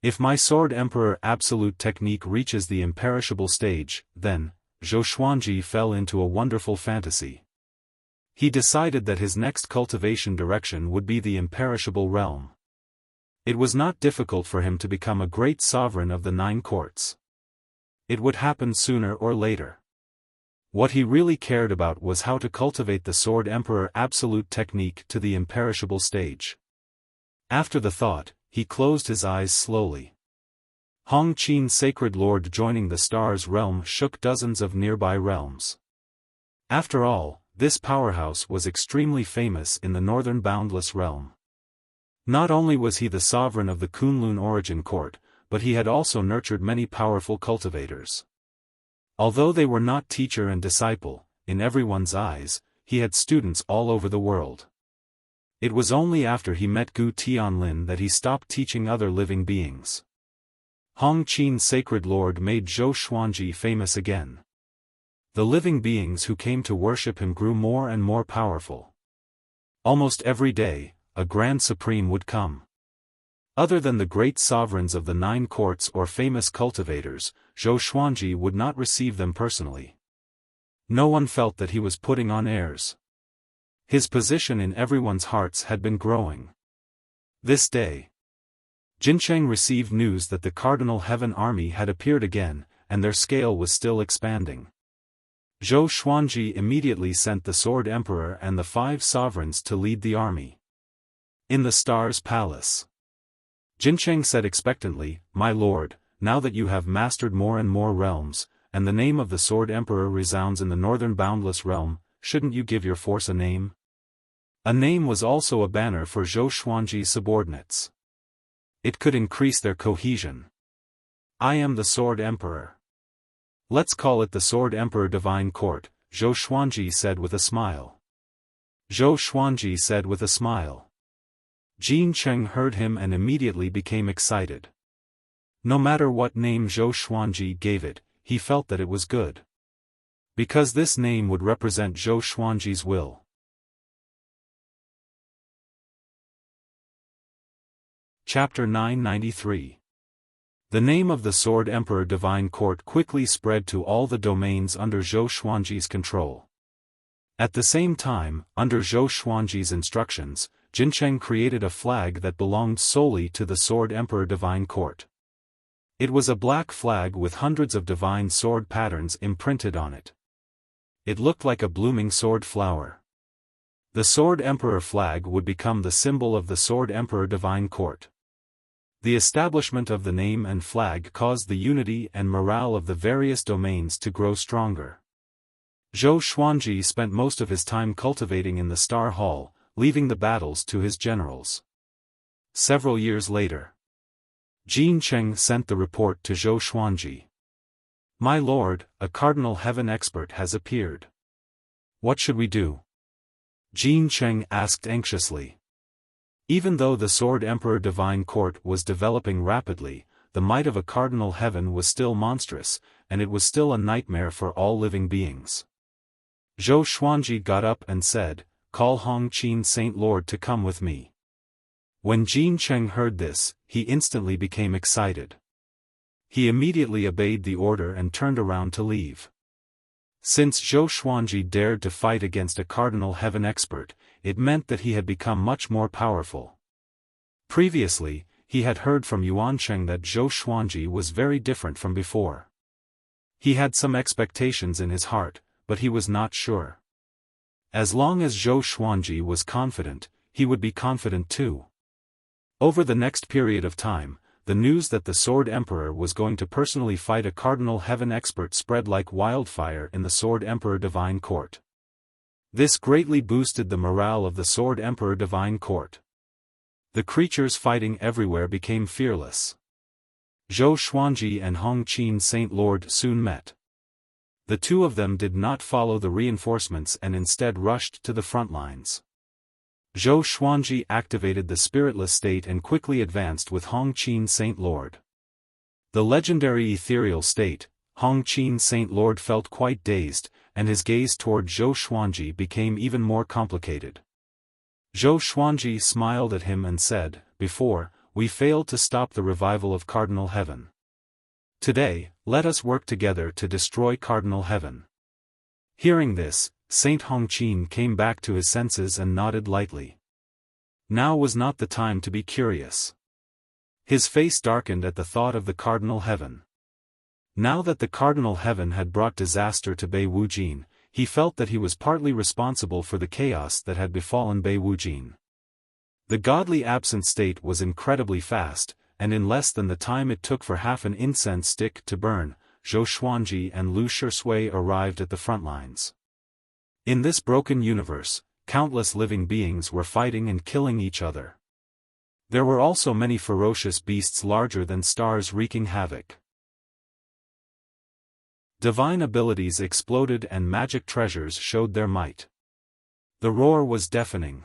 If my Sword Emperor absolute technique reaches the imperishable stage, then, Zhou Xuanji fell into a wonderful fantasy. He decided that his next cultivation direction would be the imperishable realm. It was not difficult for him to become a great sovereign of the 9 courts. It would happen sooner or later. What he really cared about was how to cultivate the Sword Emperor absolute technique to the imperishable stage. After the thought, he closed his eyes slowly. Hong Qin Sacred Lord joining the Stars realm shook dozens of nearby realms. After all, this powerhouse was extremely famous in the northern Boundless realm. Not only was he the sovereign of the Kunlun Origin Court, but he had also nurtured many powerful cultivators. Although they were not teacher and disciple, in everyone's eyes, he had students all over the world. It was only after he met Gu Tianlin that he stopped teaching other living beings. Hong Qin Sacred Lord made Zhou Xuanji famous again. The living beings who came to worship him grew more and more powerful. Almost every day, a Grand Supreme would come. Other than the great sovereigns of the 9 courts or famous cultivators, Zhou Xuanji would not receive them personally. No one felt that he was putting on airs. His position in everyone's hearts had been growing. This day, Jincheng received news that the Cardinal Heaven Army had appeared again, and their scale was still expanding. Zhou Xuanji immediately sent the Sword Emperor and the 5 sovereigns to lead the army. In the Stars Palace, Jincheng said expectantly, "My lord, now that you have mastered more and more realms, and the name of the Sword Emperor resounds in the northern Boundless realm, shouldn't you give your force a name?" A name was also a banner for Zhou Xuanji's subordinates. It could increase their cohesion. "I am the Sword Emperor. Let's call it the Sword Emperor Divine Court," Zhou Xuanji said with a smile. Zhou Xuanji said with a smile. Jincheng heard him and immediately became excited. No matter what name Zhou Xuanji gave it, he felt that it was good. Because this name would represent Zhou Xuanji's will. Chapter 993. The name of the Sword Emperor Divine Court quickly spread to all the domains under Zhou Xuanji's control. At the same time, under Zhou Xuanji's instructions, Jincheng created a flag that belonged solely to the Sword Emperor Divine Court. It was a black flag with hundreds of divine sword patterns imprinted on it. It looked like a blooming sword flower. The Sword Emperor flag would become the symbol of the Sword Emperor Divine Court. The establishment of the name and flag caused the unity and morale of the various domains to grow stronger. Zhou Xuanji spent most of his time cultivating in the Star Hall, leaving the battles to his generals. Several years later, Jincheng sent the report to Zhou Xuanji. "My lord, a Cardinal Heaven expert has appeared. What should we do?" Jincheng asked anxiously. Even though the Sword Emperor Divine Court was developing rapidly, the might of a Cardinal Heaven was still monstrous, and it was still a nightmare for all living beings. Zhou Xuanji got up and said, "Call Hong Qin Saint Lord to come with me." When Jincheng heard this, he instantly became excited. He immediately obeyed the order and turned around to leave. Since Zhou Xuanji dared to fight against a Cardinal Heaven expert, it meant that he had become much more powerful. Previously, he had heard from Yuancheng that Zhou Xuanji was very different from before. He had some expectations in his heart, but he was not sure. As long as Zhou Xuanji was confident, he would be confident too. Over the next period of time, the news that the Sword Emperor was going to personally fight a Cardinal Heaven expert spread like wildfire in the Sword Emperor Divine Court. This greatly boosted the morale of the Sword Emperor Divine Court. The creatures fighting everywhere became fearless. Zhou Xuanji and Hong Qin Saint Lord soon met. The two of them did not follow the reinforcements and instead rushed to the front lines. Zhou Xuanji activated the spiritless state and quickly advanced with Hong Qin Saint Lord. The legendary ethereal state, Hong Qin Saint Lord felt quite dazed, and his gaze toward Zhou Xuanji became even more complicated. Zhou Xuanji smiled at him and said, "Before, we failed to stop the revival of Cardinal Heaven. Today, let us work together to destroy Cardinal Heaven." Hearing this, Saint Hong Qin came back to his senses and nodded lightly. Now was not the time to be curious. His face darkened at the thought of the Cardinal Heaven. Now that the Cardinal Heaven had brought disaster to Bei Wujin, he felt that he was partly responsible for the chaos that had befallen Bei Wujin. The godly absent state was incredibly fast, and in less than the time it took for half an incense stick to burn, Zhou Xuanji and Lu Shisui arrived at the front lines. In this broken universe, countless living beings were fighting and killing each other. There were also many ferocious beasts larger than stars wreaking havoc. Divine abilities exploded and magic treasures showed their might. The roar was deafening.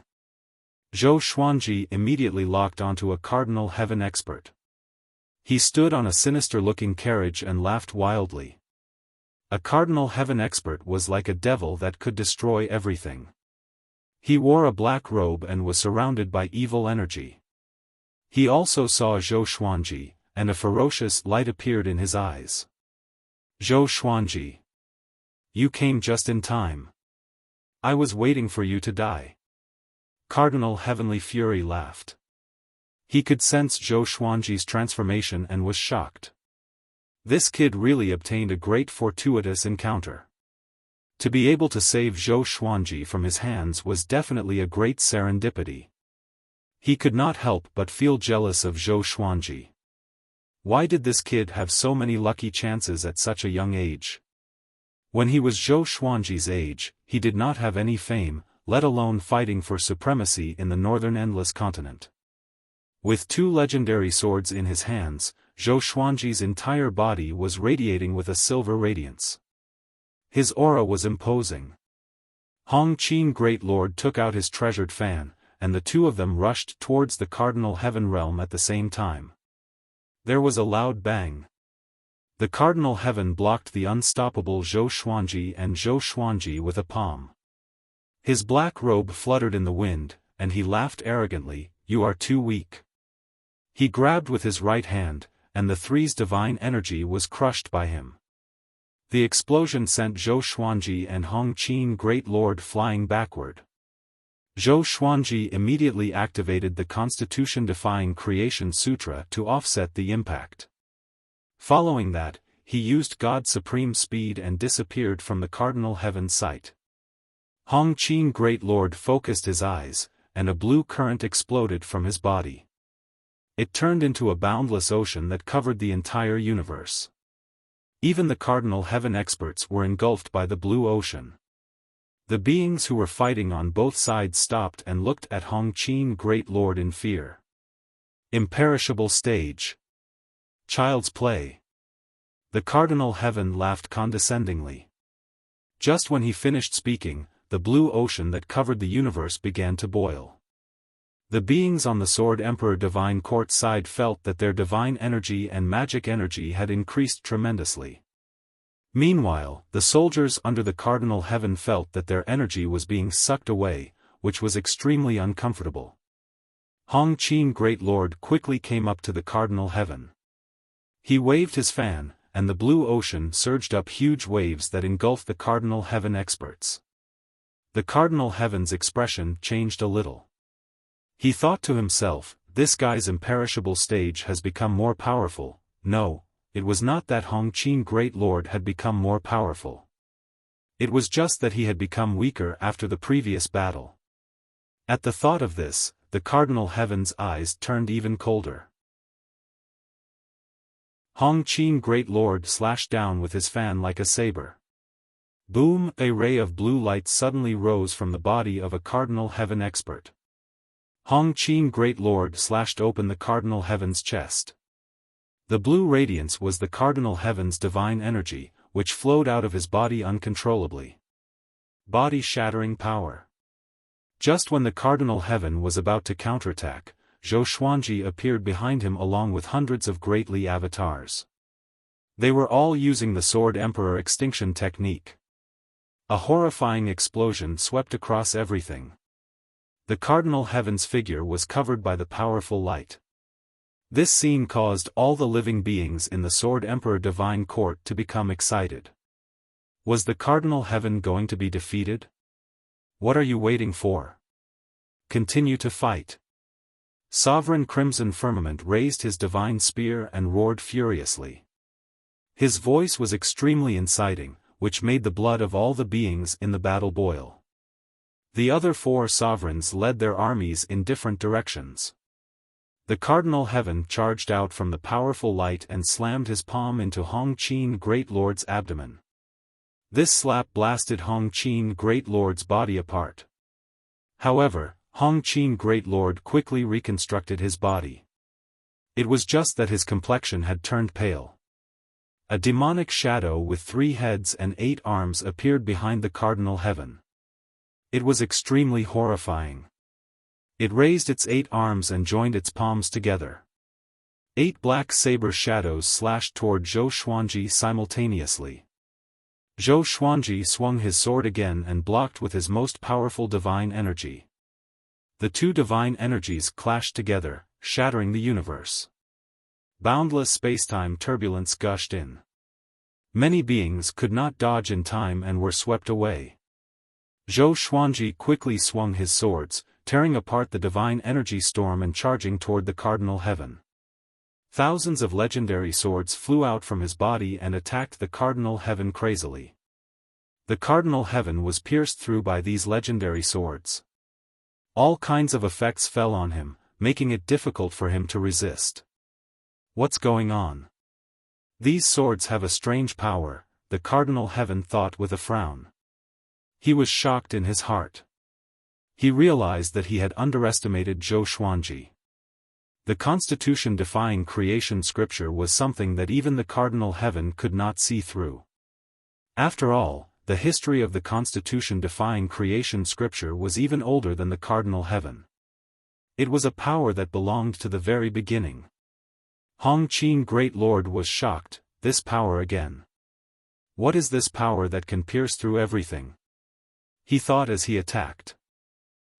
Zhou Xuanji immediately locked onto a Cardinal Heaven expert. He stood on a sinister-looking carriage and laughed wildly. A Cardinal Heaven expert was like a devil that could destroy everything. He wore a black robe and was surrounded by evil energy. He also saw Zhou Xuanji, and a ferocious light appeared in his eyes. "Zhou Xuanji. You came just in time. I was waiting for you to die." Cardinal Heavenly Fury laughed. He could sense Zhou Xuanji's transformation and was shocked. This kid really obtained a great fortuitous encounter. To be able to save Zhou Xuanji from his hands was definitely a great serendipity. He could not help but feel jealous of Zhou Xuanji. Why did this kid have so many lucky chances at such a young age? When he was Zhou Xuanji's age, he did not have any fame, let alone fighting for supremacy in the northern endless continent. With two legendary swords in his hands, Zhou Xuanji's entire body was radiating with a silver radiance. His aura was imposing. Hong Qin Great Lord took out his treasured fan, and the two of them rushed towards the Cardinal Heaven realm at the same time. There was a loud bang. The Cardinal Heaven blocked the unstoppable Zhou Xuanji and Zhou Xuanji with a palm. His black robe fluttered in the wind, and he laughed arrogantly, "You are too weak." He grabbed with his right hand, and the three's divine energy was crushed by him. The explosion sent Zhou Xuanji and Hong Qin Great Lord flying backward. Zhou Xuanji immediately activated the constitution-defying Creation Sutra to offset the impact. Following that, he used God's supreme speed and disappeared from the Cardinal Heaven sight. Hong Qin Great Lord focused his eyes, and a blue current exploded from his body. It turned into a boundless ocean that covered the entire universe. Even the Cardinal Heaven experts were engulfed by the blue ocean. The beings who were fighting on both sides stopped and looked at Hong Qin Great Lord in fear. Imperishable stage. Child's play. The Cardinal Heaven laughed condescendingly. Just when he finished speaking, the blue ocean that covered the universe began to boil. The beings on the Sword Emperor Divine Court side felt that their divine energy and magic energy had increased tremendously. Meanwhile, the soldiers under the Cardinal Heaven felt that their energy was being sucked away, which was extremely uncomfortable. Hong Qin Great Lord quickly came up to the Cardinal Heaven. He waved his fan, and the blue ocean surged up huge waves that engulfed the Cardinal Heaven experts. The Cardinal Heaven's expression changed a little. He thought to himself, "This guy's imperishable stage has become more powerful." No, it was not that Hong Qin Great Lord had become more powerful. It was just that he had become weaker after the previous battle. At the thought of this, the Cardinal Heaven's eyes turned even colder. Hong Qin Great Lord slashed down with his fan like a saber. Boom! A ray of blue light suddenly rose from the body of a Cardinal Heaven expert. Hong Qin Great Lord slashed open the Cardinal Heaven's chest. The blue radiance was the Cardinal Heaven's divine energy, which flowed out of his body uncontrollably. Body-shattering power. Just when the Cardinal Heaven was about to counterattack, Zhou Xuanji appeared behind him along with hundreds of Great Li avatars. They were all using the Sword Emperor extinction technique. A horrifying explosion swept across everything. The Cardinal Heaven's figure was covered by the powerful light. This scene caused all the living beings in the Sword Emperor Divine Court to become excited. Was the Cardinal Heaven going to be defeated? What are you waiting for? Continue to fight. Sovereign Crimson Firmament raised his divine spear and roared furiously. His voice was extremely inciting, which made the blood of all the beings in the battle boil. The other four sovereigns led their armies in different directions. The Cardinal Heaven charged out from the powerful light and slammed his palm into Hong Qin Great Lord's abdomen. This slap blasted Hong Qin Great Lord's body apart. However, Hong Qin Great Lord quickly reconstructed his body. It was just that his complexion had turned pale. A demonic shadow with 3 heads and 8 arms appeared behind the Cardinal Heaven. It was extremely horrifying. It raised its 8 arms and joined its palms together. 8 black saber shadows slashed toward Zhou Xuanji simultaneously. Zhou Xuanji swung his sword again and blocked with his most powerful divine energy. The 2 divine energies clashed together, shattering the universe. Boundless spacetime turbulence gushed in. Many beings could not dodge in time and were swept away. Zhou Xuanji quickly swung his swords, tearing apart the divine energy storm and charging toward the Cardinal Heaven. Thousands of legendary swords flew out from his body and attacked the Cardinal Heaven crazily. The Cardinal Heaven was pierced through by these legendary swords. All kinds of effects fell on him, making it difficult for him to resist. What's going on? These swords have a strange power, the Cardinal Heaven thought with a frown. He was shocked in his heart. He realized that he had underestimated Zhou Xuanji. The Constitution-defying creation scripture was something that even the Cardinal Heaven could not see through. After all, the history of the Constitution-defying creation scripture was even older than the Cardinal Heaven. It was a power that belonged to the very beginning. Hong Qin Great Lord was shocked. This power again. What is this power that can pierce through everything? He thought as he attacked.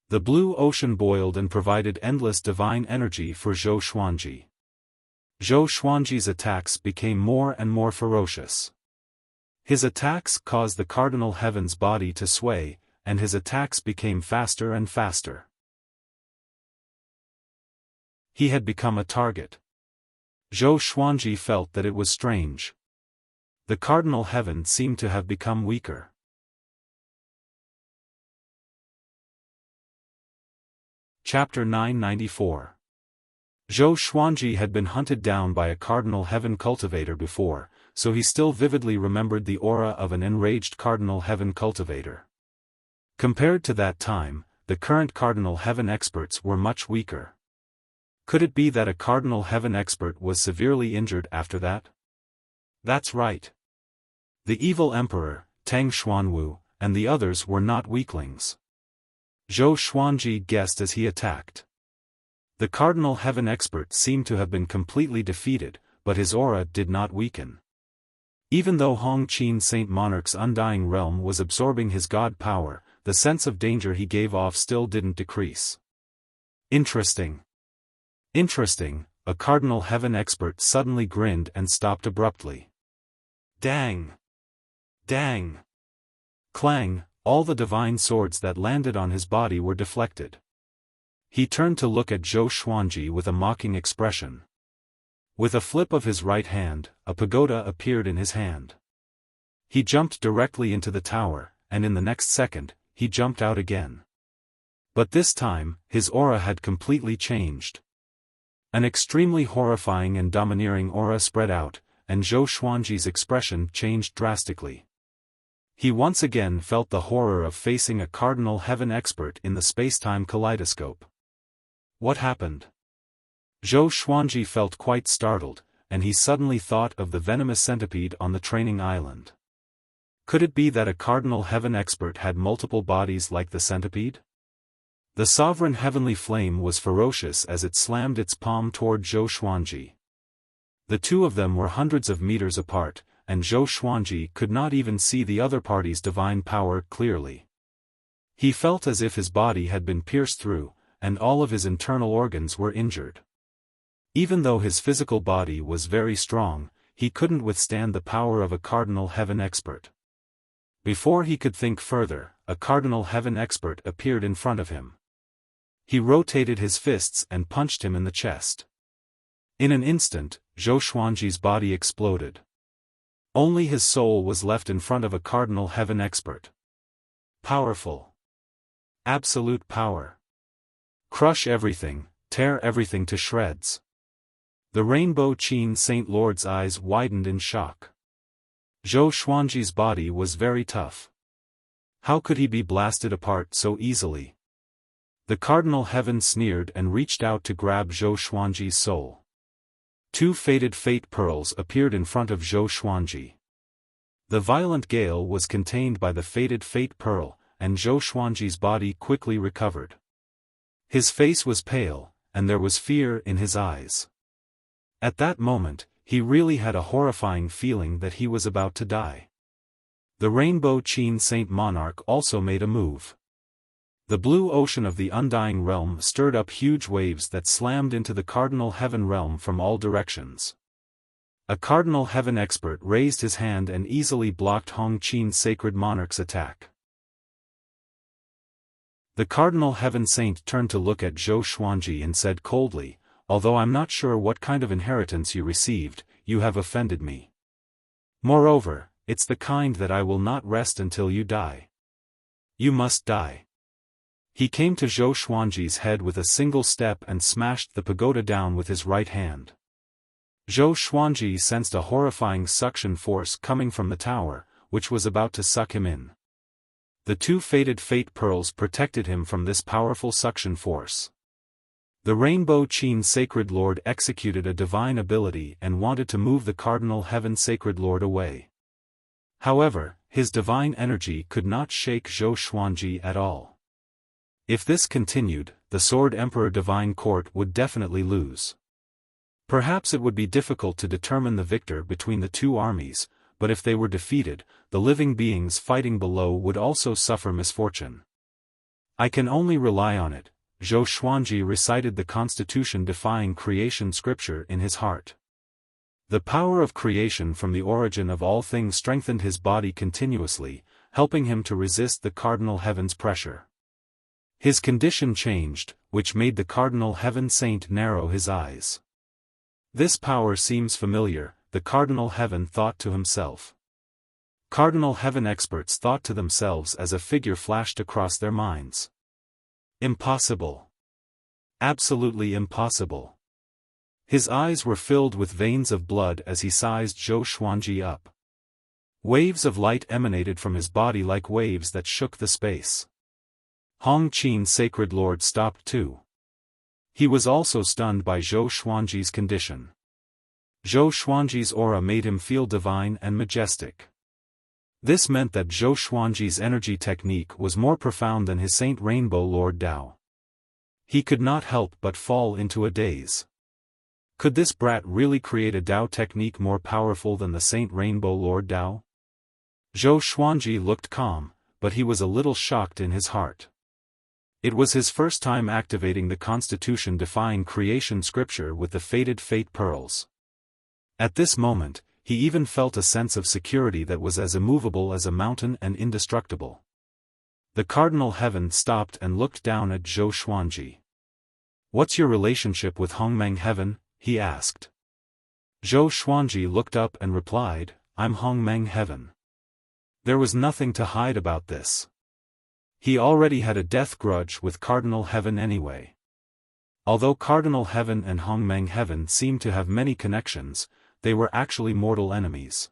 The blue ocean boiled and provided endless divine energy for Zhou Xuanji. Zhou Xuanji's attacks became more and more ferocious. His attacks caused the Cardinal Heaven's body to sway, and his attacks became faster and faster. He had become a target. Zhou Xuanji felt that it was strange. The Cardinal Heaven seemed to have become weaker. Chapter 994. Zhou Xuanji had been hunted down by a Cardinal Heaven cultivator before, so he still vividly remembered the aura of an enraged Cardinal Heaven cultivator. Compared to that time, the current Cardinal Heaven experts were much weaker. Could it be that a Cardinal Heaven expert was severely injured after that? That's right. The evil Emperor, Tang Xuanwu, and the others were not weaklings. Zhou Xuanji guessed as he attacked. The Cardinal Heaven expert seemed to have been completely defeated, but his aura did not weaken. Even though Hong Qin Saint Monarch's undying realm was absorbing his god power, the sense of danger he gave off still didn't decrease. Interesting. Interesting, a Cardinal Heaven expert suddenly grinned and stopped abruptly. Dang! Dang! Clang! All the divine swords that landed on his body were deflected. He turned to look at Zhou Xuanji with a mocking expression. With a flip of his right hand, a pagoda appeared in his hand. He jumped directly into the tower, and in the next second, he jumped out again. But this time, his aura had completely changed. An extremely horrifying and domineering aura spread out, and Zhou Xuanji's expression changed drastically. He once again felt the horror of facing a cardinal heaven expert in the space-time kaleidoscope. What happened? Zhou Xuanji felt quite startled, and he suddenly thought of the venomous centipede on the training island. Could it be that a cardinal heaven expert had multiple bodies like the centipede? The sovereign heavenly flame was ferocious as it slammed its palm toward Zhou Xuanji. The two of them were hundreds of meters apart, and Zhou Xuanji could not even see the other party's divine power clearly. He felt as if his body had been pierced through, and all of his internal organs were injured. Even though his physical body was very strong, he couldn't withstand the power of a cardinal heaven expert. Before he could think further, a cardinal heaven expert appeared in front of him. He rotated his fists and punched him in the chest. In an instant, Zhou Xuanji's body exploded. Only his soul was left in front of a cardinal heaven expert. Powerful. Absolute power. Crush everything, tear everything to shreds. The Rainbow Qin Saint Lord's eyes widened in shock. Zhou Xuanji's body was very tough. How could he be blasted apart so easily? The cardinal heaven sneered and reached out to grab Zhou Xuanji's soul. Two faded fate pearls appeared in front of Zhou Xuanji. The violent gale was contained by the faded fate pearl, and Zhou Xuanji's body quickly recovered. His face was pale, and there was fear in his eyes. At that moment, he really had a horrifying feeling that he was about to die. The Rainbow Qin Saint Monarch also made a move. The blue ocean of the Undying Realm stirred up huge waves that slammed into the Cardinal Heaven realm from all directions. A Cardinal Heaven expert raised his hand and easily blocked Hong Qin's Sacred Monarch's attack. The Cardinal Heaven Saint turned to look at Zhou Xuanji and said coldly, "Although I'm not sure what kind of inheritance you received, you have offended me. Moreover, it's the kind that I will not rest until you die. You must die." He came to Zhou Xuanji's head with a single step and smashed the pagoda down with his right hand. Zhou Xuanji sensed a horrifying suction force coming from the tower, which was about to suck him in. The two faded fate pearls protected him from this powerful suction force. The Rainbow Qin Sacred Lord executed a divine ability and wanted to move the Cardinal Heaven Sacred Lord away. However, his divine energy could not shake Zhou Xuanji at all. If this continued, the Sword Emperor Divine Court would definitely lose. Perhaps it would be difficult to determine the victor between the two armies, but if they were defeated, the living beings fighting below would also suffer misfortune. "I can only rely on it," Zhou Xuanji recited the constitution-defying creation scripture in his heart. The power of creation from the origin of all things strengthened his body continuously, helping him to resist the Cardinal Heaven's pressure. His condition changed, which made the Cardinal Heaven Saint narrow his eyes. "This power seems familiar," the Cardinal Heaven thought to himself. Cardinal Heaven experts thought to themselves as a figure flashed across their minds. Impossible. Absolutely impossible. His eyes were filled with veins of blood as he sized Zhou Xuanji up. Waves of light emanated from his body like waves that shook the space. Hong Qin's Sacred Lord stopped too. He was also stunned by Zhou Xuanji's condition. Zhou Xuanji's aura made him feel divine and majestic. This meant that Zhou Xuanji's energy technique was more profound than his Saint Rainbow Lord Dao. He could not help but fall into a daze. Could this brat really create a Dao technique more powerful than the Saint Rainbow Lord Dao? Zhou Xuanji looked calm, but he was a little shocked in his heart. It was his first time activating the constitution-defying creation scripture with the faded fate pearls. At this moment, he even felt a sense of security that was as immovable as a mountain and indestructible. The Cardinal Heaven stopped and looked down at Zhou Xuanji. "What's your relationship with Hongmeng Heaven?" he asked. Zhou Xuanji looked up and replied, "I'm Hongmeng Heaven." There was nothing to hide about this. He already had a death grudge with Cardinal Heaven anyway. Although Cardinal Heaven and Hongmeng Heaven seemed to have many connections, they were actually mortal enemies.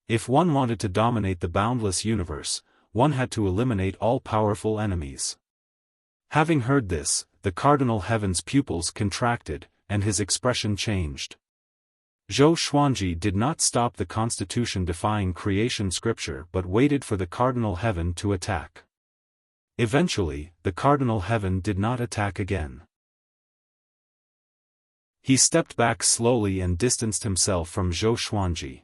If one wanted to dominate the boundless universe, one had to eliminate all powerful enemies. Having heard this, the Cardinal Heaven's pupils contracted, and his expression changed. Zhou Xuanji did not stop the constitution-defying creation scripture but waited for the Cardinal Heaven to attack. Eventually, the Cardinal Heaven did not attack again. He stepped back slowly and distanced himself from Zhou Xuanji.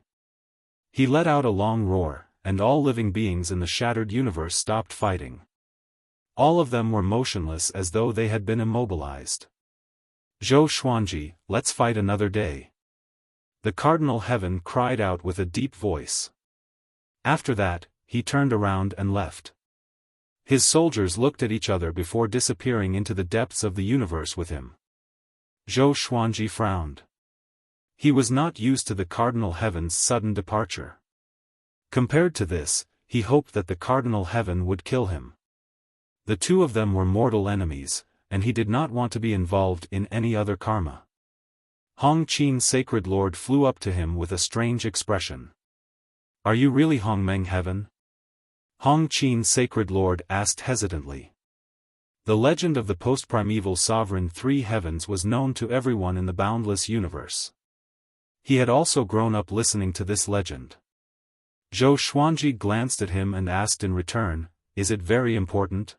He let out a long roar, and all living beings in the shattered universe stopped fighting. All of them were motionless as though they had been immobilized. Zhou Xuanji, let's fight another day. The Cardinal Heaven cried out with a deep voice. After that, he turned around and left. His soldiers looked at each other before disappearing into the depths of the universe with him. Zhou Xuanji frowned. He was not used to the Cardinal Heaven's sudden departure. Compared to this, he hoped that the Cardinal Heaven would kill him. The two of them were mortal enemies, and he did not want to be involved in any other karma. Hong Qin Sacred Lord flew up to him with a strange expression. Are you really Hongmeng Heaven? Hong Qin Sacred Lord asked hesitantly. The legend of the post-primeval sovereign three heavens was known to everyone in the boundless universe. He had also grown up listening to this legend. Zhou Xuanji glanced at him and asked in return, is it very important?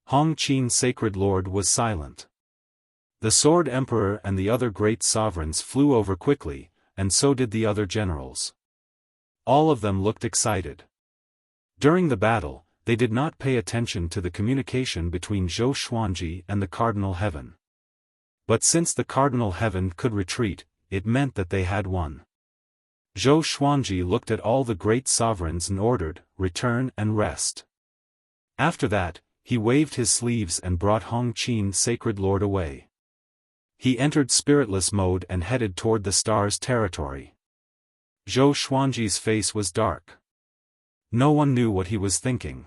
Hong Qin Sacred Lord was silent. The Sword Emperor and the other great sovereigns flew over quickly, and so did the other generals. All of them looked excited. During the battle, they did not pay attention to the communication between Zhou Xuanji and the Cardinal Heaven. But since the Cardinal Heaven could retreat, it meant that they had won. Zhou Xuanji looked at all the great sovereigns and ordered, return and rest. After that, he waved his sleeves and brought Hong Qin Sacred Lord away. He entered spiritless mode and headed toward the stars' territory. Zhou Xuanji's face was dark. No one knew what he was thinking.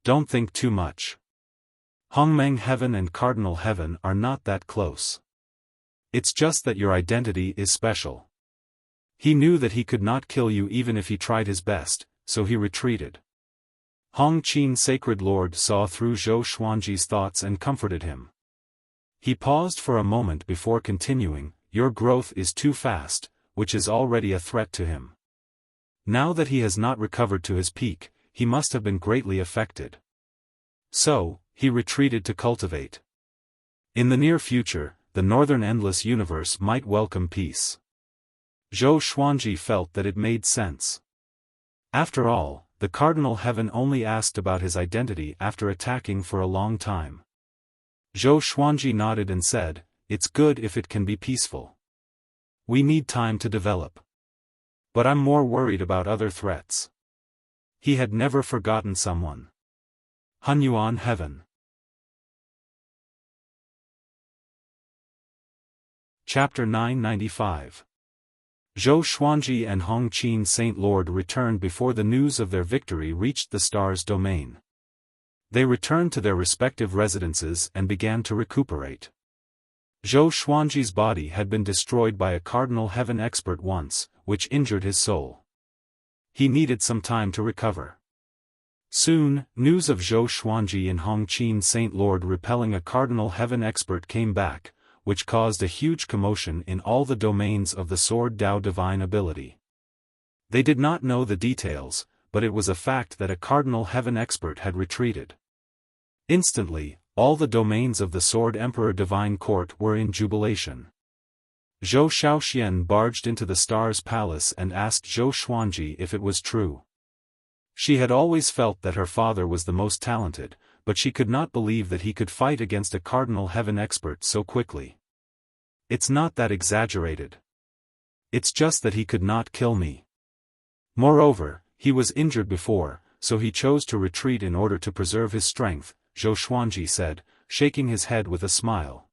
Don't think too much. Hongmeng Heaven and Cardinal Heaven are not that close. It's just that your identity is special. He knew that he could not kill you even if he tried his best, so he retreated. Hong Qin Sacred Lord saw through Zhou Xuanji's thoughts and comforted him. He paused for a moment before continuing, your growth is too fast, which is already a threat to him. Now that he has not recovered to his peak, he must have been greatly affected. So, he retreated to cultivate. In the near future, the northern endless universe might welcome peace. Zhou Xuanji felt that it made sense. After all, the Cardinal Heaven only asked about his identity after attacking for a long time. Zhou Xuanji nodded and said, it's good if it can be peaceful. We need time to develop. But I'm more worried about other threats. He had never forgotten someone. Hunyuan Heaven. Chapter 995. Zhou Xuanji and Hong Qin Saint Lord returned before the news of their victory reached the stars' domain. They returned to their respective residences and began to recuperate. Zhou Xuanji's body had been destroyed by a Cardinal Heaven expert once, which injured his soul. He needed some time to recover. Soon, news of Zhou Xuanji and Hong Qin Saint Lord repelling a Cardinal Heaven expert came back, which caused a huge commotion in all the domains of the Sword Dao divine ability. They did not know the details, but it was a fact that a Cardinal Heaven expert had retreated. Instantly, all the domains of the Sword Emperor Divine Court were in jubilation. Zhou Xiaoxian barged into the Star's Palace and asked Zhou Xuanji if it was true. She had always felt that her father was the most talented, but she could not believe that he could fight against a Cardinal Heaven expert so quickly. It's not that exaggerated. It's just that he could not kill me. Moreover, he was injured before, so he chose to retreat in order to preserve his strength, Zhou Xuanji said, shaking his head with a smile.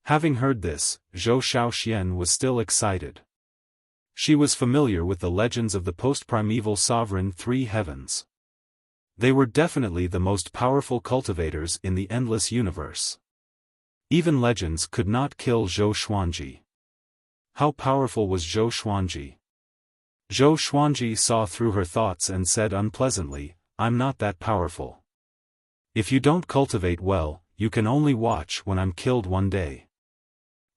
Having heard this, Zhou Xiaoxian was still excited. She was familiar with the legends of the post-primeval sovereign three heavens. They were definitely the most powerful cultivators in the endless universe. Even legends could not kill Zhou Xuanji. How powerful was Zhou Xuanji? Zhou Xuanji saw through her thoughts and said unpleasantly, "I'm not that powerful. If you don't cultivate well, you can only watch when I'm killed one day."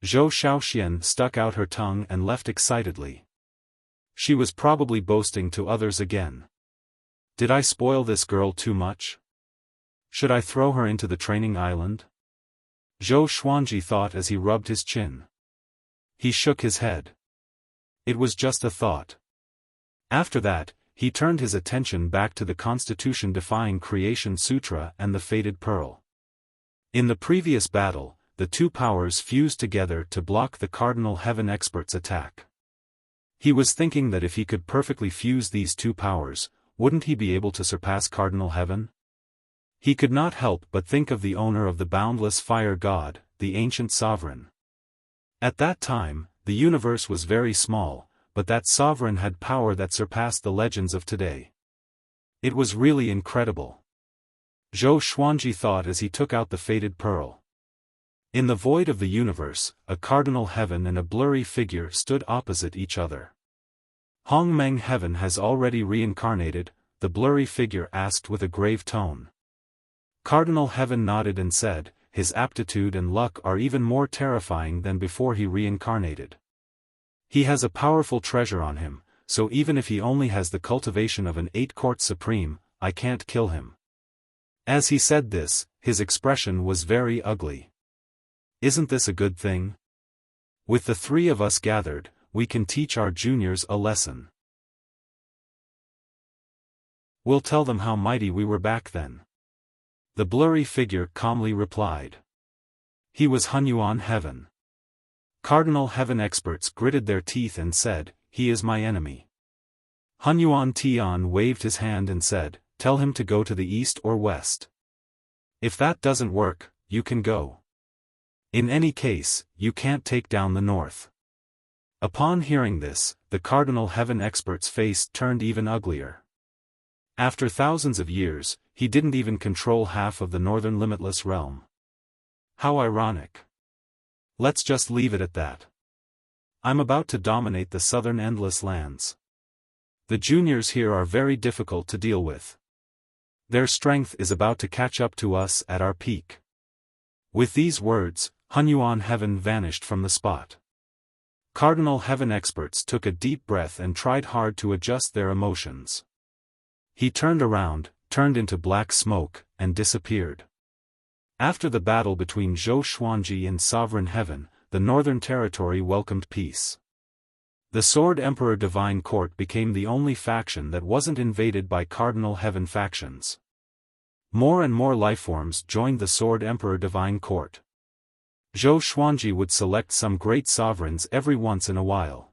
Zhou Xiaoxian stuck out her tongue and left excitedly. She was probably boasting to others again. Did I spoil this girl too much? Should I throw her into the training island? Zhou Xuanji thought as he rubbed his chin. He shook his head. It was just a thought. After that, he turned his attention back to the constitution-defying Creation Sutra and the Fated Pearl. In the previous battle, the two powers fused together to block the Cardinal Heaven expert's attack. He was thinking that if he could perfectly fuse these two powers, wouldn't he be able to surpass Cardinal Heaven? He could not help but think of the owner of the boundless fire god, the ancient sovereign. At that time, the universe was very small, but that sovereign had power that surpassed the legends of today. It was really incredible. Zhou Xuanji thought as he took out the Fated Pearl. In the void of the universe, a Cardinal Heaven and a blurry figure stood opposite each other. Hongmeng Heaven has already reincarnated, the blurry figure asked with a grave tone. Cardinal Heaven nodded and said, his aptitude and luck are even more terrifying than before he reincarnated. He has a powerful treasure on him, so even if he only has the cultivation of an 8-court supreme, I can't kill him. As he said this, his expression was very ugly. Isn't this a good thing? With the three of us gathered, we can teach our juniors a lesson. We'll tell them how mighty we were back then. The blurry figure calmly replied. He was Hunyuan Heaven. Cardinal Heaven experts gritted their teeth and said, he is my enemy. Hunyuan Tian waved his hand and said, tell him to go to the east or west. If that doesn't work, you can go. In any case, you can't take down the north. Upon hearing this, the Cardinal Heaven expert's face turned even uglier. After thousands of years, he didn't even control half of the northern limitless realm. How ironic. Let's just leave it at that. I'm about to dominate the southern endless lands. The juniors here are very difficult to deal with. Their strength is about to catch up to us at our peak. With these words, Hunyuan Heaven vanished from the spot. Cardinal Heaven experts took a deep breath and tried hard to adjust their emotions. He turned around, turned into black smoke, and disappeared. After the battle between Zhou Xuanji and Sovereign Heaven, the Northern Territory welcomed peace. The Sword Emperor Divine Court became the only faction that wasn't invaded by Cardinal Heaven factions. More and more lifeforms joined the Sword Emperor Divine Court. Zhou Xuanji would select some great sovereigns every once in a while.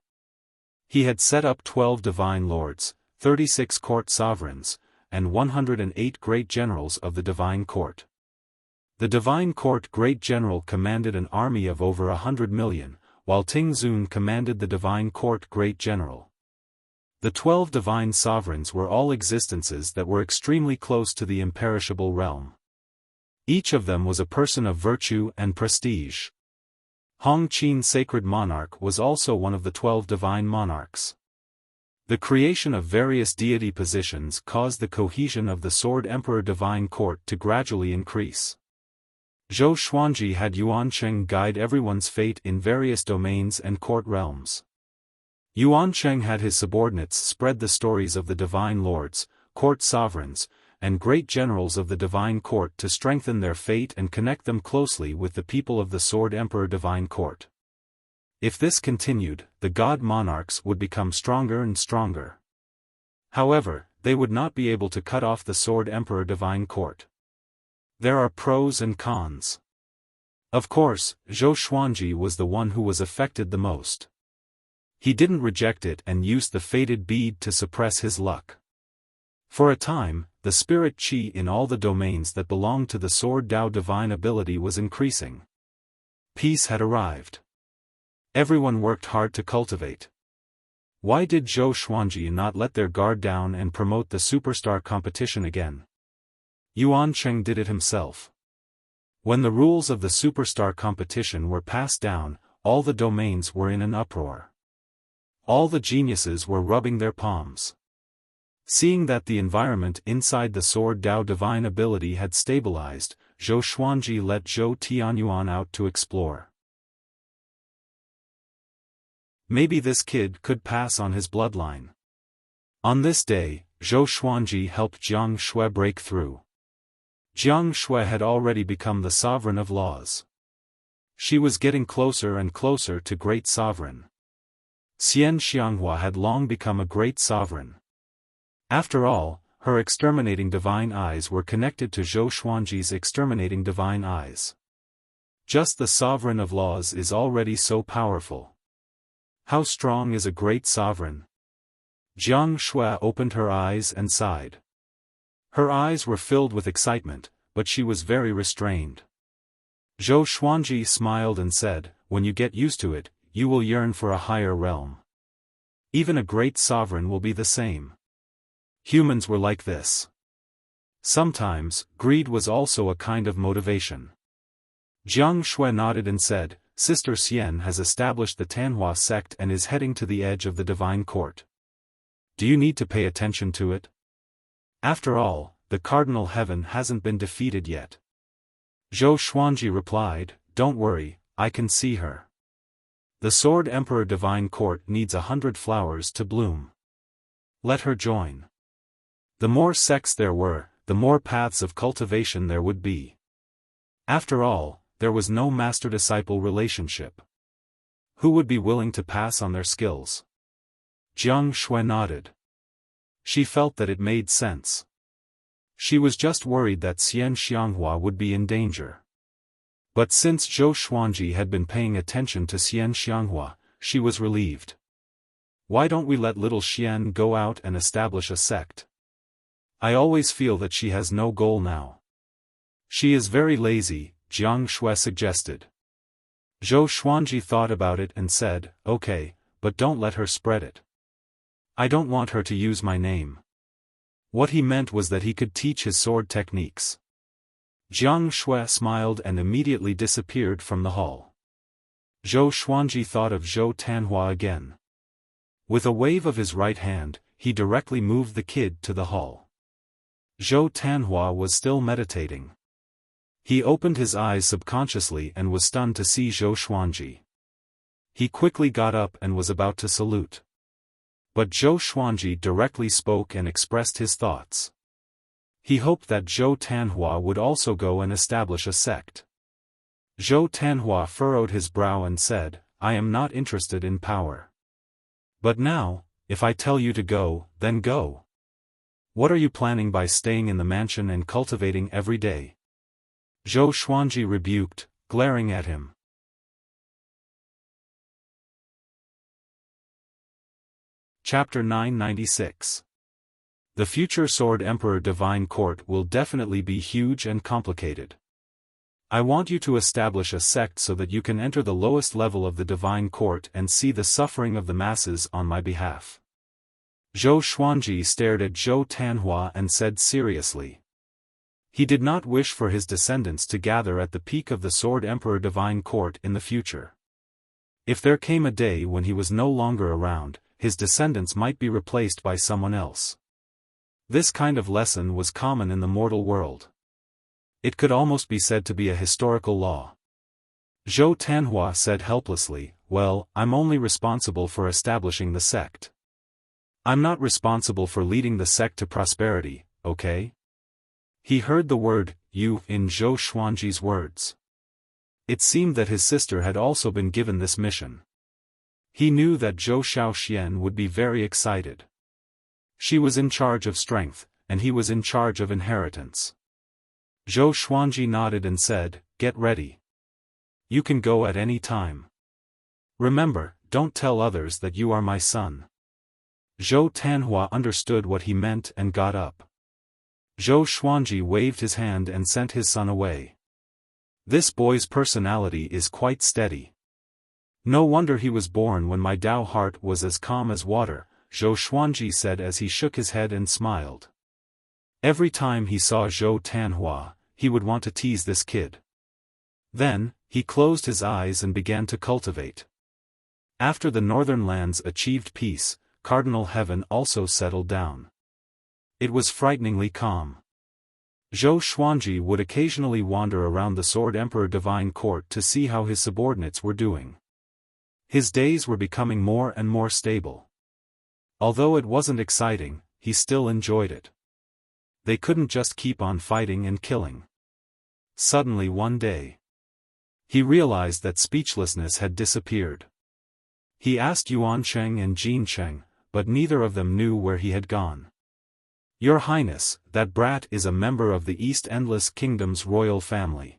He had set up 12 divine lords, 36 court sovereigns, and 108 great generals of the Divine Court. The Divine Court Great General commanded an army of over 100 million, while Ting Zun commanded the Divine Court Great General. The 12 divine sovereigns were all existences that were extremely close to the imperishable realm. Each of them was a person of virtue and prestige. Hong Qin Sacred Monarch was also one of the 12 divine monarchs. The creation of various deity positions caused the cohesion of the Sword Emperor Divine Court to gradually increase. Zhou Xuanji had Yuancheng guide everyone's fate in various domains and court realms. Yuancheng had his subordinates spread the stories of the divine lords, court sovereigns, and great generals of the Divine Court to strengthen their fate and connect them closely with the people of the Sword Emperor Divine Court. If this continued, the god monarchs would become stronger and stronger. However, they would not be able to cut off the Sword Emperor Divine Court. There are pros and cons. Of course, Zhou Xuanji was the one who was affected the most. He didn't reject it and used the fated bead to suppress his luck. For a time, the spirit qi in all the domains that belonged to the Sword Dao divine ability was increasing. Peace had arrived. Everyone worked hard to cultivate. Why did Zhou Xuanji not let their guard down and promote the superstar competition again? Yuancheng did it himself. When the rules of the superstar competition were passed down, all the domains were in an uproar. All the geniuses were rubbing their palms. Seeing that the environment inside the Sword Dao divine ability had stabilized, Zhou Xuanji let Zhou Tianyuan out to explore. Maybe this kid could pass on his bloodline. On this day, Zhou Xuanji helped Jiang Shui break through. Jiang Shui had already become the sovereign of laws. She was getting closer and closer to great sovereign. Xian Xianghua had long become a great sovereign. After all, her exterminating divine eyes were connected to Zhou Xuanji's exterminating divine eyes. Just the sovereign of laws is already so powerful. How strong is a great sovereign? Jiang Shui opened her eyes and sighed. Her eyes were filled with excitement, but she was very restrained. Zhou Xuanji smiled and said, "When you get used to it, you will yearn for a higher realm. Even a great sovereign will be the same." Humans were like this. Sometimes, greed was also a kind of motivation. Jiang Shui nodded and said, "Sister Xian has established the Tanhua sect and is heading to the edge of the divine court. Do you need to pay attention to it? After all, the cardinal heaven hasn't been defeated yet." Zhou Xuanji replied, "Don't worry, I can see her. The Sword Emperor Divine Court needs 100 flowers to bloom. Let her join." The more sects there were, the more paths of cultivation there would be. After all, there was no master-disciple relationship. Who would be willing to pass on their skills? Jiang Shui nodded. She felt that it made sense. She was just worried that Xian Xianghua would be in danger. But since Zhou Xuanji had been paying attention to Xian Xianghua, she was relieved. Why don't we let little Xian go out and establish a sect? I always feel that she has no goal now. She is very lazy, Jiang Shui suggested. Zhou Xuanji thought about it and said, "Okay, but don't let her spread it. I don't want her to use my name." What he meant was that he could teach his sword techniques. Jiang Shui smiled and immediately disappeared from the hall. Zhou Xuanji thought of Zhou Tanhua again. With a wave of his right hand, he directly moved the kid to the hall. Zhou Tanhua was still meditating. He opened his eyes subconsciously and was stunned to see Zhou Xuanji. He quickly got up and was about to salute. But Zhou Xuanji directly spoke and expressed his thoughts. He hoped that Zhou Tanhua would also go and establish a sect. Zhou Tanhua furrowed his brow and said, "I am not interested in power. But now, if I tell you to go, then go. What are you planning by staying in the mansion and cultivating every day?" Zhou Xuanji rebuked, glaring at him. Chapter 996. The future Sword Emperor Divine Court will definitely be huge and complicated. I want you to establish a sect so that you can enter the lowest level of the Divine Court and see the suffering of the masses on my behalf. Zhou Xuanji stared at Zhou Tanhua and said seriously. He did not wish for his descendants to gather at the peak of the Sword Emperor Divine Court in the future. If there came a day when he was no longer around, his descendants might be replaced by someone else. This kind of lesson was common in the mortal world. It could almost be said to be a historical law. Zhou Tanhua said helplessly, "Well, I'm only responsible for establishing the sect. I'm not responsible for leading the sect to prosperity, okay?" He heard the word, "you," in Zhou Xuanji's words. It seemed that his sister had also been given this mission. He knew that Zhou Xiaoxian would be very excited. She was in charge of strength, and he was in charge of inheritance. Zhou Xuanji nodded and said, "Get ready. You can go at any time. Remember, don't tell others that you are my son." Zhou Tanhua understood what he meant and got up. Zhou Xuanji waved his hand and sent his son away. This boy's personality is quite steady. No wonder he was born when my Dao heart was as calm as water, Zhou Xuanji said as he shook his head and smiled. Every time he saw Zhou Tanhua, he would want to tease this kid. Then, he closed his eyes and began to cultivate. After the northern lands achieved peace, Cardinal Heaven also settled down. It was frighteningly calm. Zhou Xuanji would occasionally wander around the Sword Emperor Divine Court to see how his subordinates were doing. His days were becoming more and more stable. Although it wasn't exciting, he still enjoyed it. They couldn't just keep on fighting and killing. Suddenly one day, he realized that speechlessness had disappeared. He asked Yuan Cheng and Jin Cheng, but neither of them knew where he had gone. "Your Highness, that brat is a member of the East Endless Kingdom's royal family.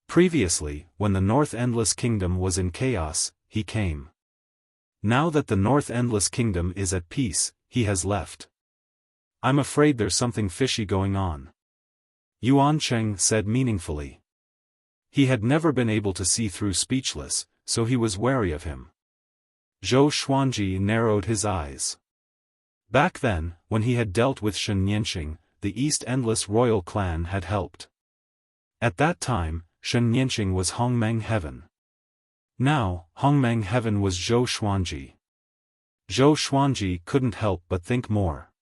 Previously, when the North Endless Kingdom was in chaos, he came. Now that the North Endless Kingdom is at peace, he has left. I'm afraid there's something fishy going on," Yuan Cheng said meaningfully. He had never been able to see through Speechless, so he was wary of him. Zhou Xuanji narrowed his eyes. Back then, when he had dealt with Shen Nianxing, the East Endless royal clan had helped. At that time, Shen Nianxing was Hongmeng Heaven. Now, Hongmeng Heaven was Zhou Xuanji. Zhou Xuanji couldn't help but think more.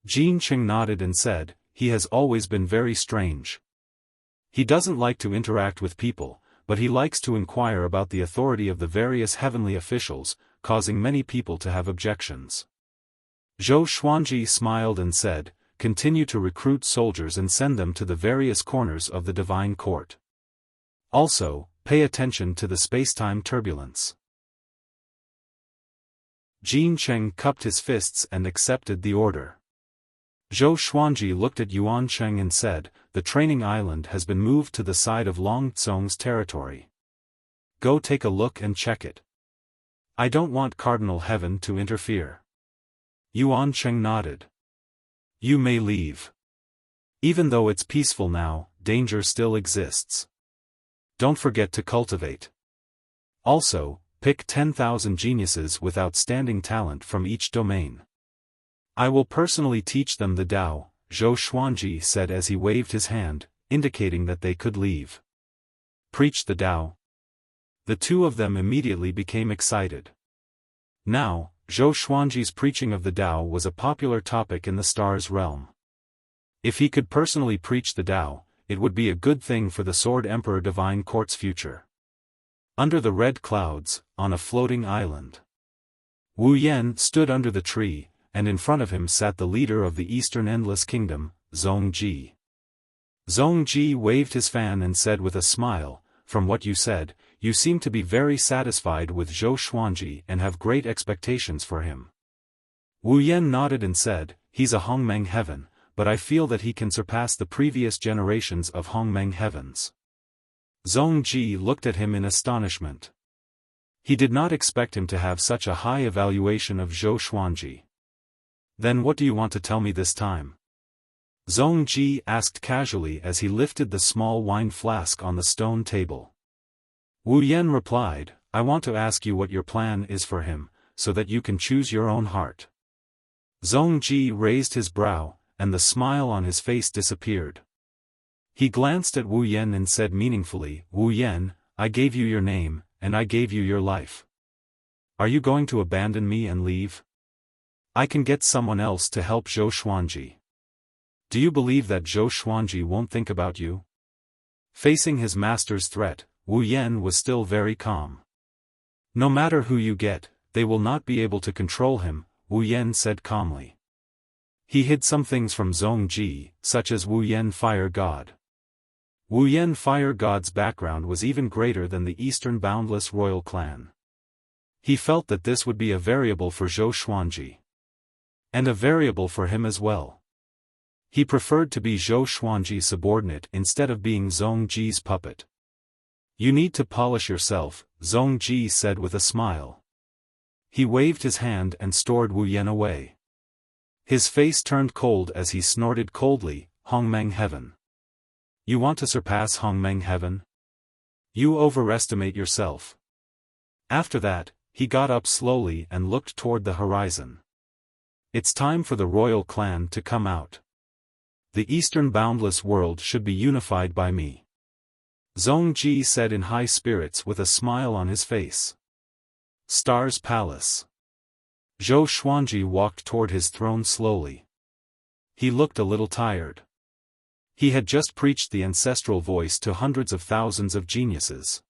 Jin Cheng nodded and said, "He has always been very strange. He doesn't like to interact with people, but he likes to inquire about the authority of the various heavenly officials, causing many people to have objections." Zhou Xuanji smiled and said, "Continue to recruit soldiers and send them to the various corners of the Divine Court. Also, pay attention to the space-time turbulence." Jin Cheng cupped his fists and accepted the order. Zhou Xuanji looked at Yuan Cheng and said, "The training island has been moved to the side of Long Tsong's territory. Go take a look and check it. I don't want Cardinal Heaven to interfere." Yuan Cheng nodded. "You may leave. Even though it's peaceful now, danger still exists. Don't forget to cultivate. Also, pick 10,000 geniuses with outstanding talent from each domain. I will personally teach them the Tao," Zhou Xuanji said as he waved his hand, indicating that they could leave. "Preach the Tao." The two of them immediately became excited. Now, Zhou Xuanji's preaching of the Tao was a popular topic in the stars realm. If he could personally preach the Tao, it would be a good thing for the Sword Emperor Divine Court's future. Under the red clouds, on a floating island, Wu Yan stood under the tree, and in front of him sat the leader of the Eastern Endless Kingdom, Zhongji. Zhongji waved his fan and said with a smile, "From what you said, you seem to be very satisfied with Zhou Xuanji and have great expectations for him." Wu Yan nodded and said, "He's a Hongmeng Heaven, but I feel that he can surpass the previous generations of Hongmeng Heavens." Zhongji looked at him in astonishment. He did not expect him to have such a high evaluation of Zhou Xuanji. "Then what do you want to tell me this time?" Zhongji asked casually as he lifted the small wine flask on the stone table. Wu Yan replied, "I want to ask you what your plan is for him, so that you can choose your own heart." Zhongji raised his brow, and the smile on his face disappeared. He glanced at Wu Yan and said meaningfully, "Wu Yan, I gave you your name, and I gave you your life. Are you going to abandon me and leave? I can get someone else to help Zhou Xuanji. Do you believe that Zhou Xuanji won't think about you?" Facing his master's threat, Wu Yan was still very calm. "No matter who you get, they will not be able to control him," Wu Yan said calmly. He hid some things from Zhongji, such as Wu Yan Fire God. Wu Yan Fire God's background was even greater than the Eastern Boundless royal clan. He felt that this would be a variable for Zhou Xuanji. And a variable for him as well. He preferred to be Zhou Xuanji's subordinate instead of being Zhongji's puppet. "You need to polish yourself," Zhongji said with a smile. He waved his hand and stored Wu Yan away. His face turned cold as he snorted coldly, "Hongmeng Heaven. You want to surpass Hongmeng Heaven? You overestimate yourself." After that, he got up slowly and looked toward the horizon. "It's time for the royal clan to come out. The Eastern Boundless world should be unified by me. Zhong Ji said in high spirits with a smile on his face. Star's Palace. Zhou Xuanji walked toward his throne slowly. He looked a little tired. He had just preached the ancestral voice to hundreds of thousands of geniuses.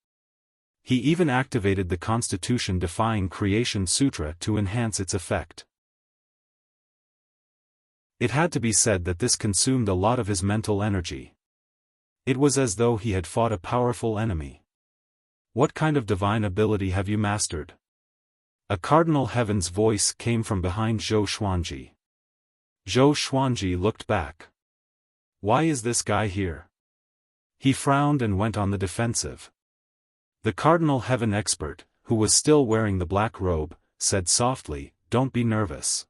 He even activated the constitution-defying Creation Sutra to enhance its effect. It had to be said that this consumed a lot of his mental energy. It was as though he had fought a powerful enemy. What kind of divine ability have you mastered? A Cardinal Heaven's voice came from behind Zhou Xuanji. Zhou Xuanji looked back. Why is this guy here? He frowned and went on the defensive. The Cardinal Heaven expert, who was still wearing the black robe, said softly, "Don't be nervous.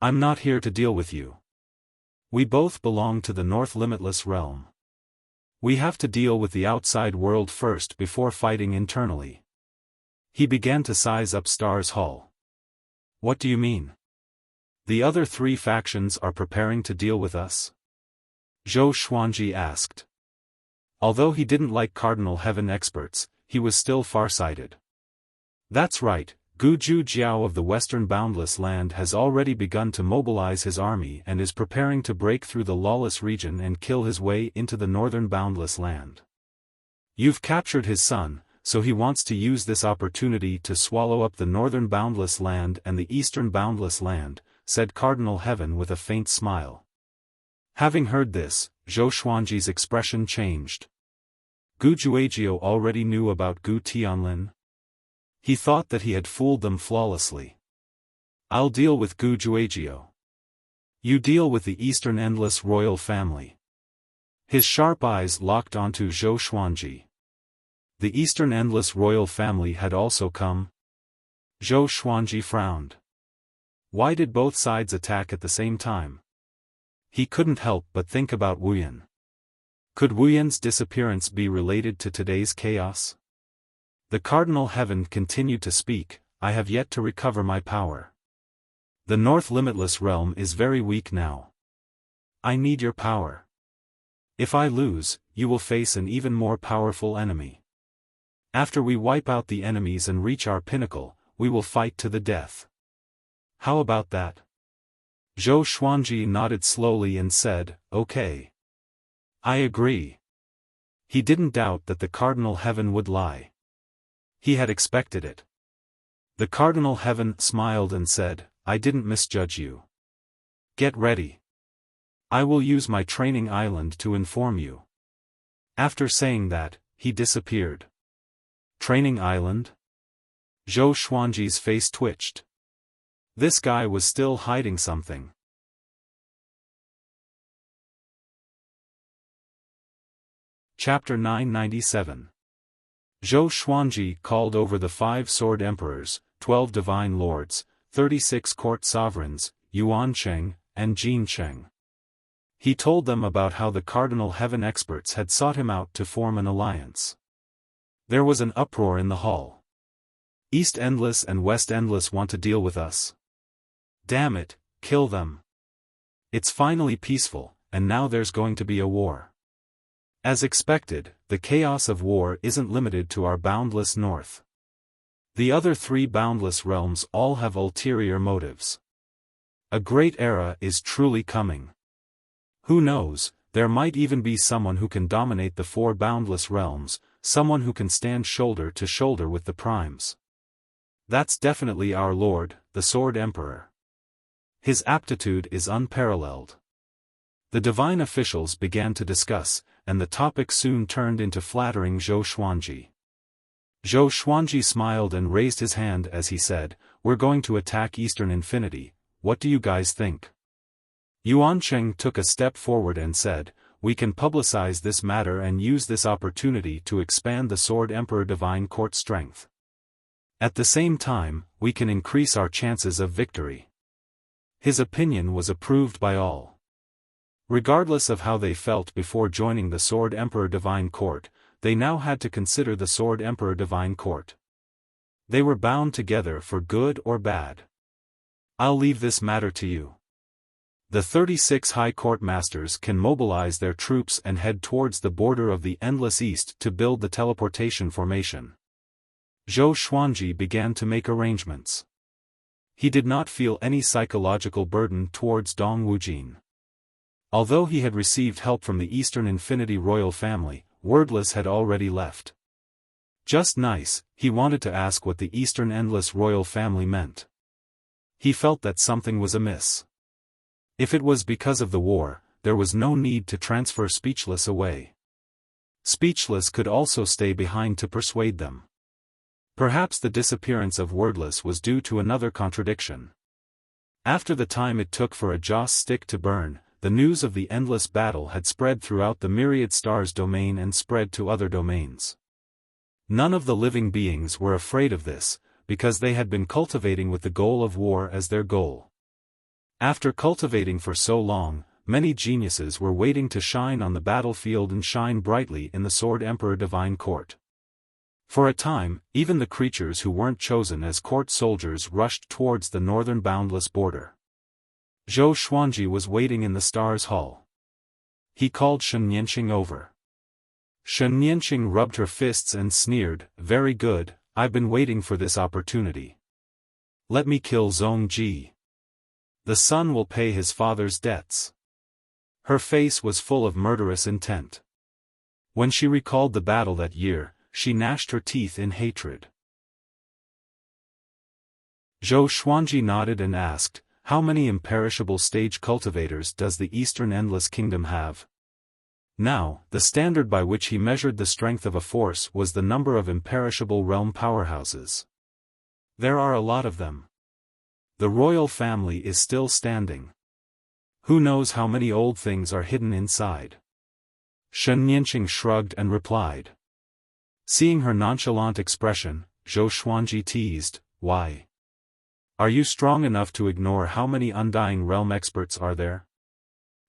I'm not here to deal with you. We both belong to the North Limitless Realm. We have to deal with the outside world first before fighting internally." He began to size up Star's Hall. What do you mean? The other three factions are preparing to deal with us? Zhou Xuanji asked. Although he didn't like Cardinal Heaven experts, he was still far-sighted. That's right, Guju Jiao of the Western Boundless Land has already begun to mobilize his army and is preparing to break through the lawless region and kill his way into the Northern Boundless Land. You've captured his son, so he wants to use this opportunity to swallow up the Northern Boundless Land and the Eastern Boundless Land, said Cardinal Heaven with a faint smile. Having heard this, Zhou Xuanji's expression changed. Gu Juejiao already knew about Gu Tianlin? He thought that he had fooled them flawlessly. I'll deal with Gu Juejiao. You deal with the Eastern Endless Royal Family. His sharp eyes locked onto Zhou Xuanji. The Eastern Endless Royal Family had also come. Zhou Xuanji frowned. Why did both sides attack at the same time? He couldn't help but think about Wuyan. Could Wuyan's disappearance be related to today's chaos? The Cardinal Heaven continued to speak, I have yet to recover my power. The North Limitless Realm is very weak now. I need your power. If I lose, you will face an even more powerful enemy. After we wipe out the enemies and reach our pinnacle, we will fight to the death. How about that? Zhou Xuanji nodded slowly and said, okay. I agree. He didn't doubt that the Cardinal Heaven would lie. He had expected it. The Cardinal Heaven smiled and said, I didn't misjudge you. Get ready. I will use my training island to inform you. After saying that, he disappeared. Training island? Zhou Xuanji's face twitched. This guy was still hiding something. Chapter 997. Zhou Xuanji called over the 5 sword emperors, 12 divine lords, 36 court sovereigns, Yuan Cheng, and Jin Cheng. He told them about how the Cardinal Heaven experts had sought him out to form an alliance. There was an uproar in the hall. East Endless and West Endless want to deal with us. Damn it, kill them. It's finally peaceful, and now there's going to be a war. As expected, the chaos of war isn't limited to our boundless north. The other 3 boundless realms all have ulterior motives. A great era is truly coming. Who knows, there might even be someone who can dominate the 4 boundless realms, someone who can stand shoulder to shoulder with the primes. That's definitely our Lord, the Sword Emperor. His aptitude is unparalleled. The divine officials began to discuss, and the topic soon turned into flattering Zhou Xuanji. Zhou Xuanji smiled and raised his hand as he said, We're going to attack Eastern Infinity, what do you guys think? Yuan Cheng took a step forward and said, We can publicize this matter and use this opportunity to expand the Sword Emperor Divine Court strength. At the same time, we can increase our chances of victory. His opinion was approved by all. Regardless of how they felt before joining the Sword Emperor Divine Court, they now had to consider the Sword Emperor Divine Court. They were bound together for good or bad. I'll leave this matter to you. The 36 High Court Masters can mobilize their troops and head towards the border of the Endless East to build the teleportation formation. Zhou Xuanji began to make arrangements. He did not feel any psychological burden towards Dong Wujin. Although he had received help from the Eastern Infinity royal family, Wordless had already left. Just nice, he wanted to ask what the Eastern Endless royal family meant. He felt that something was amiss. If it was because of the war, there was no need to transfer Speechless away. Speechless could also stay behind to persuade them. Perhaps the disappearance of Wordless was due to another contradiction. After the time it took for a joss stick to burn, the news of the endless battle had spread throughout the myriad stars domain and spread to other domains. None of the living beings were afraid of this, because they had been cultivating with the goal of war as their goal. After cultivating for so long, many geniuses were waiting to shine on the battlefield and shine brightly in the Sword Emperor Divine Court. For a time, even the creatures who weren't chosen as court soldiers rushed towards the northern boundless border. Zhou Xuanji was waiting in the Stars Hall. He called Shen Nianqing over. Shen Nianqing rubbed her fists and sneered, "Very good, I've been waiting for this opportunity. Let me kill Zong Ji. The son will pay his father's debts." Her face was full of murderous intent. When she recalled the battle that year, she gnashed her teeth in hatred. Zhou Xuanji nodded and asked, "How many imperishable stage cultivators does the Eastern Endless Kingdom have?" Now, the standard by which he measured the strength of a force was the number of imperishable realm powerhouses. There are a lot of them. The royal family is still standing. Who knows how many old things are hidden inside? Shen Nianqing shrugged and replied. Seeing her nonchalant expression, Zhou Xuanji teased, "Why? Are you strong enough to ignore how many undying realm experts are there?"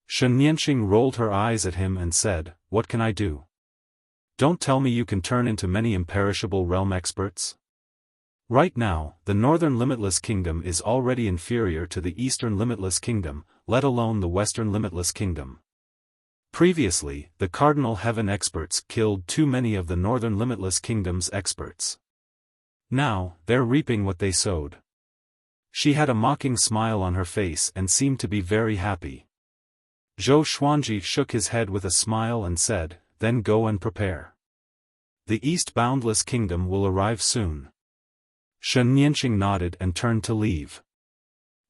Shen Nianqing rolled her eyes at him and said, "What can I do? Don't tell me you can turn into many imperishable realm experts? Right now, the Northern Limitless Kingdom is already inferior to the Eastern Limitless Kingdom, let alone the Western Limitless Kingdom. Previously, the Cardinal Heaven experts killed too many of the Northern Limitless Kingdom's experts. Now, they're reaping what they sowed." She had a mocking smile on her face and seemed to be very happy. Zhou Xuanji shook his head with a smile and said, "Then go and prepare. The East Boundless Kingdom will arrive soon." Shen Nianqing nodded and turned to leave.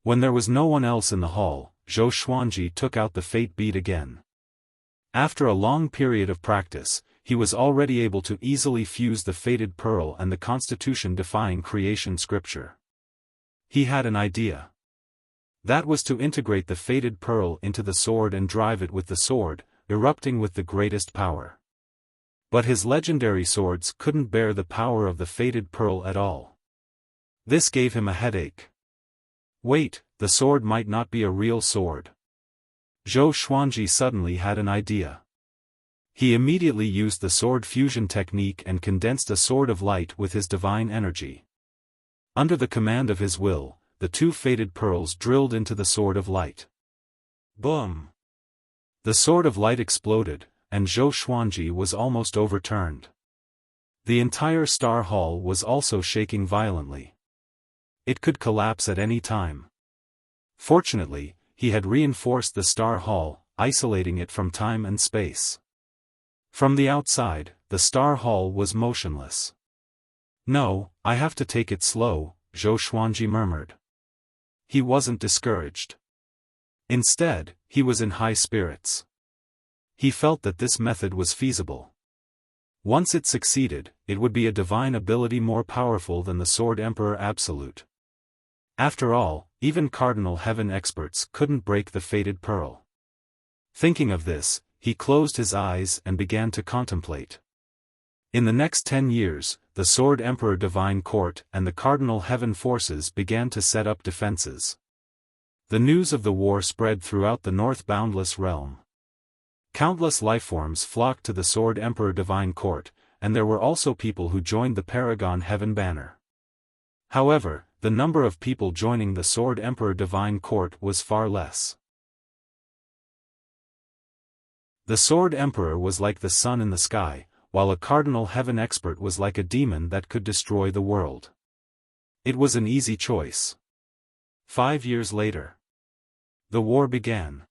When there was no one else in the hall, Zhou Xuanji took out the fate bead again. After a long period of practice, he was already able to easily fuse the fated pearl and the constitution-defying creation scripture. He had an idea. That was to integrate the fated pearl into the sword and drive it with the sword, erupting with the greatest power. But his legendary swords couldn't bear the power of the fated pearl at all. This gave him a headache. Wait, the sword might not be a real sword. Zhou Xuanji suddenly had an idea. He immediately used the sword fusion technique and condensed a sword of light with his divine energy. Under the command of his will, the two fated pearls drilled into the sword of light. Boom! The sword of light exploded, and Zhou Xuanji was almost overturned. The entire Star Hall was also shaking violently. It could collapse at any time. Fortunately, he had reinforced the Star Hall, isolating it from time and space. From the outside, the Star Hall was motionless. "No, I have to take it slow," Zhou Xuanji murmured. He wasn't discouraged. Instead, he was in high spirits. He felt that this method was feasible. Once it succeeded, it would be a divine ability more powerful than the Sword Emperor Absolute. After all, even Cardinal Heaven experts couldn't break the fated pearl. Thinking of this, he closed his eyes and began to contemplate. In the next 10 years, the Sword Emperor Divine Court and the Cardinal Heaven forces began to set up defenses. The news of the war spread throughout the North Boundless realm. Countless lifeforms flocked to the Sword Emperor Divine Court, and there were also people who joined the Paragon Heaven banner. However, the number of people joining the Sword Emperor Divine Court was far less. The Sword Emperor was like the sun in the sky, while a Cardinal Heaven expert was like a demon that could destroy the world. It was an easy choice. 5 years later, the war began.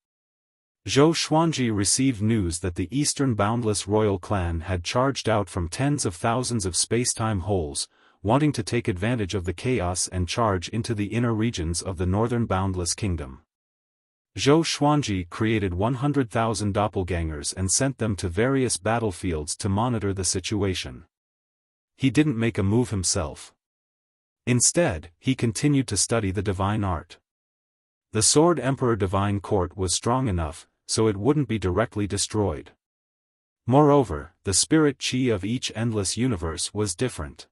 Zhou Xuanji received news that the Eastern Boundless royal clan had charged out from tens of thousands of space-time holes, wanting to take advantage of the chaos and charge into the inner regions of the Northern Boundless Kingdom. Zhou Xuanji created 100,000 doppelgangers and sent them to various battlefields to monitor the situation. He didn't make a move himself. Instead, he continued to study the divine art. The Sword Emperor Divine Court was strong enough, so it wouldn't be directly destroyed. Moreover, the spirit chi of each endless universe was different.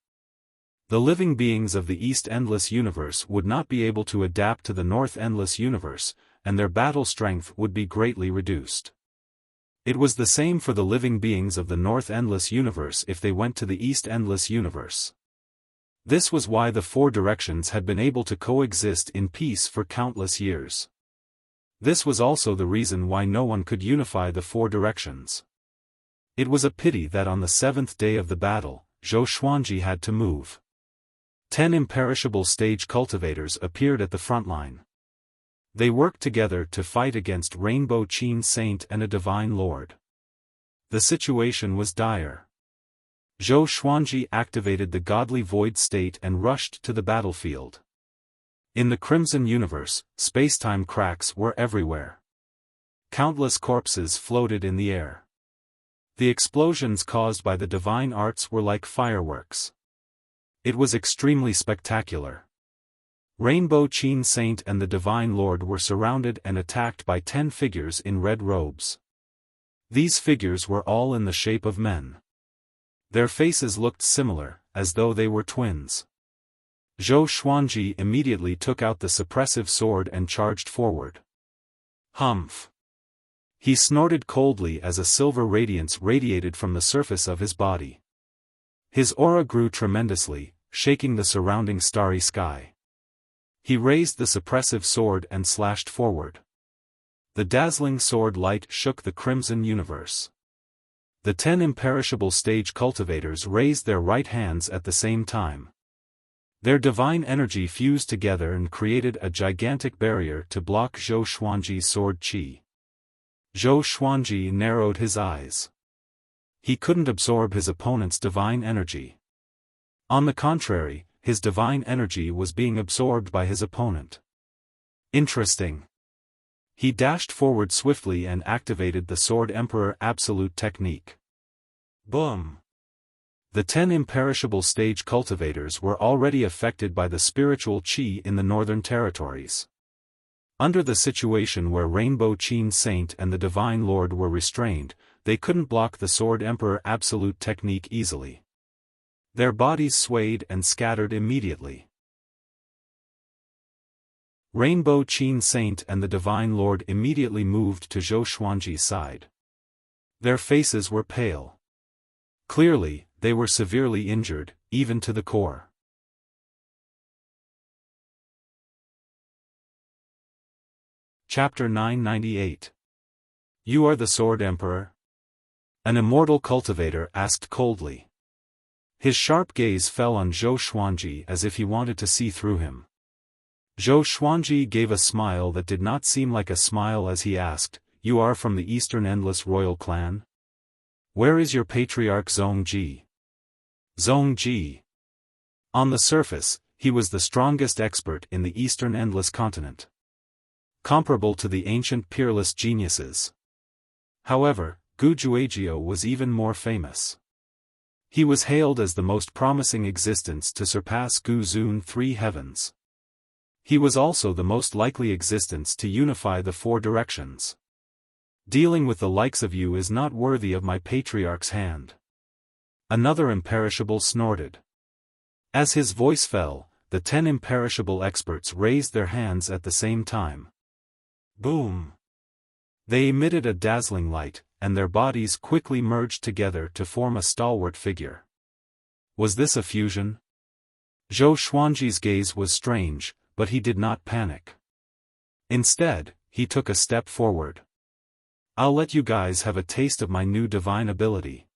The living beings of the East Endless Universe would not be able to adapt to the North Endless Universe, and their battle strength would be greatly reduced. It was the same for the living beings of the North Endless Universe if they went to the East Endless Universe. This was why the four directions had been able to coexist in peace for countless years. This was also the reason why no one could unify the four directions. It was a pity that on the 7th day of the battle, Zhou Xuanji had to move. 10 imperishable stage cultivators appeared at the front line. They worked together to fight against Rainbow Qin Saint and a Divine Lord. The situation was dire. Zhou Xuanji activated the godly void state and rushed to the battlefield. In the Crimson Universe, space-time cracks were everywhere. Countless corpses floated in the air. The explosions caused by the divine arts were like fireworks. It was extremely spectacular. Rainbow Qin Saint and the Divine Lord were surrounded and attacked by 10 figures in red robes. These figures were all in the shape of men. Their faces looked similar, as though they were twins. Zhou Xuanji immediately took out the suppressive sword and charged forward. Humph! He snorted coldly as a silver radiance radiated from the surface of his body. His aura grew tremendously, shaking the surrounding starry sky. He raised the suppressive sword and slashed forward. The dazzling sword light shook the Crimson Universe. The 10 imperishable stage cultivators raised their right hands at the same time. Their divine energy fused together and created a gigantic barrier to block Zhou Xuanji's sword chi. Zhou Xuanji narrowed his eyes. He couldn't absorb his opponent's divine energy. On the contrary, his divine energy was being absorbed by his opponent. Interesting. He dashed forward swiftly and activated the Sword Emperor Absolute Technique. Boom! The 10 imperishable stage cultivators were already affected by the spiritual chi in the Northern Territories. Under the situation where Rainbow Qin Saint and the Divine Lord were restrained, they couldn't block the Sword Emperor Absolute Technique easily. Their bodies swayed and scattered immediately. Rainbow Qin Saint and the Divine Lord immediately moved to Zhou Xuanji's side. Their faces were pale. Clearly, they were severely injured, even to the core. Chapter 998. You are the Sword Emperor? An immortal cultivator asked coldly. His sharp gaze fell on Zhou Xuanji as if he wanted to see through him. Zhou Xuanji gave a smile that did not seem like a smile as he asked, You are from the Eastern Endless Royal Clan? Where is your patriarch Zhongji? Zhongji. On the surface, he was the strongest expert in the Eastern Endless Continent. Comparable to the ancient peerless geniuses. However, Gu Juejiu was even more famous. He was hailed as the most promising existence to surpass Gu Zun 3 heavens. He was also the most likely existence to unify the four directions. Dealing with the likes of you is not worthy of my patriarch's hand. Another imperishable snorted. As his voice fell, the 10 imperishable experts raised their hands at the same time. Boom! They emitted a dazzling light, and their bodies quickly merged together to form a stalwart figure. Was this a fusion? Zhou Xuanji's gaze was strange, but he did not panic. Instead, he took a step forward. I'll let you guys have a taste of my new divine ability.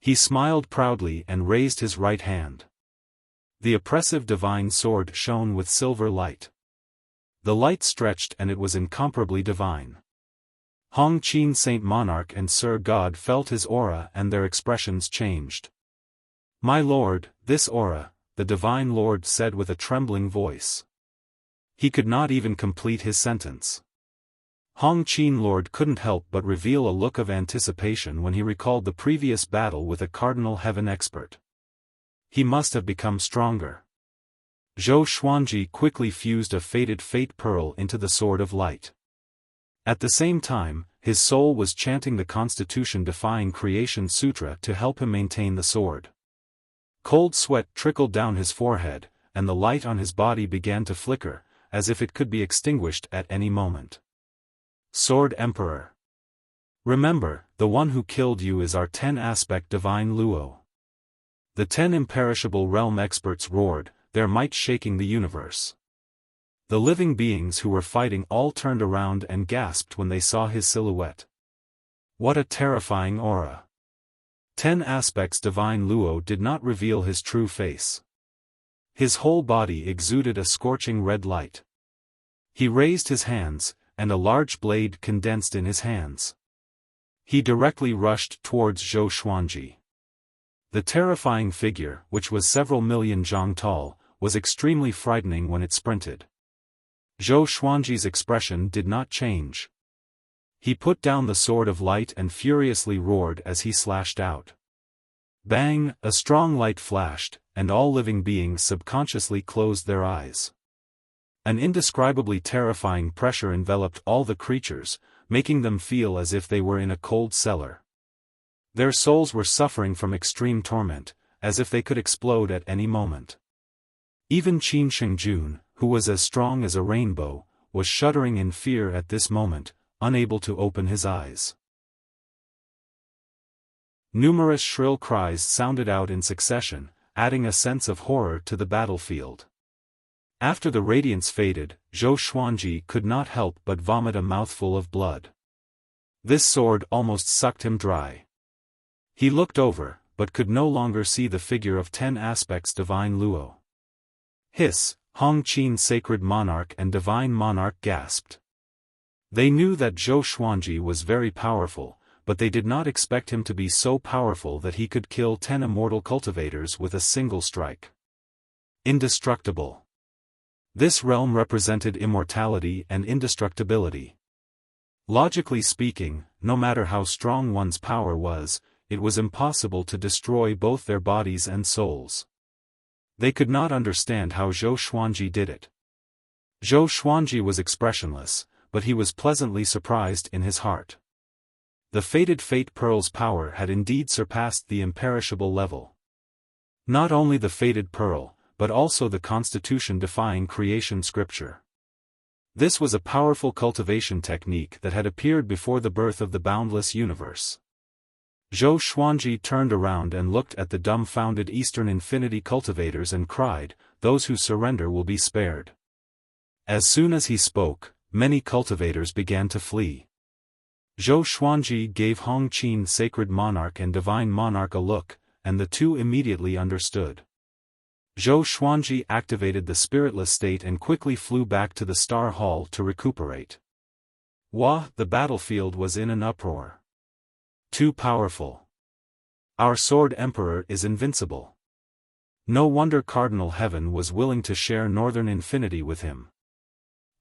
He smiled proudly and raised his right hand. The oppressive divine sword shone with silver light. The light stretched and it was incomparably divine. Hong Qin Saint Monarch and Sir God felt his aura and their expressions changed. My lord, this aura, the divine lord said with a trembling voice. He could not even complete his sentence. Hong Qin Lord couldn't help but reveal a look of anticipation when he recalled the previous battle with a Cardinal Heaven expert. He must have become stronger. Zhou Xuanji quickly fused a faded fate pearl into the Sword of Light. At the same time, his soul was chanting the constitution-defying Creation Sutra to help him maintain the sword. Cold sweat trickled down his forehead, and the light on his body began to flicker, as if it could be extinguished at any moment. Sword Emperor. Remember, the one who killed you is our 10-aspect divine Luo. The 10 imperishable realm experts roared, their might shaking the universe. The living beings who were fighting all turned around and gasped when they saw his silhouette. What a terrifying aura. 10 aspects divine Luo did not reveal his true face. His whole body exuded a scorching red light. He raised his hands, and a large blade condensed in his hands. He directly rushed towards Zhou Xuanji. The terrifying figure, which was several million zhang tall, was extremely frightening when it sprinted. Zhou Xuanji's expression did not change. He put down the Sword of Light and furiously roared as he slashed out. Bang! A strong light flashed, and all living beings subconsciously closed their eyes. An indescribably terrifying pressure enveloped all the creatures, making them feel as if they were in a cold cellar. Their souls were suffering from extreme torment, as if they could explode at any moment. Even Qin Shengjun, who was as strong as a rainbow, was shuddering in fear at this moment, unable to open his eyes. Numerous shrill cries sounded out in succession, adding a sense of horror to the battlefield. After the radiance faded, Zhou Xuanji could not help but vomit a mouthful of blood. This sword almost sucked him dry. He looked over, but could no longer see the figure of 10 aspects divine Luo. Hiss! Hong Qin Sacred Monarch and Divine Monarch gasped. They knew that Zhou Xuanji was very powerful, but they did not expect him to be so powerful that he could kill 10 immortal cultivators with a single strike. Indestructible. This realm represented immortality and indestructibility. Logically speaking, no matter how strong one's power was, it was impossible to destroy both their bodies and souls. They could not understand how Zhou Xuanji did it. Zhou Xuanji was expressionless, but he was pleasantly surprised in his heart. The faded fate pearl's power had indeed surpassed the imperishable level. Not only the faded pearl, but also the constitution-defying creation scripture. This was a powerful cultivation technique that had appeared before the birth of the boundless universe. Zhou Xuanji turned around and looked at the dumbfounded Eastern Infinity cultivators and cried, "Those who surrender will be spared." As soon as he spoke, many cultivators began to flee. Zhou Xuanji gave Hong Qin Sacred Monarch and Divine Monarch a look, and the two immediately understood. Zhou Xuanji activated the spiritless state and quickly flew back to the Star Hall to recuperate. The battlefield was in an uproar. Too powerful. Our Sword Emperor is invincible. No wonder Cardinal Heaven was willing to share Northern Infinity with him.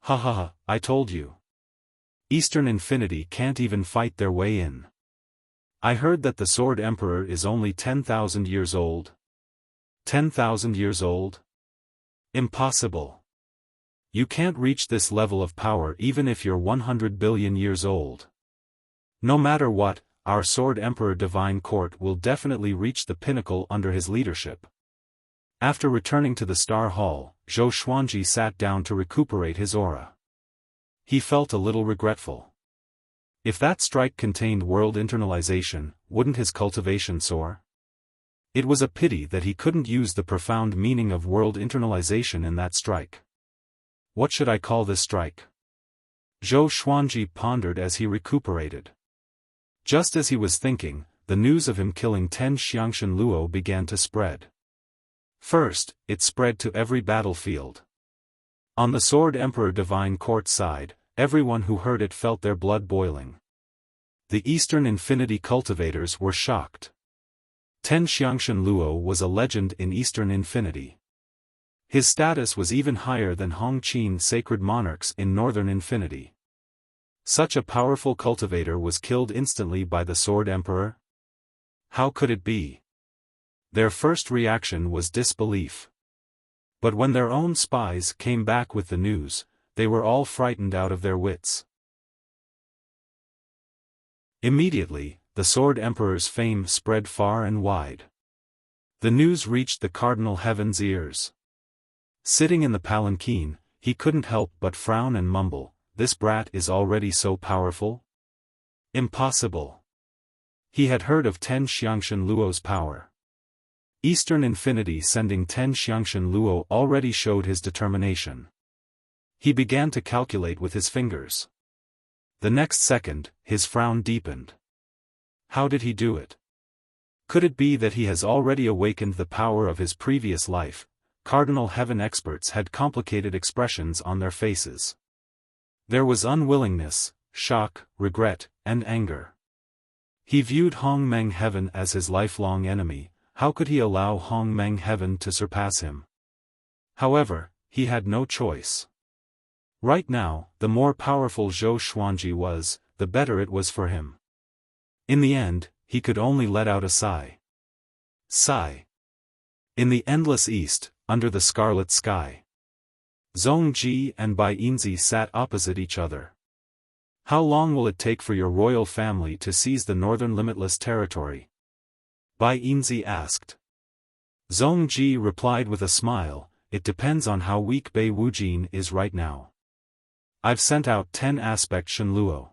Ha ha ha, I told you. Eastern Infinity can't even fight their way in. I heard that the Sword Emperor is only 10,000 years old. 10,000 years old? Impossible. You can't reach this level of power even if you're 100 billion years old. No matter what, our Sword Emperor Divine Court will definitely reach the pinnacle under his leadership. After returning to the Star Hall, Zhou Xuanji sat down to recuperate his aura. He felt a little regretful. If that strike contained world internalization, wouldn't his cultivation soar? It was a pity that he couldn't use the profound meaning of world internalization in that strike. What should I call this strike? Zhou Xuanji pondered as he recuperated. Just as he was thinking, the news of him killing 10 Xiangshan Luo began to spread. First, it spread to every battlefield. On the Sword Emperor Divine Court side, everyone who heard it felt their blood boiling. The Eastern Infinity cultivators were shocked. 10 Xiangshan Luo was a legend in Eastern Infinity. His status was even higher than Hongqin sacred monarchs in Northern Infinity. Such a powerful cultivator was killed instantly by the Sword Emperor? How could it be? Their first reaction was disbelief. But when their own spies came back with the news, they were all frightened out of their wits. Immediately, the Sword Emperor's fame spread far and wide. The news reached the Cardinal Heaven's ears. Sitting in the palanquin, he couldn't help but frown and mumble, "This brat is already so powerful? Impossible." He had heard of 10 Xiangshan Luo's power. Eastern Infinity sending 10 Xiangshan Luo already showed his determination. He began to calculate with his fingers. The next second, his frown deepened. How did he do it? Could it be that he has already awakened the power of his previous life? Cardinal Heaven experts had complicated expressions on their faces. There was unwillingness, shock, regret, and anger. He viewed Hong Meng Heaven as his lifelong enemy. How could he allow Hong Meng Heaven to surpass him? However, he had no choice. Right now, the more powerful Zhou Xuanji was, the better it was for him. In the end, he could only let out a sigh. Sigh. In the endless east, under the scarlet sky, Zhong Ji and Bai Yinzi sat opposite each other. How long will it take for your royal family to seize the northern limitless territory? Bai Yinzi asked. Zhong Ji replied with a smile, "It depends on how weak Bai Wujin is right now. I've sent out 10 aspect Shenluo.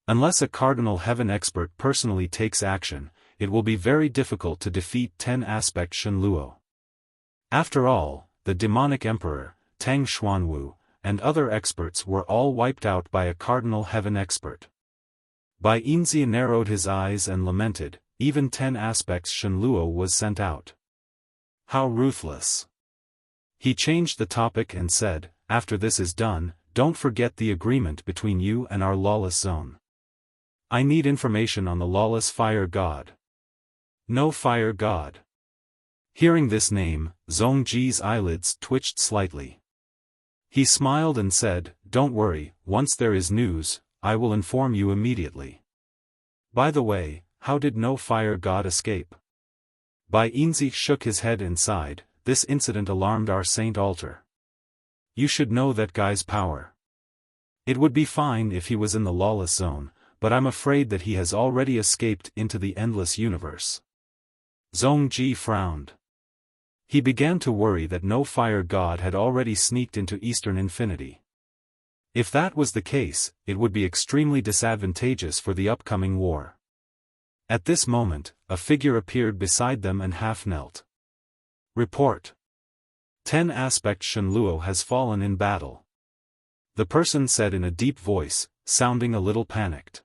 Unless a Cardinal Heaven expert personally takes action, it will be very difficult to defeat 10 aspect Shenluo. After all, the demonic emperor, Tang Xuanwu, and other experts were all wiped out by a Cardinal Heaven expert." Bai Yinzi narrowed his eyes and lamented, even 10 aspects Shenluo was sent out. How ruthless. He changed the topic and said, "After this is done, don't forget the agreement between you and our lawless zone. I need information on the lawless fire god." No fire god. Hearing this name, Zhong Ji's eyelids twitched slightly. He smiled and said, "Don't worry, once there is news, I will inform you immediately. By the way, how did no fire god escape?" Bai Yinzi shook his head and sighed, "This incident alarmed our Saint Altar. You should know that guy's power. It would be fine if he was in the lawless zone, but I'm afraid that he has already escaped into the endless universe." Zhong Ji frowned. He began to worry that no fire god had already sneaked into Eastern Infinity. If that was the case, it would be extremely disadvantageous for the upcoming war. At this moment, a figure appeared beside them and half-knelt. "Report. 10 aspect Shenluo has fallen in battle," the person said in a deep voice, sounding a little panicked.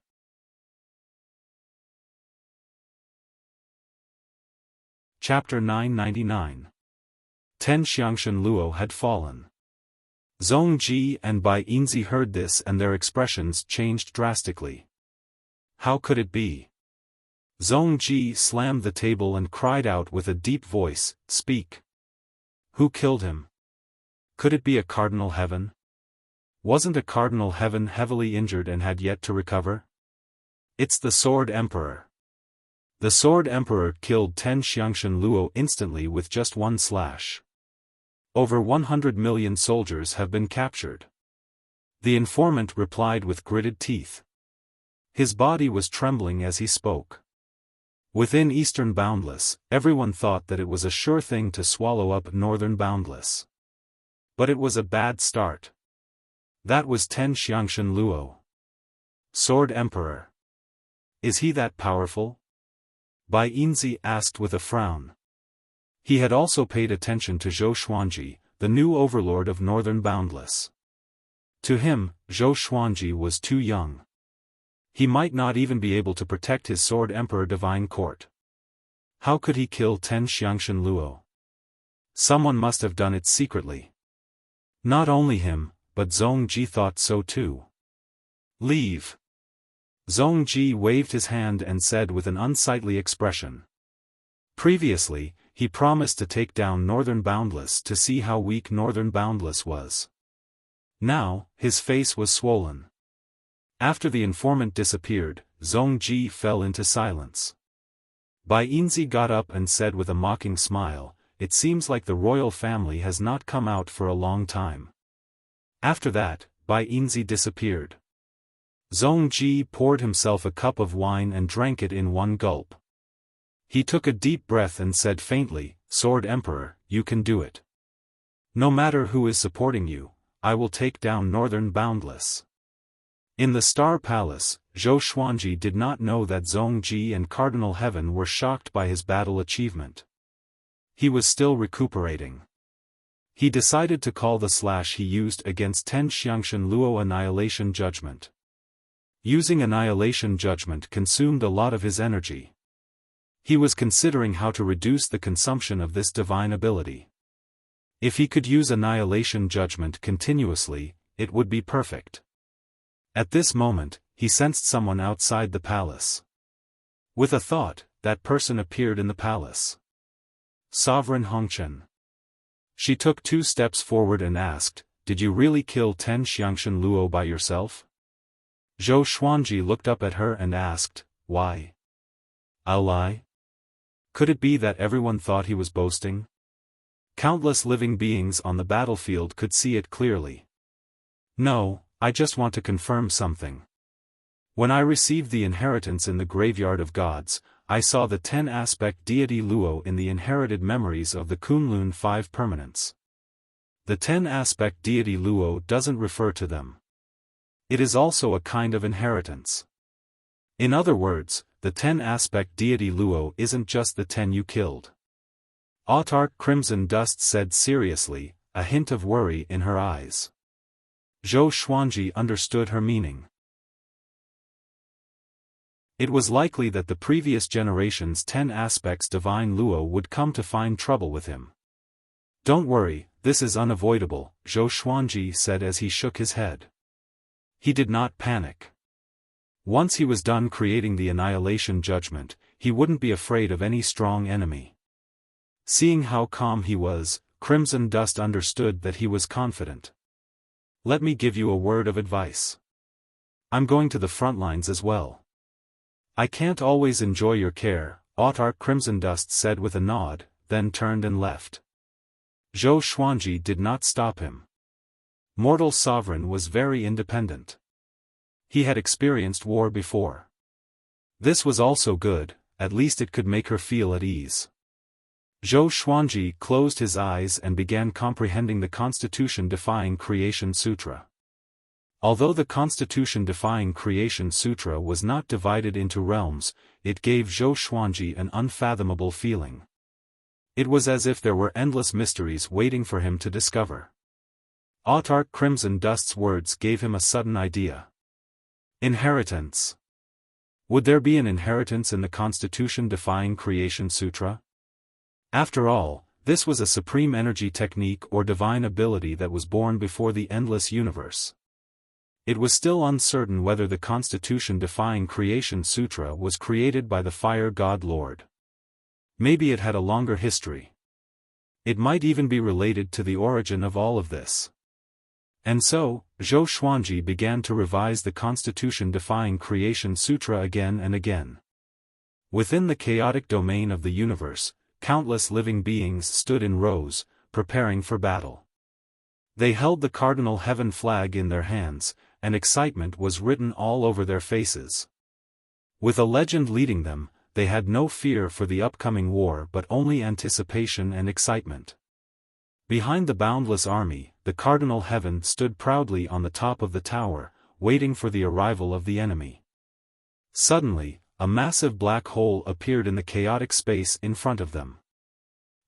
Chapter 999. 10 Xiangshan Luo had fallen. Zhong Ji and Bai Yinzi heard this and their expressions changed drastically. How could it be? Zhong Ji slammed the table and cried out with a deep voice, "Speak! Who killed him? Could it be a Cardinal Heaven? Wasn't a Cardinal Heaven heavily injured and had yet to recover? It's the Sword Emperor." The Sword Emperor killed 10 Xiangshan Luo instantly with just one slash. Over 100 million soldiers have been captured. The informant replied with gritted teeth. His body was trembling as he spoke. Within Eastern Boundless, everyone thought that it was a sure thing to swallow up Northern Boundless. But it was a bad start. That was 10 Xiangshan Luo. Sword Emperor. Is he that powerful? Bai Yinzi asked with a frown. He had also paid attention to Zhou Xuanji, the new overlord of Northern Boundless. To him, Zhou Xuanji was too young. He might not even be able to protect his sword Emperor Divine Court. How could he kill 10 Xiangshan Luo? Someone must have done it secretly. Not only him, but Zhong Ji thought so too. Leave. Zhong Ji waved his hand and said with an unsightly expression. Previously, he promised to take down Northern Boundless to see how weak Northern Boundless was. Now, his face was swollen. After the informant disappeared, Zhong Ji fell into silence. Bai Yinzi got up and said with a mocking smile, "It seems like the royal family has not come out for a long time." After that, Bai Yinzi disappeared. Zhong Ji poured himself a cup of wine and drank it in one gulp. He took a deep breath and said faintly, "Sword Emperor, you can do it. No matter who is supporting you, I will take down Northern Boundless." In the Star Palace, Zhou Xuanji did not know that Zhong Ji and Cardinal Heaven were shocked by his battle achievement. He was still recuperating. He decided to call the slash he used against 10 Xiangshan Luo Annihilation Judgment. Using Annihilation Judgment consumed a lot of his energy. He was considering how to reduce the consumption of this divine ability. If he could use Annihilation Judgment continuously, it would be perfect. At this moment, he sensed someone outside the palace. With a thought, that person appeared in the palace. Sovereign Hongchen. She took 2 steps forward and asked, "Did you really kill 10 Xiangshan Luo by yourself?" Zhou Xuanji looked up at her and asked, "Why? I'll lie?" Could it be that everyone thought he was boasting? Countless living beings on the battlefield could see it clearly. "No, I just want to confirm something. When I received the inheritance in the Graveyard of Gods, I saw the 10-aspect deity Luo in the inherited memories of the Kunlun 5 permanents. The 10-aspect deity Luo doesn't refer to them. It is also a kind of inheritance. In other words, the 10-aspect deity Luo isn't just the 10 you killed." Autarch Crimson Dust said seriously, a hint of worry in her eyes. Zhou Xuanji understood her meaning. It was likely that the previous generation's 10 aspects divine Luo would come to find trouble with him. "Don't worry, this is unavoidable," Zhou Xuanji said as he shook his head. He did not panic. Once he was done creating the Annihilation Judgment, he wouldn't be afraid of any strong enemy. Seeing how calm he was, Crimson Dust understood that he was confident. "Let me give you a word of advice. I'm going to the front lines as well. I can't always enjoy your care," Autarch Crimson Dust said with a nod, then turned and left. Zhou Xuanji did not stop him. Mortal Sovereign was very independent. He had experienced war before. This was also good, at least it could make her feel at ease. Zhou Xuanji closed his eyes and began comprehending the Constitution-defying Creation Sutra. Although the Constitution-defying Creation Sutra was not divided into realms, it gave Zhou Xuanji an unfathomable feeling. It was as if there were endless mysteries waiting for him to discover. Autarch Crimson Dust's words gave him a sudden idea. Inheritance. Would there be an inheritance in the Constitution-defying Creation Sutra? After all, this was a supreme energy technique or divine ability that was born before the endless universe. It was still uncertain whether the Constitution-defying Creation Sutra was created by the Fire God Lord. Maybe it had a longer history. It might even be related to the origin of all of this. And so, Zhou Xuanji began to revise the Constitution-defying Creation Sutra again and again. Within the chaotic domain of the universe, countless living beings stood in rows, preparing for battle. They held the Cardinal Heaven flag in their hands, and excitement was written all over their faces. With a legend leading them, they had no fear for the upcoming war but only anticipation and excitement. Behind the Boundless army, the Cardinal Heaven stood proudly on the top of the tower, waiting for the arrival of the enemy. Suddenly, a massive black hole appeared in the chaotic space in front of them.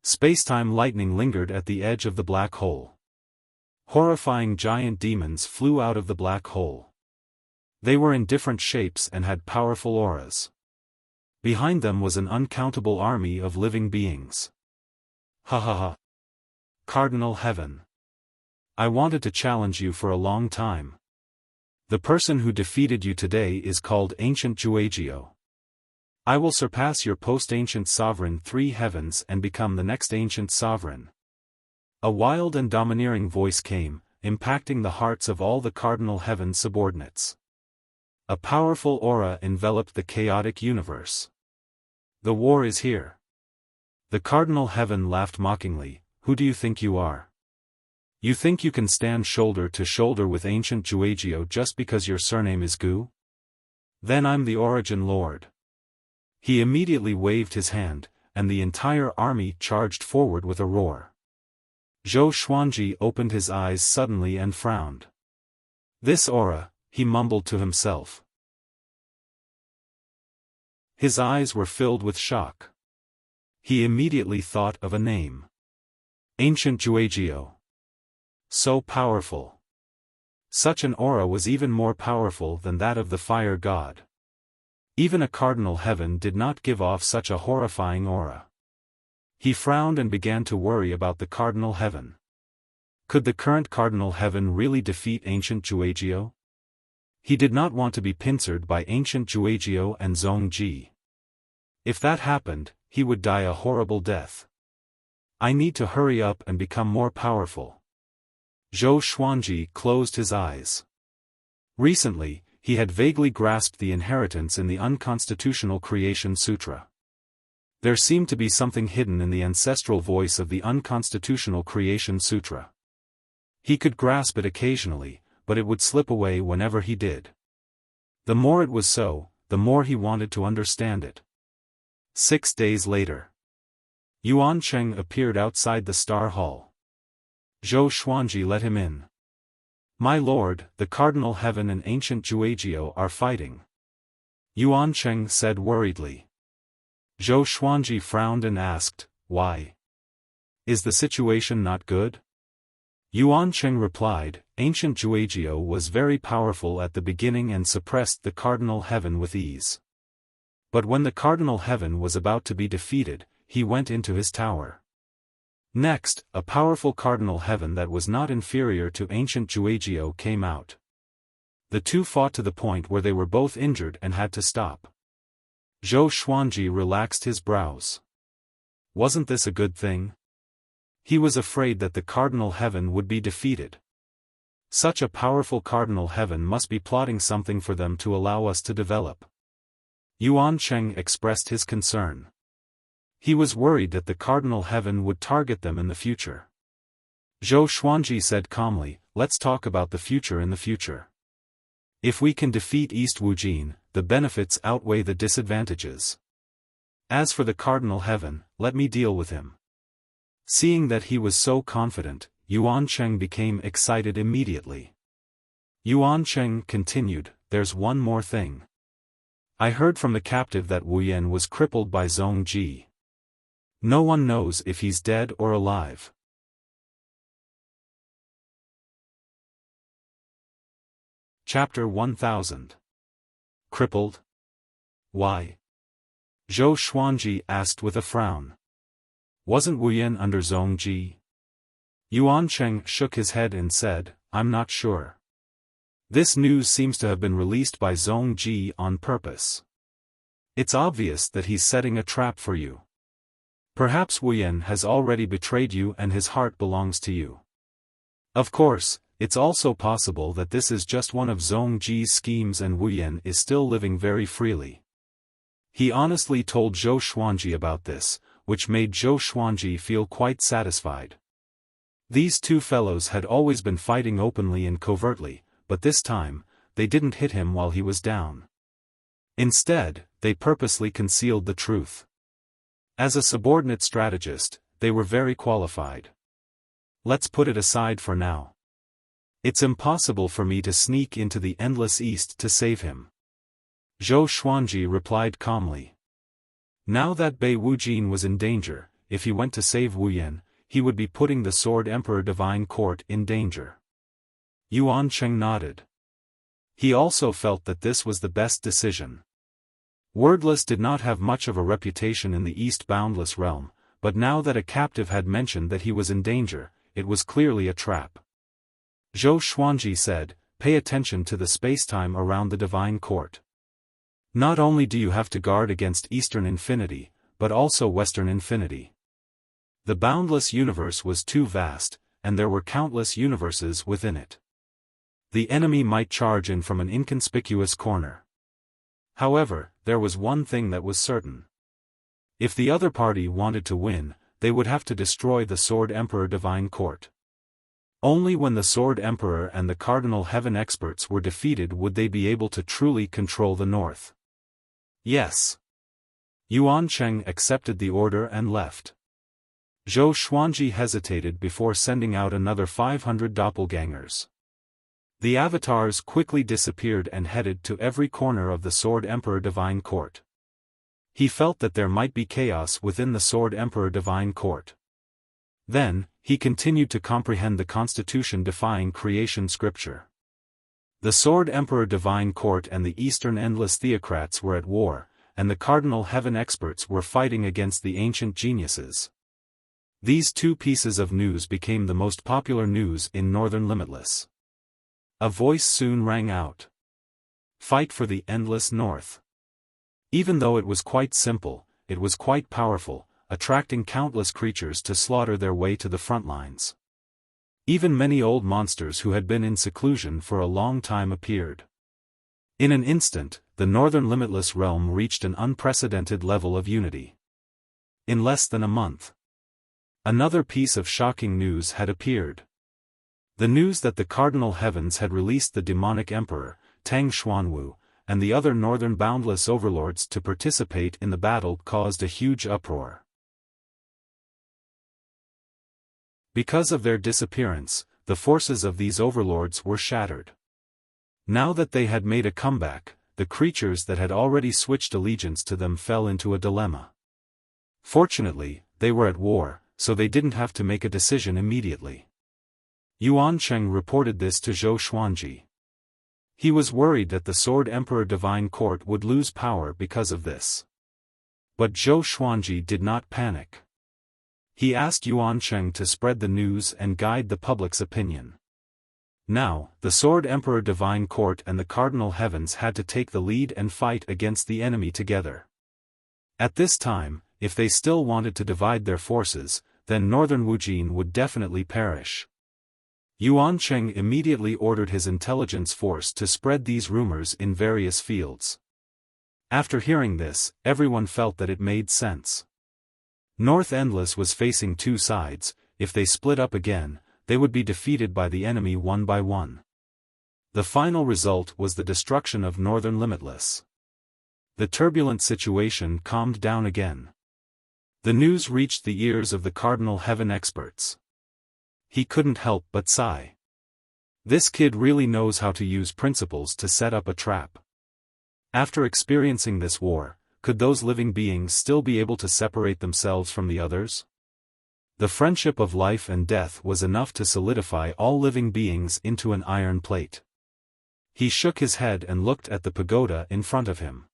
Spacetime lightning lingered at the edge of the black hole. Horrifying giant demons flew out of the black hole. They were in different shapes and had powerful auras. Behind them was an uncountable army of living beings. Ha ha ha. Cardinal Heaven. I wanted to challenge you for a long time. The person who defeated you today is called Ancient Juegio. I will surpass your post-ancient sovereign 3 heavens and become the next ancient sovereign. A wild and domineering voice came, impacting the hearts of all the Cardinal Heaven subordinates. A powerful aura enveloped the chaotic universe. The war is here. The Cardinal Heaven laughed mockingly. Who do you think you are? You think you can stand shoulder to shoulder with Ancient Juegio just because your surname is Gu? Then I'm the Origin Lord. He immediately waved his hand, and the entire army charged forward with a roar. Zhou Xuanji opened his eyes suddenly and frowned. This aura, he mumbled to himself. His eyes were filled with shock. He immediately thought of a name. Ancient Juegio. So powerful. Such an aura was even more powerful than that of the fire god. Even a Cardinal Heaven did not give off such a horrifying aura. He frowned and began to worry about the Cardinal Heaven. Could the current Cardinal Heaven really defeat Ancient Juegio? He did not want to be pincered by Ancient Juegio and Zhongji. If that happened, he would die a horrible death. I need to hurry up and become more powerful. Zhou Xuanji closed his eyes. Recently, he had vaguely grasped the inheritance in the Unconstitutional Creation Sutra. There seemed to be something hidden in the ancestral voice of the Unconstitutional Creation Sutra. He could grasp it occasionally, but it would slip away whenever he did. The more it was so, the more he wanted to understand it. 6 days later. Yuan Cheng appeared outside the Star Hall. Zhou Xuanji let him in. My lord, the Cardinal Heaven and Ancient Juegio are fighting. Yuan Cheng said worriedly. Zhou Xuanji frowned and asked, why? Is the situation not good? Yuan Cheng replied, Ancient Juegio was very powerful at the beginning and suppressed the Cardinal Heaven with ease. But when the Cardinal Heaven was about to be defeated, he went into his tower. Next, a powerful Cardinal Heaven that was not inferior to Ancient Juegio came out. The two fought to the point where they were both injured and had to stop. Zhou Xuanji relaxed his brows. Wasn't this a good thing? He was afraid that the Cardinal Heaven would be defeated. Such a powerful Cardinal Heaven must be plotting something for them to allow us to develop. Yuan Cheng expressed his concern. He was worried that the Cardinal Heaven would target them in the future. Zhou Xuanji said calmly, let's talk about the future in the future. If we can defeat East Wujin, the benefits outweigh the disadvantages. As for the Cardinal Heaven, let me deal with him. Seeing that he was so confident, Yuan Cheng became excited immediately. Yuan Cheng continued, there's one more thing. I heard from the captive that Wu Yan was crippled by Zhongji. No one knows if he's dead or alive. Chapter 1000. Crippled? Why? Zhou Xuanji asked with a frown. Wasn't Wu Yan under Zhongji? Yuan Cheng shook his head and said, I'm not sure. This news seems to have been released by Zhongji on purpose. It's obvious that he's setting a trap for you. Perhaps Wu Yan has already betrayed you and his heart belongs to you. Of course, it's also possible that this is just one of Zhongji's schemes and Wu Yan is still living very freely. He honestly told Zhou Xuanji about this, which made Zhou Xuanji feel quite satisfied. These two fellows had always been fighting openly and covertly, but this time, they didn't hit him while he was down. Instead, they purposely concealed the truth. As a subordinate strategist, they were very qualified. Let's put it aside for now. It's impossible for me to sneak into the Endless East to save him. Zhou Xuanji replied calmly. Now that Bei Wujin was in danger, if he went to save Wu Yan, he would be putting the Sword Emperor Divine Court in danger. Yuan Cheng nodded. He also felt that this was the best decision. Wordless did not have much of a reputation in the East Boundless realm, but now that a captive had mentioned that he was in danger, it was clearly a trap. Zhou Xuanji said, "Pay attention to the spacetime around the Divine Court. Not only do you have to guard against Eastern Infinity, but also Western Infinity. The boundless universe was too vast, and there were countless universes within it. The enemy might charge in from an inconspicuous corner. However, there was one thing that was certain. If the other party wanted to win, they would have to destroy the Sword Emperor Divine Court. Only when the Sword Emperor and the Cardinal Heaven experts were defeated would they be able to truly control the North." "Yes." Yuan Cheng accepted the order and left. Zhou Xuanji hesitated before sending out another 500 doppelgangers. The avatars quickly disappeared and headed to every corner of the Sword Emperor Divine Court. He felt that there might be chaos within the Sword Emperor Divine Court. Then, he continued to comprehend the constitution-defying creation scripture. The Sword Emperor Divine Court and the Eastern Endless Theocrats were at war, and the Cardinal Heaven experts were fighting against the ancient geniuses. These two pieces of news became the most popular news in Northern Limitless. A voice soon rang out. "Fight for the Endless North." Even though it was quite simple, it was quite powerful, attracting countless creatures to slaughter their way to the front lines. Even many old monsters who had been in seclusion for a long time appeared. In an instant, the Northern Limitless realm reached an unprecedented level of unity. In less than a month, another piece of shocking news had appeared. The news that the Cardinal Heavens had released the demonic emperor, Tang Xuanwu, and the other Northern Boundless overlords to participate in the battle caused a huge uproar. Because of their disappearance, the forces of these overlords were shattered. Now that they had made a comeback, the creatures that had already switched allegiance to them fell into a dilemma. Fortunately, they were at war, so they didn't have to make a decision immediately. Yuan Cheng reported this to Zhou Xuanji. He was worried that the Sword Emperor Divine Court would lose power because of this. But Zhou Xuanji did not panic. He asked Yuan Cheng to spread the news and guide the public's opinion. Now, the Sword Emperor Divine Court and the Cardinal Heavens had to take the lead and fight against the enemy together. At this time, if they still wanted to divide their forces, then Northern Wujin would definitely perish. Yuan Cheng immediately ordered his intelligence force to spread these rumors in various fields. After hearing this, everyone felt that it made sense. North Endless was facing two sides. If they split up again, they would be defeated by the enemy one by one. The final result was the destruction of Northern Limitless. The turbulent situation calmed down again. The news reached the ears of the Cardinal Heaven experts. He couldn't help but sigh. This kid really knows how to use principles to set up a trap. After experiencing this war, could those living beings still be able to separate themselves from the others? The friendship of life and death was enough to solidify all living beings into an iron plate. He shook his head and looked at the pagoda in front of him.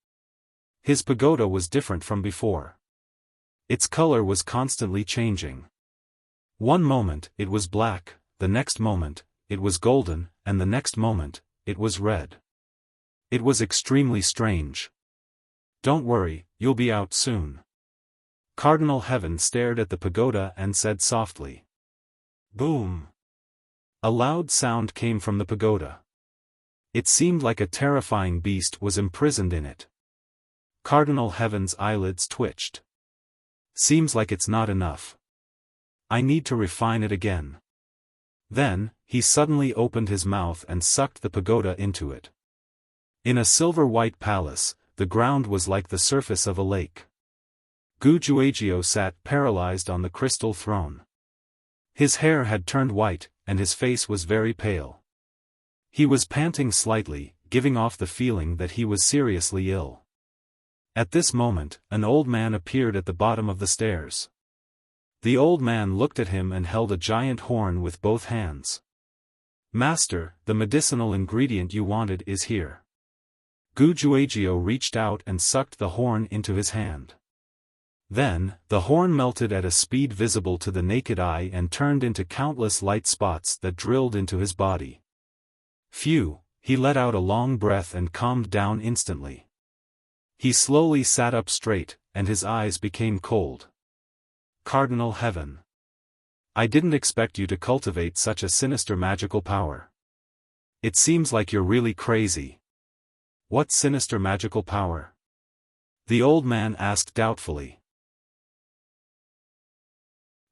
His pagoda was different from before. Its color was constantly changing. One moment, it was black, the next moment, it was golden, and the next moment, it was red. It was extremely strange. "Don't worry, you'll be out soon." Cardinal Heaven stared at the pagoda and said softly. Boom! A loud sound came from the pagoda. It seemed like a terrifying beast was imprisoned in it. Cardinal Heaven's eyelids twitched. "Seems like it's not enough. I need to refine it again." Then, he suddenly opened his mouth and sucked the pagoda into it. In a silver-white palace, the ground was like the surface of a lake. Gu Juejiao sat paralyzed on the crystal throne. His hair had turned white, and his face was very pale. He was panting slightly, giving off the feeling that he was seriously ill. At this moment, an old man appeared at the bottom of the stairs. The old man looked at him and held a giant horn with both hands. "Master, the medicinal ingredient you wanted is here." Gu Juejiu reached out and sucked the horn into his hand. Then, the horn melted at a speed visible to the naked eye and turned into countless light spots that drilled into his body. Phew, he let out a long breath and calmed down instantly. He slowly sat up straight, and his eyes became cold. "Cardinal Heaven. I didn't expect you to cultivate such a sinister magical power. It seems like you're really crazy." "What sinister magical power?" the old man asked doubtfully.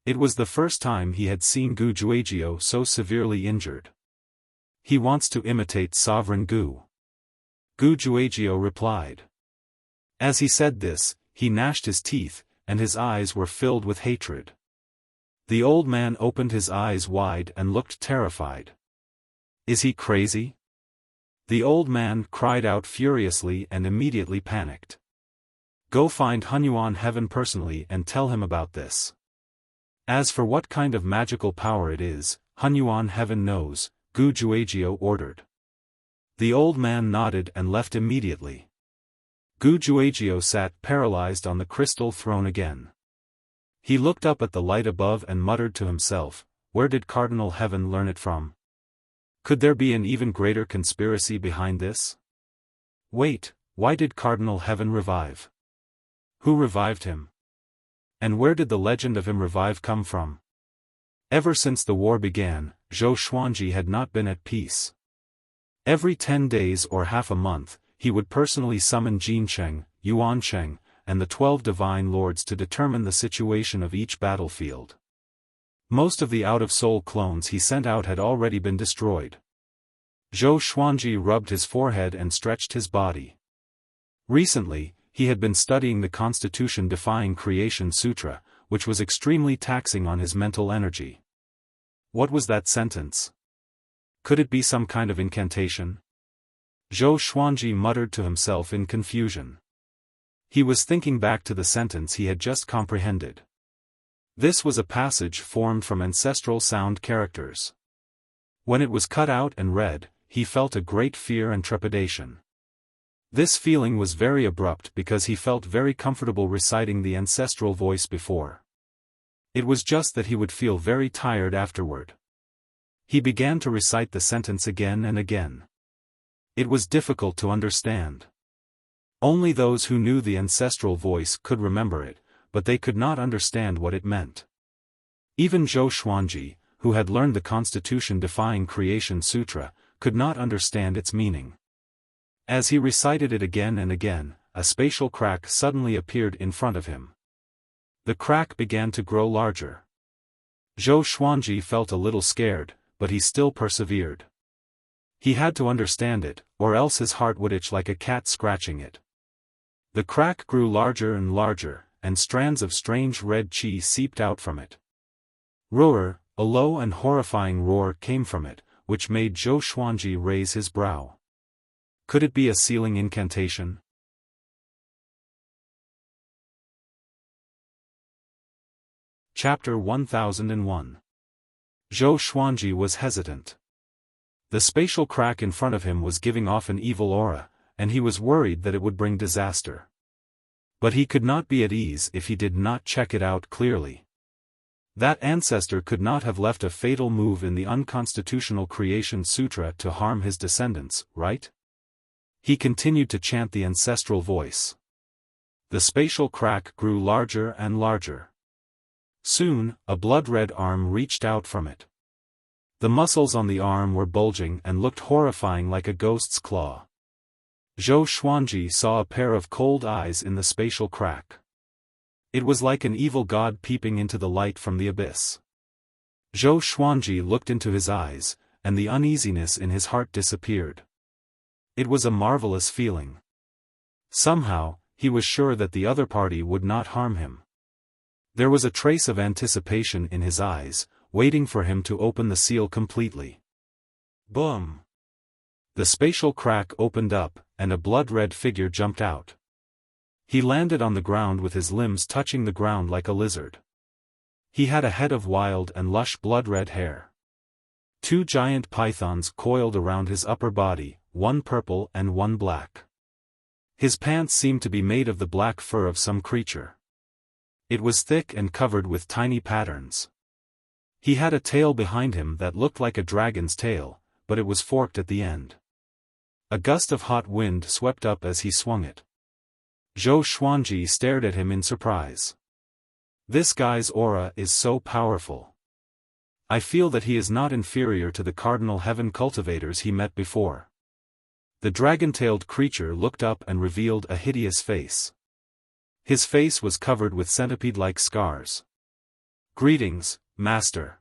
It was the first time he had seen Gu Juejiu so severely injured. "He wants to imitate Sovereign Gu," Gu Juejiu replied. As he said this, he gnashed his teeth, and his eyes were filled with hatred. The old man opened his eyes wide and looked terrified. "Is he crazy?" the old man cried out furiously and immediately panicked. "Go find Hunyuan Heaven personally and tell him about this. As for what kind of magical power it is, Hunyuan Heaven knows," Gu Juejiu ordered. The old man nodded and left immediately. Gu Juejiu sat paralyzed on the crystal throne again. He looked up at the light above and muttered to himself, "Where did Cardinal Heaven learn it from? Could there be an even greater conspiracy behind this? Wait, why did Cardinal Heaven revive? Who revived him? And where did the legend of him revive come from?" Ever since the war began, Zhou Xuanji had not been at peace. Every 10 days or half a month, he would personally summon Jincheng, Yuancheng, and the 12 divine lords to determine the situation of each battlefield. Most of the out-of-soul clones he sent out had already been destroyed. Zhou Xuanji rubbed his forehead and stretched his body. Recently, he had been studying the Constitution-defying Creation Sutra, which was extremely taxing on his mental energy. What was that sentence? Could it be some kind of incantation? Zhou Xuanji muttered to himself in confusion. He was thinking back to the sentence he had just comprehended. This was a passage formed from ancestral sound characters. When it was cut out and read, he felt a great fear and trepidation. This feeling was very abrupt because he felt very comfortable reciting the ancestral voice before. It was just that he would feel very tired afterward. He began to recite the sentence again and again. It was difficult to understand. Only those who knew the ancestral voice could remember it, but they could not understand what it meant. Even Zhou Xuanji, who had learned the Constitution-defying Creation Sutra, could not understand its meaning. As he recited it again and again, a spatial crack suddenly appeared in front of him. The crack began to grow larger. Zhou Xuanji felt a little scared, but he still persevered. He had to understand it, or else his heart would itch like a cat scratching it. The crack grew larger and larger, and strands of strange red qi seeped out from it. Roar, a low and horrifying roar came from it, which made Zhou Xuanji raise his brow. Could it be a sealing incantation? Chapter 1001. Zhou Xuanji was hesitant. The spatial crack in front of him was giving off an evil aura, and he was worried that it would bring disaster. But he could not be at ease if he did not check it out clearly. That ancestor could not have left a fatal move in the unconstitutional Creation Sutra to harm his descendants, right? He continued to chant the ancestral voice. The spatial crack grew larger and larger. Soon, a blood-red arm reached out from it. The muscles on the arm were bulging and looked horrifying like a ghost's claw. Zhou Xuanji saw a pair of cold eyes in the spatial crack. It was like an evil god peeping into the light from the abyss. Zhou Xuanji looked into his eyes, and the uneasiness in his heart disappeared. It was a marvelous feeling. Somehow, he was sure that the other party would not harm him. There was a trace of anticipation in his eyes, waiting for him to open the seal completely. Boom! The spatial crack opened up, and a blood-red figure jumped out. He landed on the ground with his limbs touching the ground like a lizard. He had a head of wild and lush blood-red hair. 2 giant pythons coiled around his upper body, one purple and one black. His pants seemed to be made of the black fur of some creature. It was thick and covered with tiny patterns. He had a tail behind him that looked like a dragon's tail, but it was forked at the end. A gust of hot wind swept up as he swung it. Zhou Xuanji stared at him in surprise. This guy's aura is so powerful. I feel that he is not inferior to the cardinal heaven cultivators he met before. The dragon-tailed creature looked up and revealed a hideous face. His face was covered with centipede-like scars. "Greetings, Master."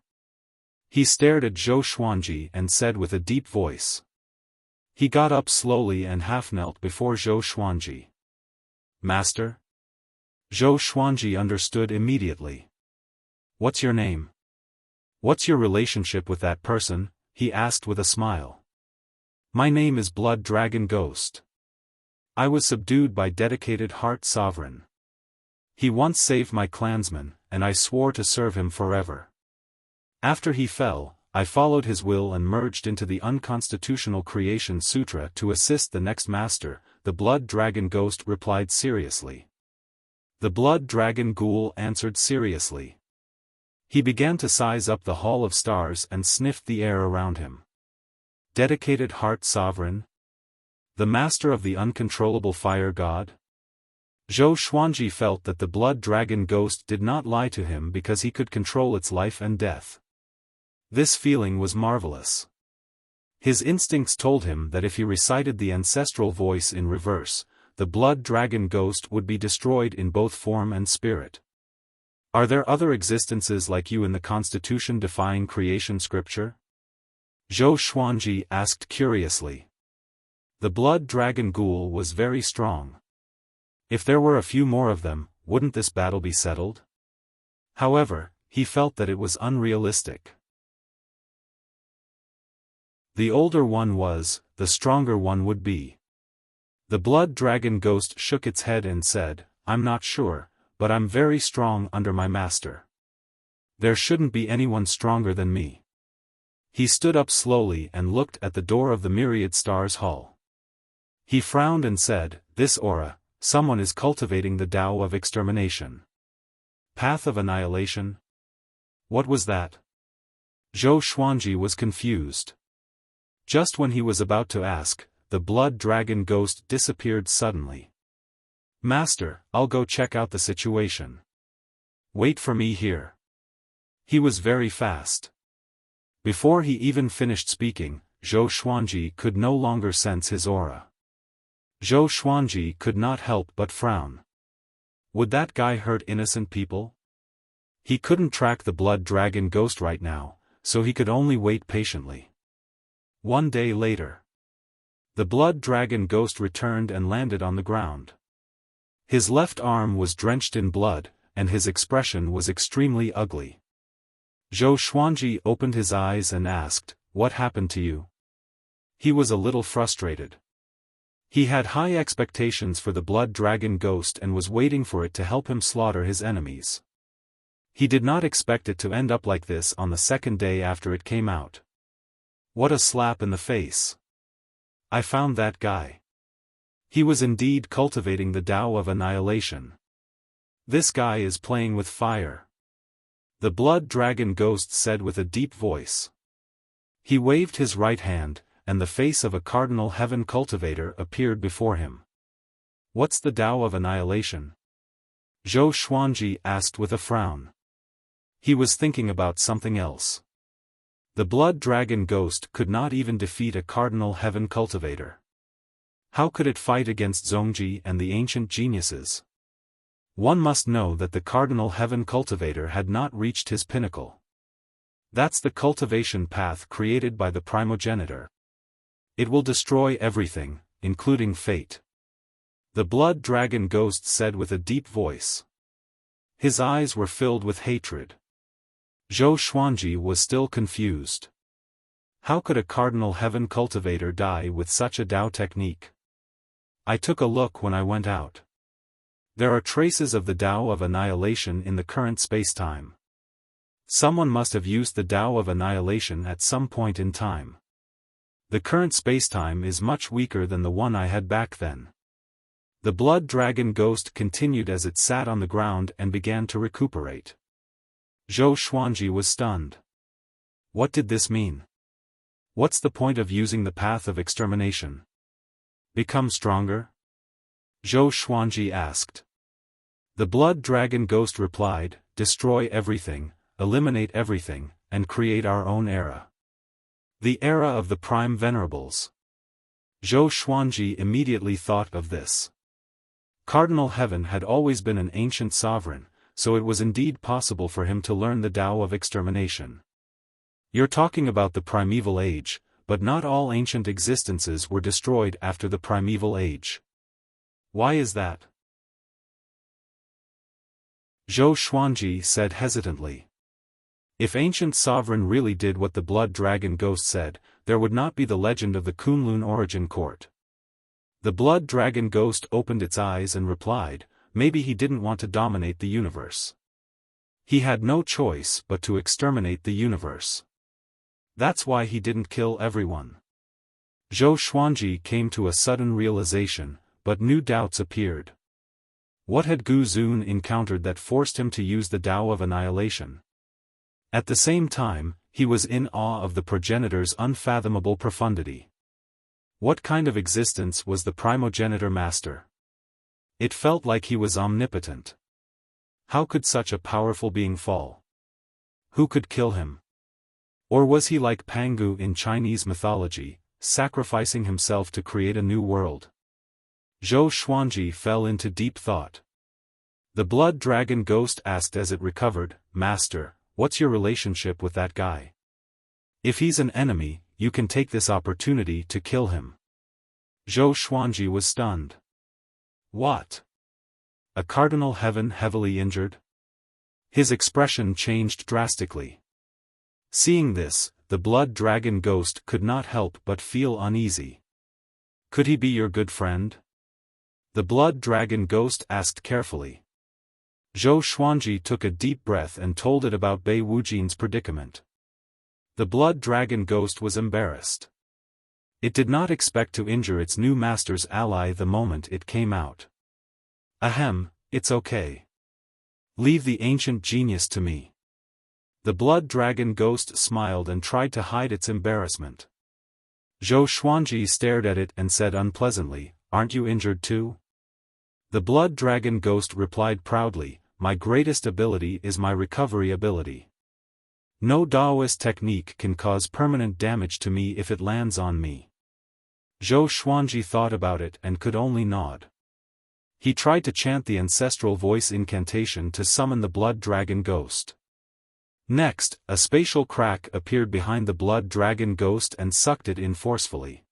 He stared at Zhou Xuanji and said with a deep voice. He got up slowly and half-knelt before Zhou Xuanji. "Master?" Zhou Xuanji understood immediately. "What's your name? What's your relationship with that person?" he asked with a smile. "My name is Blood Dragon Ghost. I was subdued by dedicated Heart Sovereign. He once saved my clansman, and I swore to serve him forever. After he fell, I followed his will and merged into the unconstitutional Creation Sutra to assist the next master," the Blood Dragon Ghost replied seriously. The Blood Dragon Ghoul answered seriously. He began to size up the Hall of Stars and sniffed the air around him. Dedicated Heart Sovereign? The master of the uncontrollable fire god? Zhou Xuanji felt that the Blood Dragon Ghost did not lie to him because he could control its life and death. This feeling was marvelous. His instincts told him that if he recited the ancestral voice in reverse, the Blood Dragon Ghost would be destroyed in both form and spirit. "Are there other existences like you in the Constitution-defying creation scripture?" Zhou Xuanji asked curiously. The Blood Dragon Ghoul was very strong. If there were a few more of them, wouldn't this battle be settled? However, he felt that it was unrealistic. The older one was, the stronger one would be. The Blood Dragon Ghost shook its head and said, "I'm not sure, but I'm very strong under my master. There shouldn't be anyone stronger than me." He stood up slowly and looked at the door of the Myriad Stars Hall. He frowned and said, "This aura, someone is cultivating the Tao of extermination. Path of annihilation? What was that?" Zhou Xuanji was confused. Just when he was about to ask, the Blood Dragon Ghost disappeared suddenly. "Master, I'll go check out the situation. Wait for me here." He was very fast. Before he even finished speaking, Zhou Xuanji could no longer sense his aura. Zhou Xuanji could not help but frown. Would that guy hurt innocent people? He couldn't track the Blood Dragon Ghost right now, so he could only wait patiently. One day later, the Blood Dragon Ghost returned and landed on the ground. His left arm was drenched in blood, and his expression was extremely ugly. Zhou Xuanji opened his eyes and asked, "What happened to you?" He was a little frustrated. He had high expectations for the Blood Dragon Ghost and was waiting for it to help him slaughter his enemies. He did not expect it to end up like this on the second day after it came out. What a slap in the face. I found that guy. He was indeed cultivating the Tao of annihilation. This guy is playing with fire. The Blood Dragon Ghost said with a deep voice. He waved his right hand, and the face of a cardinal heaven cultivator appeared before him. "What's the Tao of annihilation?" Zhou Xuanji asked with a frown. He was thinking about something else. The Blood Dragon Ghost could not even defeat a cardinal heaven cultivator. How could it fight against Zhongji and the ancient geniuses? One must know that the cardinal heaven cultivator had not reached his pinnacle. That's the cultivation path created by the primogenitor. It will destroy everything, including fate. The Blood Dragon Ghost said with a deep voice. His eyes were filled with hatred. Zhou Xuanji was still confused. How could a cardinal heaven cultivator die with such a Tao technique? I took a look when I went out. There are traces of the Tao of annihilation in the current spacetime. Someone must have used the Tao of Annihilation at some point in time. The current spacetime is much weaker than the one I had back then. The blood dragon ghost continued as it sat on the ground and began to recuperate. Zhou Xuanji was stunned. What did this mean? What's the point of using the path of extermination? Become stronger? Zhou Xuanji asked. The blood dragon ghost replied, destroy everything, eliminate everything, and create our own era. The era of the Prime Venerables. Zhou Xuanji immediately thought of this. Cardinal Heaven had always been an ancient sovereign, so it was indeed possible for him to learn the Tao of extermination. You're talking about the primeval age, but not all ancient existences were destroyed after the primeval age. Why is that? Zhou Xuanji said hesitantly. If ancient sovereign really did what the blood dragon ghost said, there would not be the legend of the Kunlun origin court. The blood dragon ghost opened its eyes and replied, maybe he didn't want to dominate the universe. He had no choice but to exterminate the universe. That's why he didn't kill everyone. Zhou Xuanji came to a sudden realization, but new doubts appeared. What had Gu Zun encountered that forced him to use the Tao of Annihilation? At the same time, he was in awe of the progenitor's unfathomable profundity. What kind of existence was the primogenitor master? It felt like he was omnipotent. How could such a powerful being fall? Who could kill him? Or was he like Pangu in Chinese mythology, sacrificing himself to create a new world? Zhou Xuanji fell into deep thought. The blood dragon ghost asked as it recovered, Master, what's your relationship with that guy? If he's an enemy, you can take this opportunity to kill him. Zhou Xuanji was stunned. What? A Cardinal Heaven heavily injured? His expression changed drastically. Seeing this, the blood dragon ghost could not help but feel uneasy. Could he be your good friend? The blood dragon ghost asked carefully. Zhou Xuanji took a deep breath and told it about Bei Wujin's predicament. The blood dragon ghost was embarrassed. It did not expect to injure its new master's ally the moment it came out. Ahem, it's okay. Leave the ancient genius to me. The blood dragon ghost smiled and tried to hide its embarrassment. Zhou Xuanji stared at it and said unpleasantly, aren't you injured too? The blood dragon ghost replied proudly, my greatest ability is my recovery ability. No Daoist technique can cause permanent damage to me if it lands on me. Zhou Xuanji thought about it and could only nod. He tried to chant the ancestral voice incantation to summon the blood dragon ghost. Next, a spatial crack appeared behind the blood dragon ghost and sucked it in forcefully.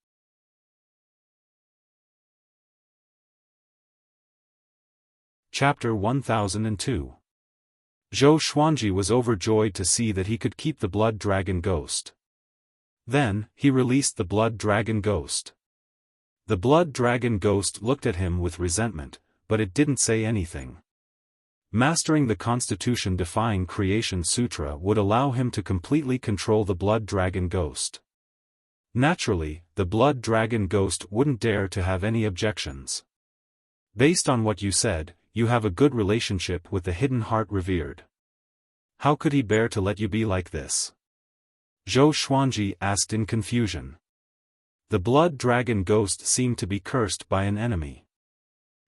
Chapter 1002. Zhou Xuanji was overjoyed to see that he could keep the blood dragon ghost. Then, he released the blood dragon ghost. The blood dragon ghost looked at him with resentment, but it didn't say anything. Mastering the Constitution-defying Creation Sutra would allow him to completely control the blood dragon ghost. Naturally, the blood dragon ghost wouldn't dare to have any objections. Based on what you said, you have a good relationship with the hidden heart revered. How could he bear to let you be like this? Zhou Xuanji asked in confusion. The blood dragon ghost seemed to be cursed by an enemy.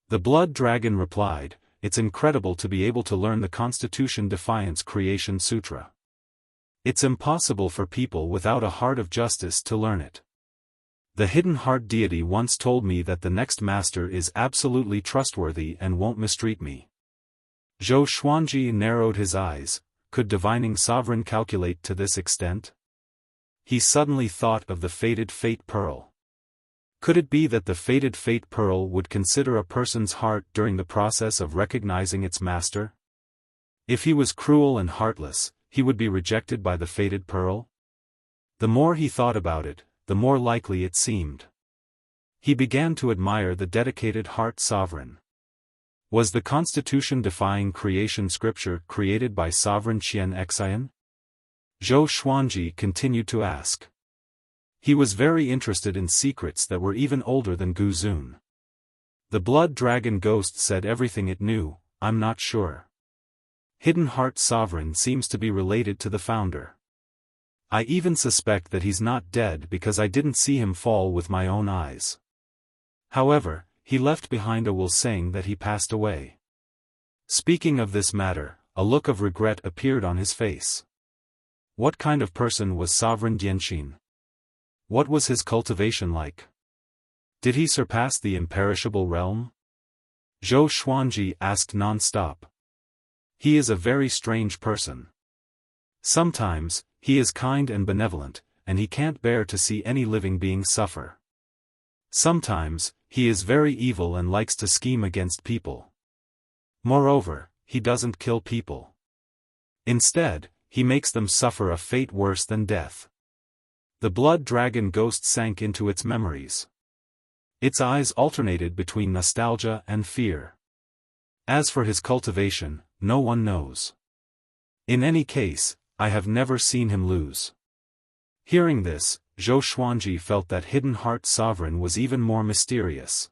The blood dragon replied, it's incredible to be able to learn the Constitution-Defiance Creation Sutra. It's impossible for people without a heart of justice to learn it. The hidden heart deity once told me that the next master is absolutely trustworthy and won't mistreat me. Zhou Xuanji narrowed his eyes. Could divining sovereign calculate to this extent? He suddenly thought of the fated fate pearl. Could it be that the fated fate pearl would consider a person's heart during the process of recognizing its master? If he was cruel and heartless, he would be rejected by the fated pearl? The more he thought about it, the more likely it seemed. He began to admire the dedicated heart sovereign. Was the Constitution-defying creation scripture created by sovereign Qian Xian? Zhou Xuanji continued to ask. He was very interested in secrets that were even older than Gu Zun. The blood dragon ghost said everything it knew, I'm not sure. Hidden Heart Sovereign seems to be related to the founder. I even suspect that he's not dead because I didn't see him fall with my own eyes. However, he left behind a will saying that he passed away. Speaking of this matter, a look of regret appeared on his face. What kind of person was Sovereign Dianxin? What was his cultivation like? Did he surpass the imperishable realm? Zhou Xuanji asked non-stop. He is a very strange person. Sometimes, he is kind and benevolent, and he can't bear to see any living being suffer. Sometimes, he is very evil and likes to scheme against people. Moreover, he doesn't kill people. Instead, he makes them suffer a fate worse than death. The blood dragon ghost sank into its memories. Its eyes alternated between nostalgia and fear. As for his cultivation, no one knows. In any case, I have never seen him lose. Hearing this, Zhou Xuanji felt that Hidden Heart Sovereign was even more mysterious.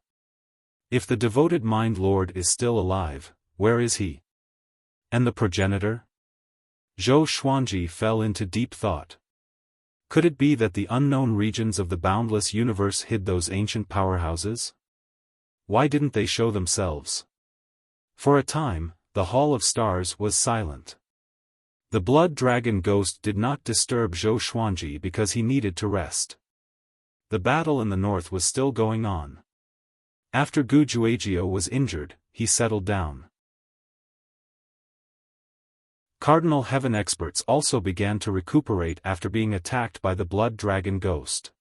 If the devoted Mind Lord is still alive, where is he? And the progenitor? Zhou Xuanji fell into deep thought. Could it be that the unknown regions of the boundless universe hid those ancient powerhouses? Why didn't they show themselves? For a time, the Hall of Stars was silent. The blood dragon ghost did not disturb Zhou Xuanji because he needed to rest. The battle in the north was still going on. After Gu Juejiao was injured, he settled down. Cardinal Heaven experts also began to recuperate after being attacked by the blood dragon ghost.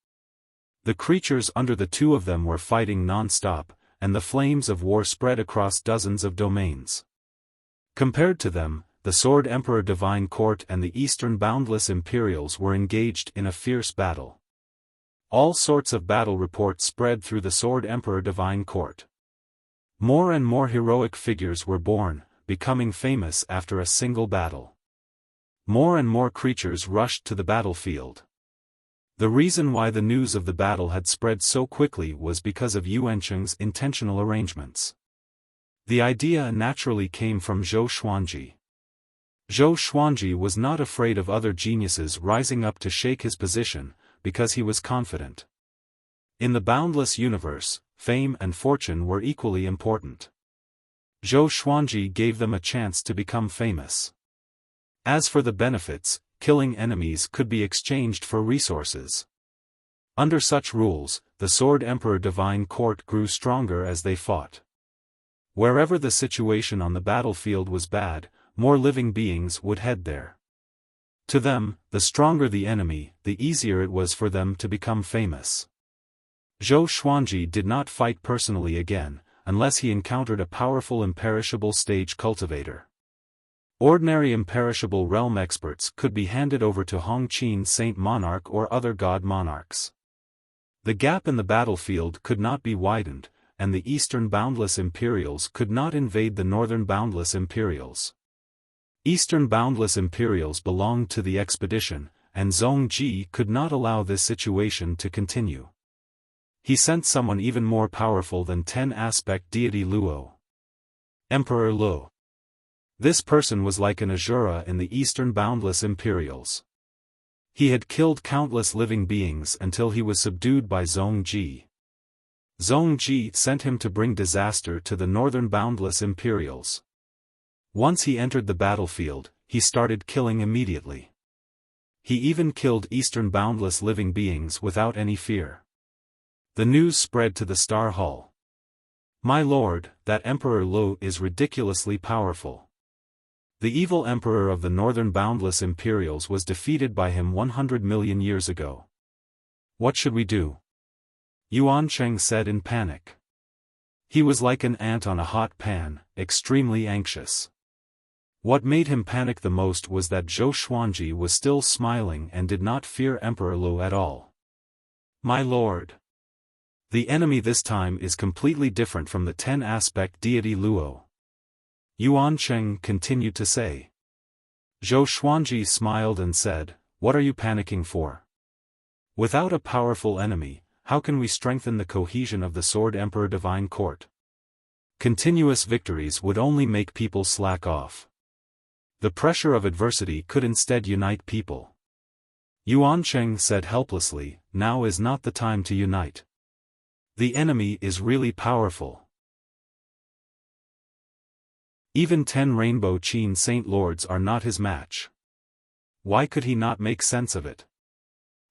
The creatures under the two of them were fighting non-stop, and the flames of war spread across dozens of domains. Compared to them, the Sword Emperor Divine Court and the Eastern Boundless Imperials were engaged in a fierce battle. All sorts of battle reports spread through the Sword Emperor Divine Court. More and more heroic figures were born, becoming famous after a single battle. More and more creatures rushed to the battlefield. The reason why the news of the battle had spread so quickly was because of Yuancheng's intentional arrangements. The idea naturally came from Zhou Xuanji. Zhou Xuanji was not afraid of other geniuses rising up to shake his position, because he was confident. In the boundless universe, fame and fortune were equally important. Zhou Xuanji gave them a chance to become famous. As for the benefits, killing enemies could be exchanged for resources. Under such rules, the Sword Emperor Divine Court grew stronger as they fought. Wherever the situation on the battlefield was bad, more living beings would head there. To them, the stronger the enemy, the easier it was for them to become famous. Zhou Xuanji did not fight personally again, unless he encountered a powerful imperishable stage cultivator. Ordinary imperishable realm experts could be handed over to Hongqin Saint Monarch or other god monarchs. The gap in the battlefield could not be widened, and the Eastern Boundless Imperials could not invade the Northern Boundless Imperials. Eastern Boundless Imperials belonged to the expedition, and Zhong Ji could not allow this situation to continue. He sent someone even more powerful than 10-aspect deity Luo. Emperor Luo. This person was like an Azura in the Eastern Boundless Imperials. He had killed countless living beings until he was subdued by Zhong Ji. Zhong Ji sent him to bring disaster to the Northern Boundless Imperials. Once he entered the battlefield, he started killing immediately. He even killed Eastern Boundless living beings without any fear. The news spread to the Star Hall. My lord, that Emperor Lu is ridiculously powerful. The evil emperor of the Northern Boundless Imperials was defeated by him 100 million years ago. What should we do? Yuan Cheng said in panic. He was like an ant on a hot pan, extremely anxious. What made him panic the most was that Zhou Xuanji was still smiling and did not fear Emperor Lu at all. My lord. The enemy this time is completely different from the 10-aspect deity Luo. Yuan Cheng continued to say. Zhou Xuanji smiled and said, "What are you panicking for? Without a powerful enemy, how can we strengthen the cohesion of the Sword Emperor Divine Court? Continuous victories would only make people slack off. The pressure of adversity could instead unite people." Yuan Cheng said helplessly, "Now is not the time to unite. The enemy is really powerful. Even 10 Rainbow Qin Saint Lords are not his match." Why could he not make sense of it?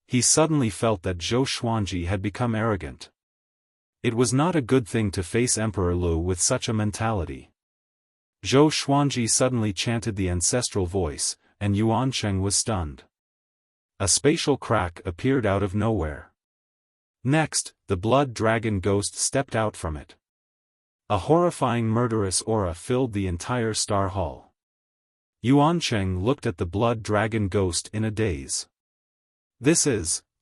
He suddenly felt that Zhou Xuanji had become arrogant. It was not a good thing to face Emperor Lu with such a mentality. Zhou Xuanji suddenly chanted the ancestral voice, and Yuan Cheng was stunned. A spatial crack appeared out of nowhere. Next, the blood dragon ghost stepped out from it. A horrifying murderous aura filled the entire Star Hall. Yuan Cheng looked at the blood dragon ghost in a daze.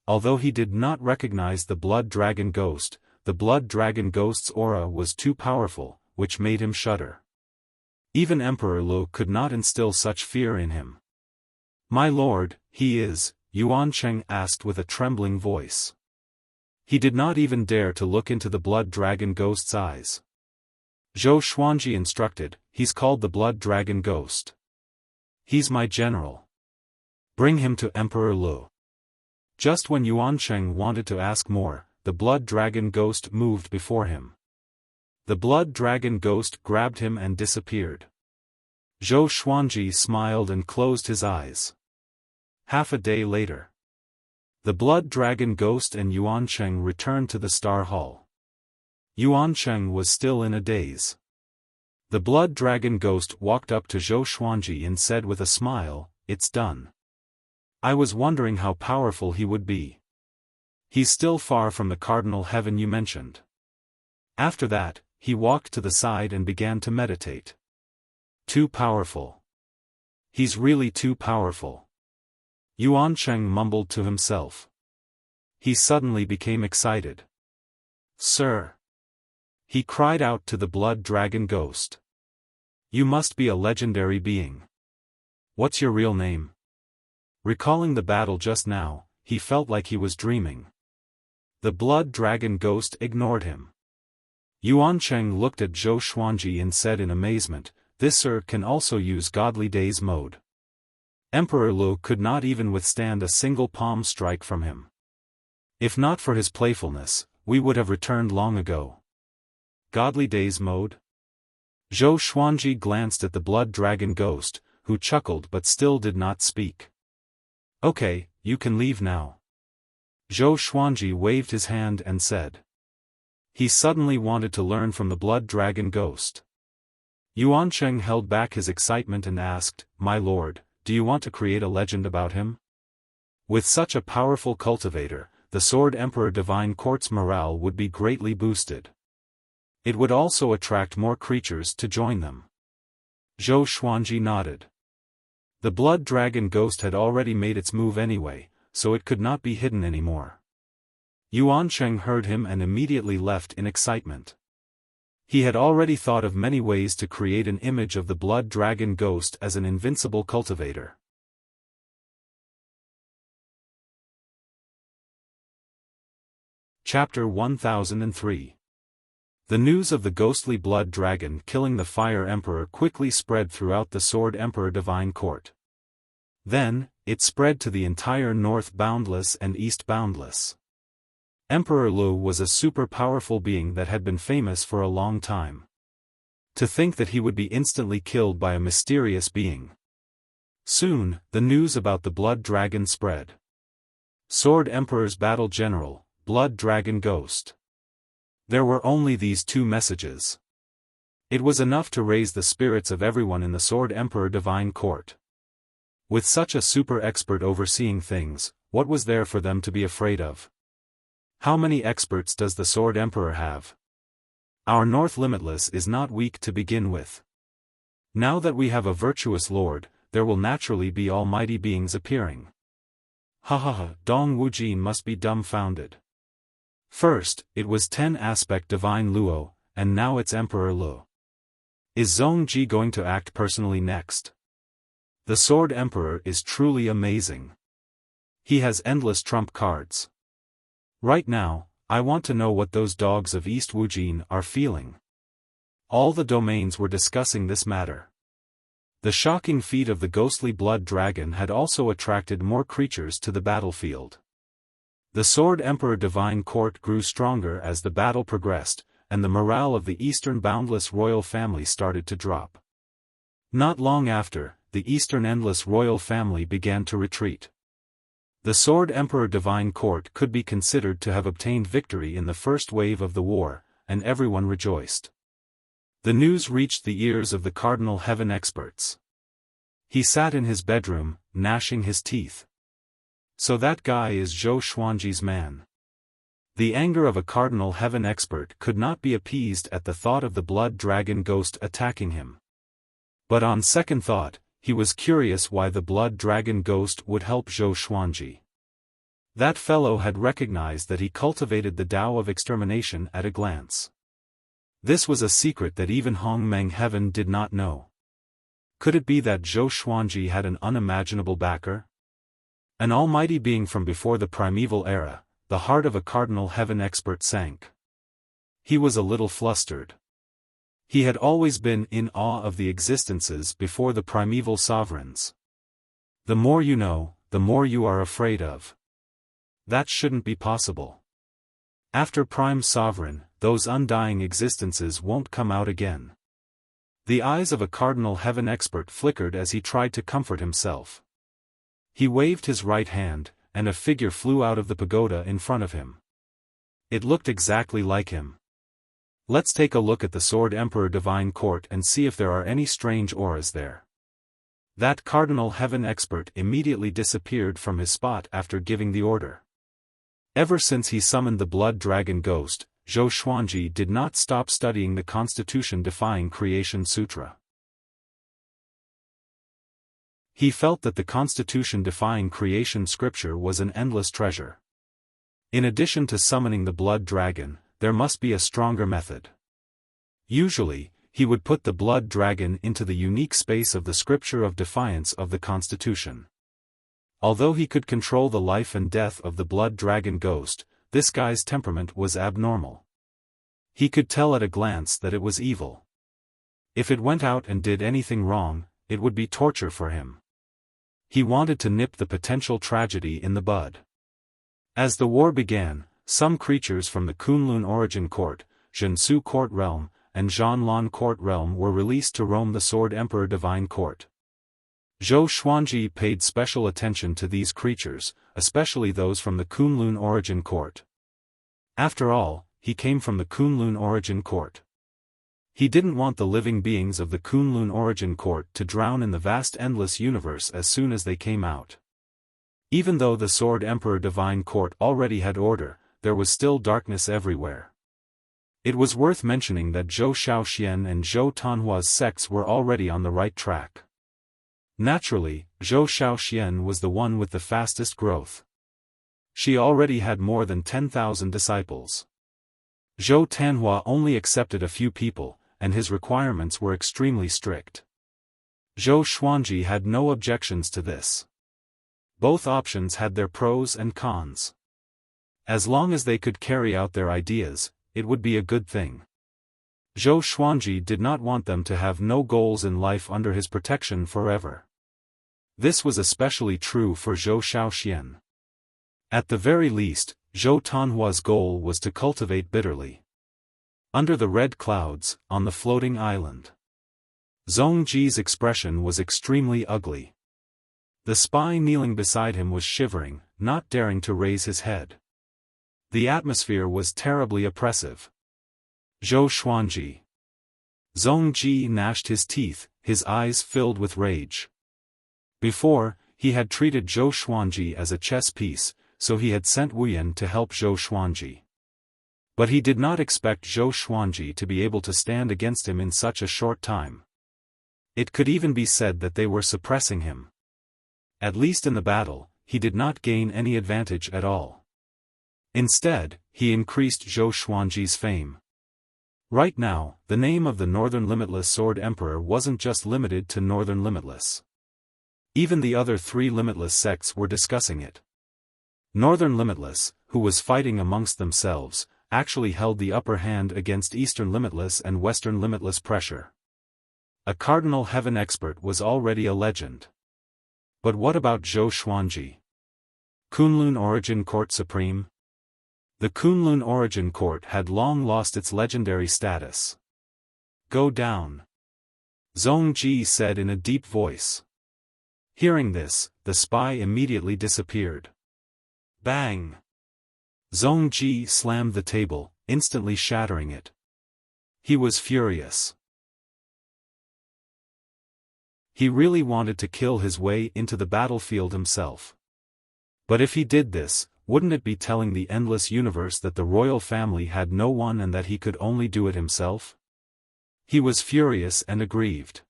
Although he did not recognize the blood dragon ghost, the blood dragon ghost's aura was too powerful, which made him shudder. Even Emperor Lu could not instill such fear in him. "My lord, he is," Yuan Cheng asked with a trembling voice. He did not even dare to look into the blood dragon ghost's eyes. Zhou Xuanji instructed, "He's called the blood dragon ghost. He's my general. Bring him to Emperor Lu." Just when Yuan Cheng wanted to ask more, the blood dragon ghost moved before him. The blood dragon ghost grabbed him and disappeared. Zhou Xuanji smiled and closed his eyes. Half a day later, the blood dragon ghost and Yuan Cheng returned to the Star Hall. Yuan Cheng was still in a daze. The blood dragon ghost walked up to Zhou Xuanji and said with a smile, "It's done. I was wondering how powerful he would be. He's still far from the cardinal heaven you mentioned." After that, he walked to the side and began to meditate. "Too powerful. He's really too powerful." Yuan Cheng mumbled to himself. He suddenly became excited. "Sir!" he cried out to the blood dragon ghost. "You must be a legendary being. What's your real name?" Recalling the battle just now, he felt like he was dreaming. The blood dragon ghost ignored him. Yuan Cheng looked at Zhou Xuanji and said in amazement, "This sir can also use Godly Days mode." Emperor Lu could not even withstand a single palm strike from him. If not for his playfulness, we would have returned long ago. Godly Days mode? Zhou Xuanji glanced at the blood dragon ghost, who chuckled but still did not speak. "Okay, you can leave now." Zhou Xuanji waved his hand and said. He suddenly wanted to learn from the blood dragon ghost. Yuan Cheng held back his excitement and asked, "My lord, do you want to create a legend about him?" With such a powerful cultivator, the Sword Emperor Divine Court's morale would be greatly boosted. It would also attract more creatures to join them. Zhou Xuanji nodded. The blood dragon ghost had already made its move anyway, so it could not be hidden anymore. Yuan Cheng heard him and immediately left in excitement. He had already thought of many ways to create an image of the blood dragon ghost as an invincible cultivator. Chapter 1003. The news of the ghostly blood dragon killing the Fire Emperor quickly spread throughout the Sword Emperor Divine Court. Then, it spread to the entire North Boundless and East Boundless. Emperor Lu was a super powerful being that had been famous for a long time. To think that he would be instantly killed by a mysterious being. Soon, the news about the blood dragon spread. Sword Emperor's battle general, blood dragon ghost. There were only these two messages. It was enough to raise the spirits of everyone in the Sword Emperor Divine Court. With such a super expert overseeing things, what was there for them to be afraid of? How many experts does the Sword Emperor have? Our North Limitless is not weak to begin with. Now that we have a virtuous lord, there will naturally be almighty beings appearing. Dong Wujin must be dumbfounded. First, it was 10-aspect Divine Luo, and now it's Emperor Lu. Is Zhong Ji going to act personally next? The Sword Emperor is truly amazing. He has endless trump cards. Right now, I want to know what those dogs of East Wujin are feeling. All the domains were discussing this matter. The shocking feat of the ghostly blood dragon had also attracted more creatures to the battlefield. The Sword Emperor Divine Court grew stronger as the battle progressed, and the morale of the Eastern Boundless royal family started to drop. Not long after, the Eastern Endless royal family began to retreat. The Sword Emperor Divine Court could be considered to have obtained victory in the first wave of the war, and everyone rejoiced. The news reached the ears of the Cardinal Heaven experts. He sat in his bedroom, gnashing his teeth. So that guy is Zhou Xuanji's man. The anger of a Cardinal Heaven expert could not be appeased at the thought of the blood dragon ghost attacking him. But on second thought, he was curious why the blood dragon ghost would help Zhou Xuanji. That fellow had recognized that he cultivated the Tao of extermination at a glance. This was a secret that even Hong Meng Heaven did not know. Could it be that Zhou Xuanji had an unimaginable backer? An almighty being from before the primeval era, the heart of a Cardinal Heaven expert sank. He was a little flustered. He had always been in awe of the existences before the primeval sovereigns. The more you know, the more you are afraid of. That shouldn't be possible. After Prime Sovereign, those undying existences won't come out again. The eyes of a Cardinal Heaven expert flickered as he tried to comfort himself. He waved his right hand, and a figure flew out of the pagoda in front of him. It looked exactly like him. Let's take a look at the Sword Emperor Divine Court and see if there are any strange auras there. That Cardinal Heaven expert immediately disappeared from his spot after giving the order. Ever since he summoned the blood dragon ghost, Zhou Xuanji did not stop studying the Constitution-defying Creation Sutra. He felt that the Constitution-defying Creation Scripture was an endless treasure. In addition to summoning the blood dragon, there must be a stronger method. Usually, he would put the blood dragon into the unique space of the Scripture of Defiance of the Constitution. Although he could control the life and death of the blood dragon ghost, this guy's temperament was abnormal. He could tell at a glance that it was evil. If it went out and did anything wrong, it would be torture for him. He wanted to nip the potential tragedy in the bud. As the war began, some creatures from the Kunlun Origin Court, Zhensu Court Realm, and Zhanlan Court Realm were released to roam the Sword Emperor Divine Court. Zhou Xuanji paid special attention to these creatures, especially those from the Kunlun Origin Court. After all, he came from the Kunlun Origin Court. He didn't want the living beings of the Kunlun Origin Court to drown in the vast endless universe as soon as they came out. Even though the Sword Emperor Divine Court already had order, there was still darkness everywhere. It was worth mentioning that Zhou Xiaoxian and Zhou Tanhua's sects were already on the right track. Naturally, Zhou Xiaoxian was the one with the fastest growth. She already had more than 10,000 disciples. Zhou Tanhua only accepted a few people, and his requirements were extremely strict. Zhou Xuanji had no objections to this. Both options had their pros and cons. As long as they could carry out their ideas, it would be a good thing. Zhou Xuanji did not want them to have no goals in life under his protection forever. This was especially true for Zhou Xiaoxian. At the very least, Zhou Tanhua's goal was to cultivate bitterly. Under the red clouds, on the floating island. Zhong Ji's expression was extremely ugly. The spy kneeling beside him was shivering, not daring to raise his head. The atmosphere was terribly oppressive. Zhou Xuanji. Zhong Ji gnashed his teeth, his eyes filled with rage. Before, he had treated Zhou Xuanji as a chess piece, so he had sent Wu Yan to help Zhou Xuanji. But he did not expect Zhou Xuanji to be able to stand against him in such a short time. It could even be said that they were suppressing him. At least in the battle, he did not gain any advantage at all. Instead, he increased Zhou Xuanji's fame. Right now, the name of the Northern Limitless Sword Emperor wasn't just limited to Northern Limitless. Even the other three limitless sects were discussing it. Northern Limitless, who was fighting amongst themselves, actually held the upper hand against Eastern Limitless and Western Limitless pressure. A Cardinal Heaven expert was already a legend. But what about Zhou Xuanji? Kunlun Origin Court Supreme? The Kunlun Origin Court had long lost its legendary status. Go down. Zhong Ji said in a deep voice. Hearing this, the spy immediately disappeared. Bang! Zhong Ji slammed the table, instantly shattering it. He was furious. He really wanted to kill his way into the battlefield himself. But if he did this, wouldn't it be telling the endless universe that the royal family had no one and that he could only do it himself? He was furious and aggrieved.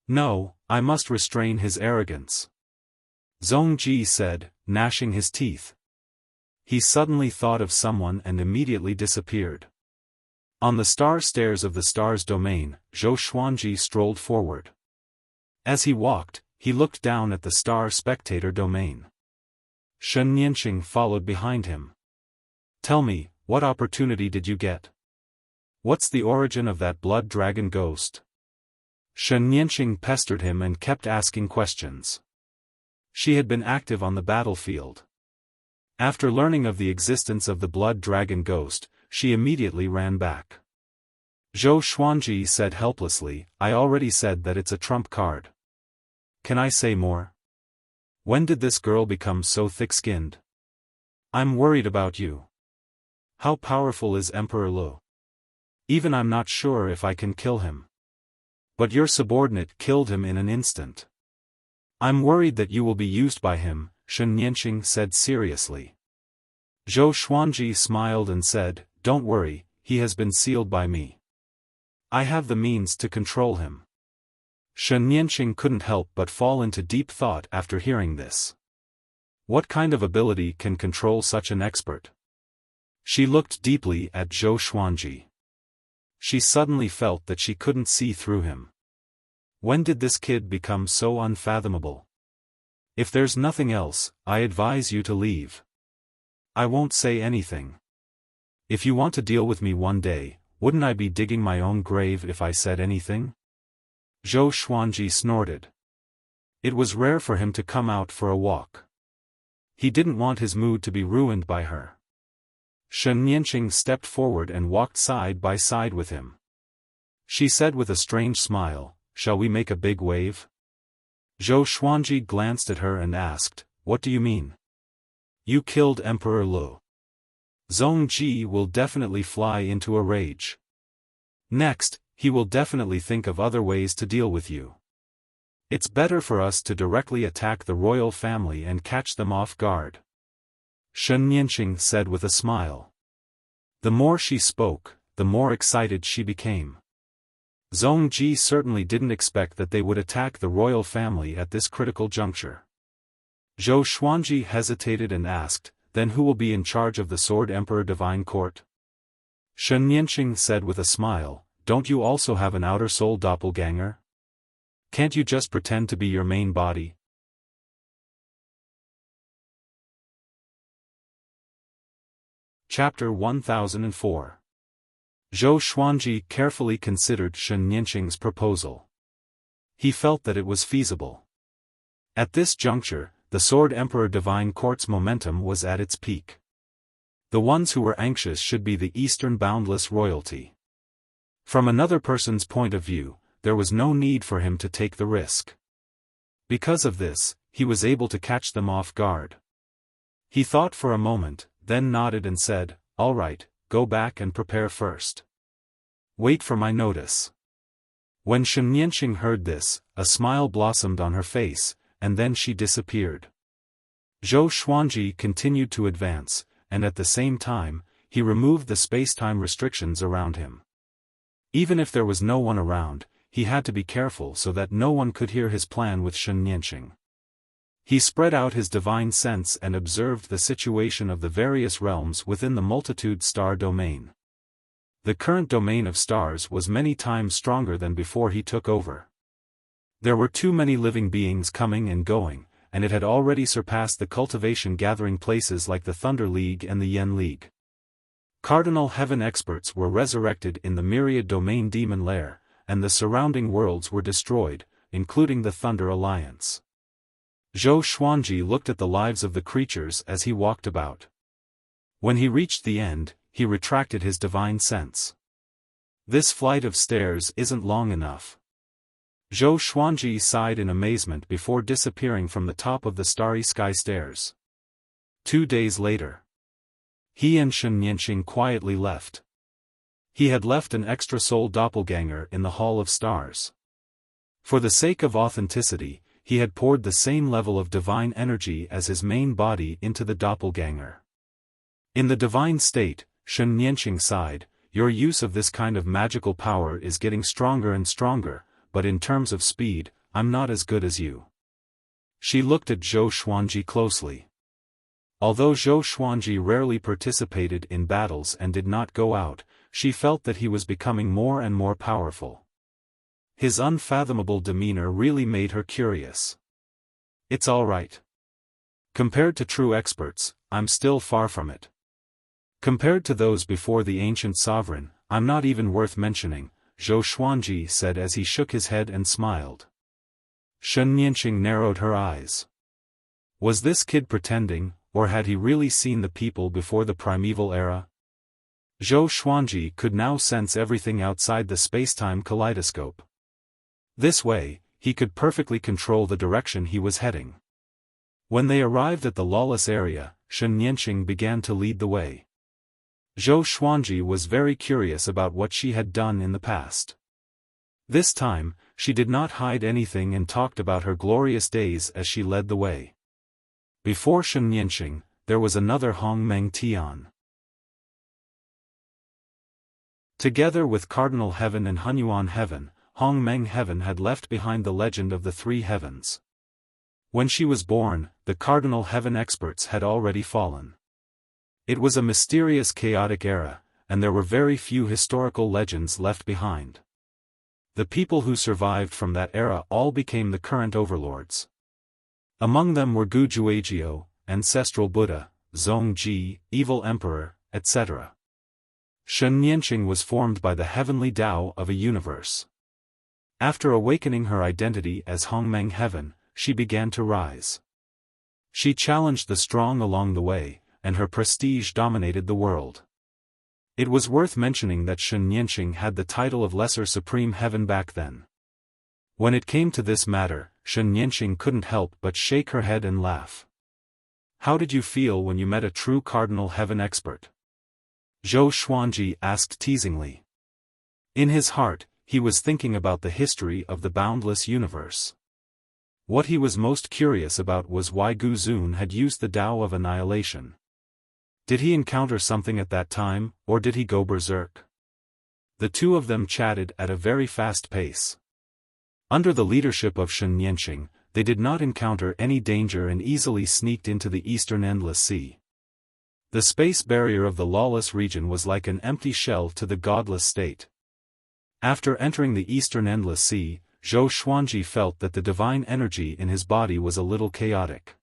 No, I must restrain his arrogance. Zhong Ji said, gnashing his teeth. He suddenly thought of someone and immediately disappeared. On the star stairs of the star's domain, Zhou Xuanji strolled forward. As he walked, he looked down at the star spectator domain. Shen Nianqing followed behind him. Tell me, what opportunity did you get? What's the origin of that blood dragon ghost? Shen Nianqing pestered him and kept asking questions. She had been active on the battlefield. After learning of the existence of the blood dragon ghost, she immediately ran back. Zhou Xuanji said helplessly, I already said that it's a trump card. Can I say more? When did this girl become so thick-skinned? I'm worried about you. How powerful is Emperor Lu? Even I'm not sure if I can kill him. But your subordinate killed him in an instant. I'm worried that you will be used by him, Shen Nianqing said seriously. Zhou Xuanji smiled and said, don't worry, he has been sealed by me. I have the means to control him. Shen Nianqing couldn't help but fall into deep thought after hearing this. What kind of ability can control such an expert? She looked deeply at Zhou Xuanji. She suddenly felt that she couldn't see through him. When did this kid become so unfathomable? If there's nothing else, I advise you to leave. I won't say anything. If you want to deal with me one day, wouldn't I be digging my own grave if I said anything? Zhou Xuanji snorted. It was rare for him to come out for a walk. He didn't want his mood to be ruined by her. Shen Nianqing stepped forward and walked side by side with him. She said with a strange smile, shall we make a big wave? Zhou Xuanji glanced at her and asked, what do you mean? You killed Emperor Lu. Zhong Ji will definitely fly into a rage. Next, he will definitely think of other ways to deal with you. It's better for us to directly attack the royal family and catch them off guard. Shen Nianqing said with a smile. The more she spoke, the more excited she became. Zhong Ji certainly didn't expect that they would attack the royal family at this critical juncture. Zhou Xuanji hesitated and asked, then who will be in charge of the Sword Emperor Divine Court? Shen Nianqing said with a smile, don't you also have an outer soul doppelganger? Can't you just pretend to be your main body? Chapter 1004. Zhou Xuanji carefully considered Shen Nianqing's proposal. He felt that it was feasible. At this juncture, the Sword Emperor Divine Court's momentum was at its peak. The ones who were anxious should be the Eastern Boundless royalty. From another person's point of view, there was no need for him to take the risk. Because of this, he was able to catch them off guard. He thought for a moment, then nodded and said, all right, go back and prepare first. Wait for my notice. When Shen Nianqing heard this, a smile blossomed on her face, and then she disappeared. Zhou Xuanji continued to advance, and at the same time, he removed the space-time restrictions around him. Even if there was no one around, he had to be careful so that no one could hear his plan with Shen Nianqing. He spread out his divine sense and observed the situation of the various realms within the multitude star domain. The current domain of stars was many times stronger than before he took over. There were too many living beings coming and going, and it had already surpassed the cultivation gathering places like the Thunder League and the Yen League. Cardinal Heaven experts were resurrected in the myriad domain demon lair, and the surrounding worlds were destroyed, including the Thunder Alliance. Zhou Xuanji looked at the lives of the creatures as he walked about. When he reached the end, he retracted his divine sense. This flight of stairs isn't long enough. Zhou Xuanji sighed in amazement before disappearing from the top of the starry sky stairs. 2 days later, he and Shen Nianqing quietly left. He had left an extra soul doppelganger in the Hall of Stars. For the sake of authenticity, he had poured the same level of divine energy as his main body into the doppelganger. In the divine state, Shen Nianqing sighed, "Your use of this kind of magical power is getting stronger and stronger, but in terms of speed, I'm not as good as you." She looked at Zhou Xuanji closely. Although Zhou Xuanji rarely participated in battles and did not go out, she felt that he was becoming more and more powerful. His unfathomable demeanor really made her curious. "It's all right. Compared to true experts, I'm still far from it. Compared to those before the ancient sovereign, I'm not even worth mentioning," Zhou Xuanji said as he shook his head and smiled. Shen Nianqing narrowed her eyes. Was this kid pretending, or had he really seen the people before the primeval era? Zhou Xuanji could now sense everything outside the spacetime kaleidoscope. This way, he could perfectly control the direction he was heading. When they arrived at the lawless area, Shen Nianqing began to lead the way. Zhou Xuanji was very curious about what she had done in the past. This time, she did not hide anything and talked about her glorious days as she led the way. Before Shen Nianqing, there was another Hong Meng Tian. Together with Cardinal Heaven and Hunyuan Heaven, Hong Meng Heaven had left behind the legend of the three heavens. When she was born, the Cardinal Heaven experts had already fallen. It was a mysterious chaotic era, and there were very few historical legends left behind. The people who survived from that era all became the current overlords. Among them were Gu Juejiao, Ancestral Buddha, Zongji, Evil Emperor, etc. Shen Nianqing was formed by the heavenly Tao of a universe. After awakening her identity as Hongmeng Heaven, she began to rise. She challenged the strong along the way, and her prestige dominated the world. It was worth mentioning that Shen Nianqing had the title of Lesser Supreme Heaven back then. When it came to this matter, Shen Nianqing couldn't help but shake her head and laugh. "How did you feel when you met a true Cardinal Heaven expert?" Zhou Xuanji asked teasingly. In his heart, he was thinking about the history of the boundless universe. What he was most curious about was why Gu Zun had used the Tao of Annihilation. Did he encounter something at that time, or did he go berserk? The two of them chatted at a very fast pace. Under the leadership of Shen Nianqing, they did not encounter any danger and easily sneaked into the eastern endless sea. The space barrier of the lawless region was like an empty shell to the godless state. After entering the eastern endless sea, Zhou Xuanji felt that the divine energy in his body was a little chaotic.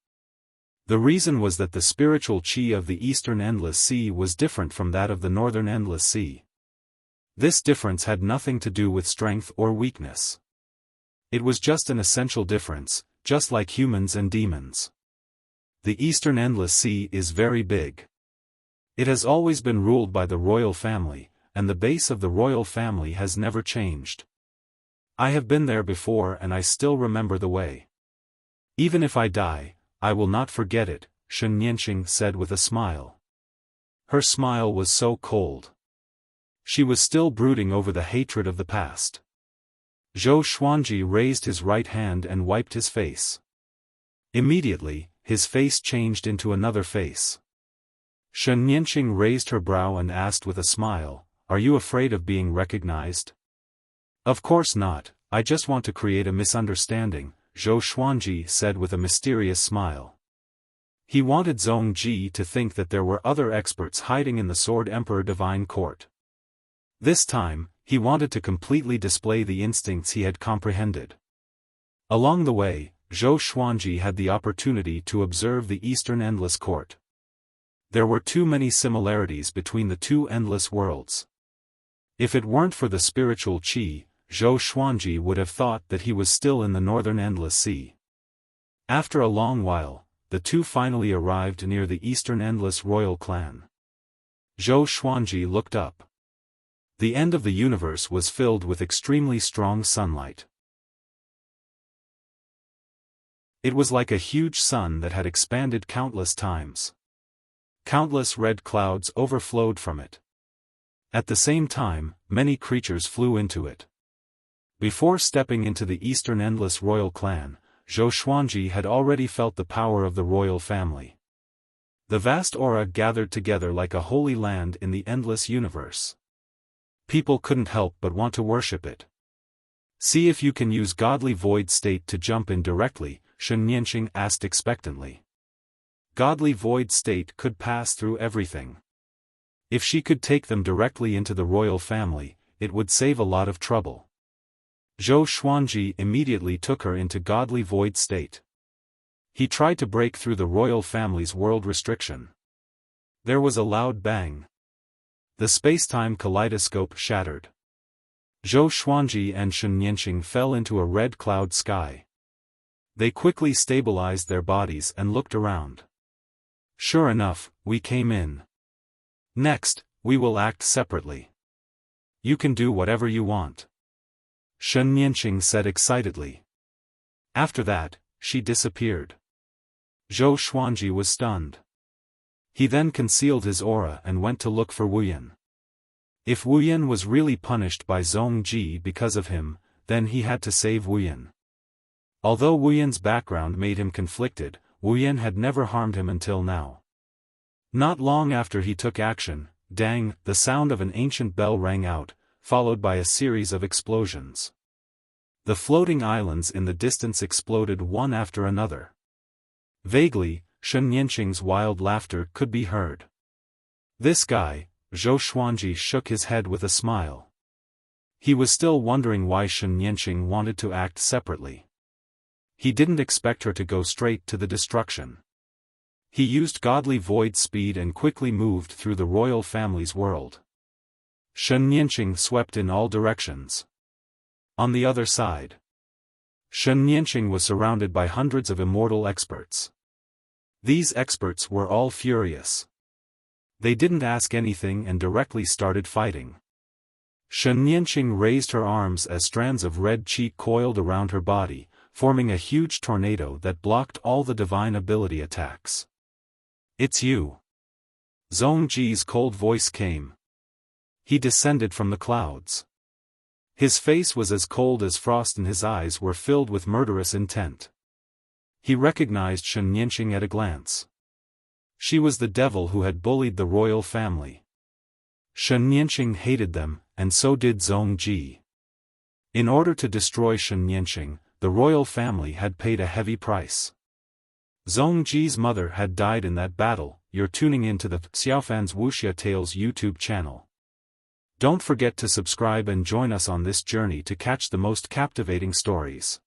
The reason was that the spiritual qi of the eastern endless sea was different from that of the northern endless sea. This difference had nothing to do with strength or weakness. It was just an essential difference, just like humans and demons. The eastern endless sea is very big. It has always been ruled by the royal family, and the base of the royal family has never changed. I have been there before and I still remember the way. Even if I die, I will not forget it, Shen Nianqing said with a smile. Her smile was so cold. She was still brooding over the hatred of the past. Zhou Xuanji raised his right hand and wiped his face. Immediately, his face changed into another face. Shen Nianqing raised her brow and asked with a smile, "Are you afraid of being recognized?" "Of course not, I just want to create a misunderstanding," Zhou Xuanji said with a mysterious smile. He wanted Zongji to think that there were other experts hiding in the Sword Emperor Divine Court. This time, he wanted to completely display the instincts he had comprehended. Along the way, Zhou Xuanji had the opportunity to observe the Eastern Endless Court. There were too many similarities between the two endless worlds. If it weren't for the spiritual qi, Zhou Xuanji would have thought that he was still in the Northern Endless Sea. After a long while, the two finally arrived near the Eastern Endless Royal Clan. Zhou Xuanji looked up. The end of the universe was filled with extremely strong sunlight. It was like a huge sun that had expanded countless times. Countless red clouds overflowed from it. At the same time, many creatures flew into it. Before stepping into the Eastern Endless Royal Clan, Zhou Xuanji had already felt the power of the royal family. The vast aura gathered together like a holy land in the endless universe. People couldn't help but want to worship it. See if you can use godly void state to jump in directly, Shen Nianqing asked expectantly. Godly void state could pass through everything. If she could take them directly into the royal family, it would save a lot of trouble. Zhou Xuanji immediately took her into godly void state. He tried to break through the royal family's world restriction. There was a loud bang. The space-time kaleidoscope shattered. Zhou Xuanji and Shen Nianqing fell into a red cloud sky. They quickly stabilized their bodies and looked around. Sure enough, we came in. Next, we will act separately. You can do whatever you want. Shen Nianqing said excitedly. After that, she disappeared. Zhou Xuanji was stunned. He then concealed his aura and went to look for Wuyan. If Wuyan was really punished by Zongji because of him, then he had to save Wuyan. Although Wuyan's background made him conflicted, Wuyan had never harmed him until now. Not long after he took action, dang, the sound of an ancient bell rang out, followed by a series of explosions. The floating islands in the distance exploded one after another. Vaguely, Shen Nianqing's wild laughter could be heard. This guy, Zhou Xuanji shook his head with a smile. He was still wondering why Shen Nianqing wanted to act separately. He didn't expect her to go straight to the destruction. He used godly void speed and quickly moved through the royal family's world. Shen Nianqing swept in all directions. On the other side, Shen Nianqing was surrounded by hundreds of immortal experts. These experts were all furious. They didn't ask anything and directly started fighting. Shen Nianqing raised her arms as strands of red qi coiled around her body, forming a huge tornado that blocked all the divine ability attacks. It's you. Zongji's cold voice came. He descended from the clouds. His face was as cold as frost and his eyes were filled with murderous intent. He recognized Shen Nianqing at a glance. She was the devil who had bullied the royal family. Shen Nianqing hated them, and so did Zongji. In order to destroy Shen Nianqing, the royal family had paid a heavy price. Zongji's mother had died in that battle. You're tuning in to the Xiaofan's Wuxia Tales YouTube channel. Don't forget to subscribe and join us on this journey to catch the most captivating stories.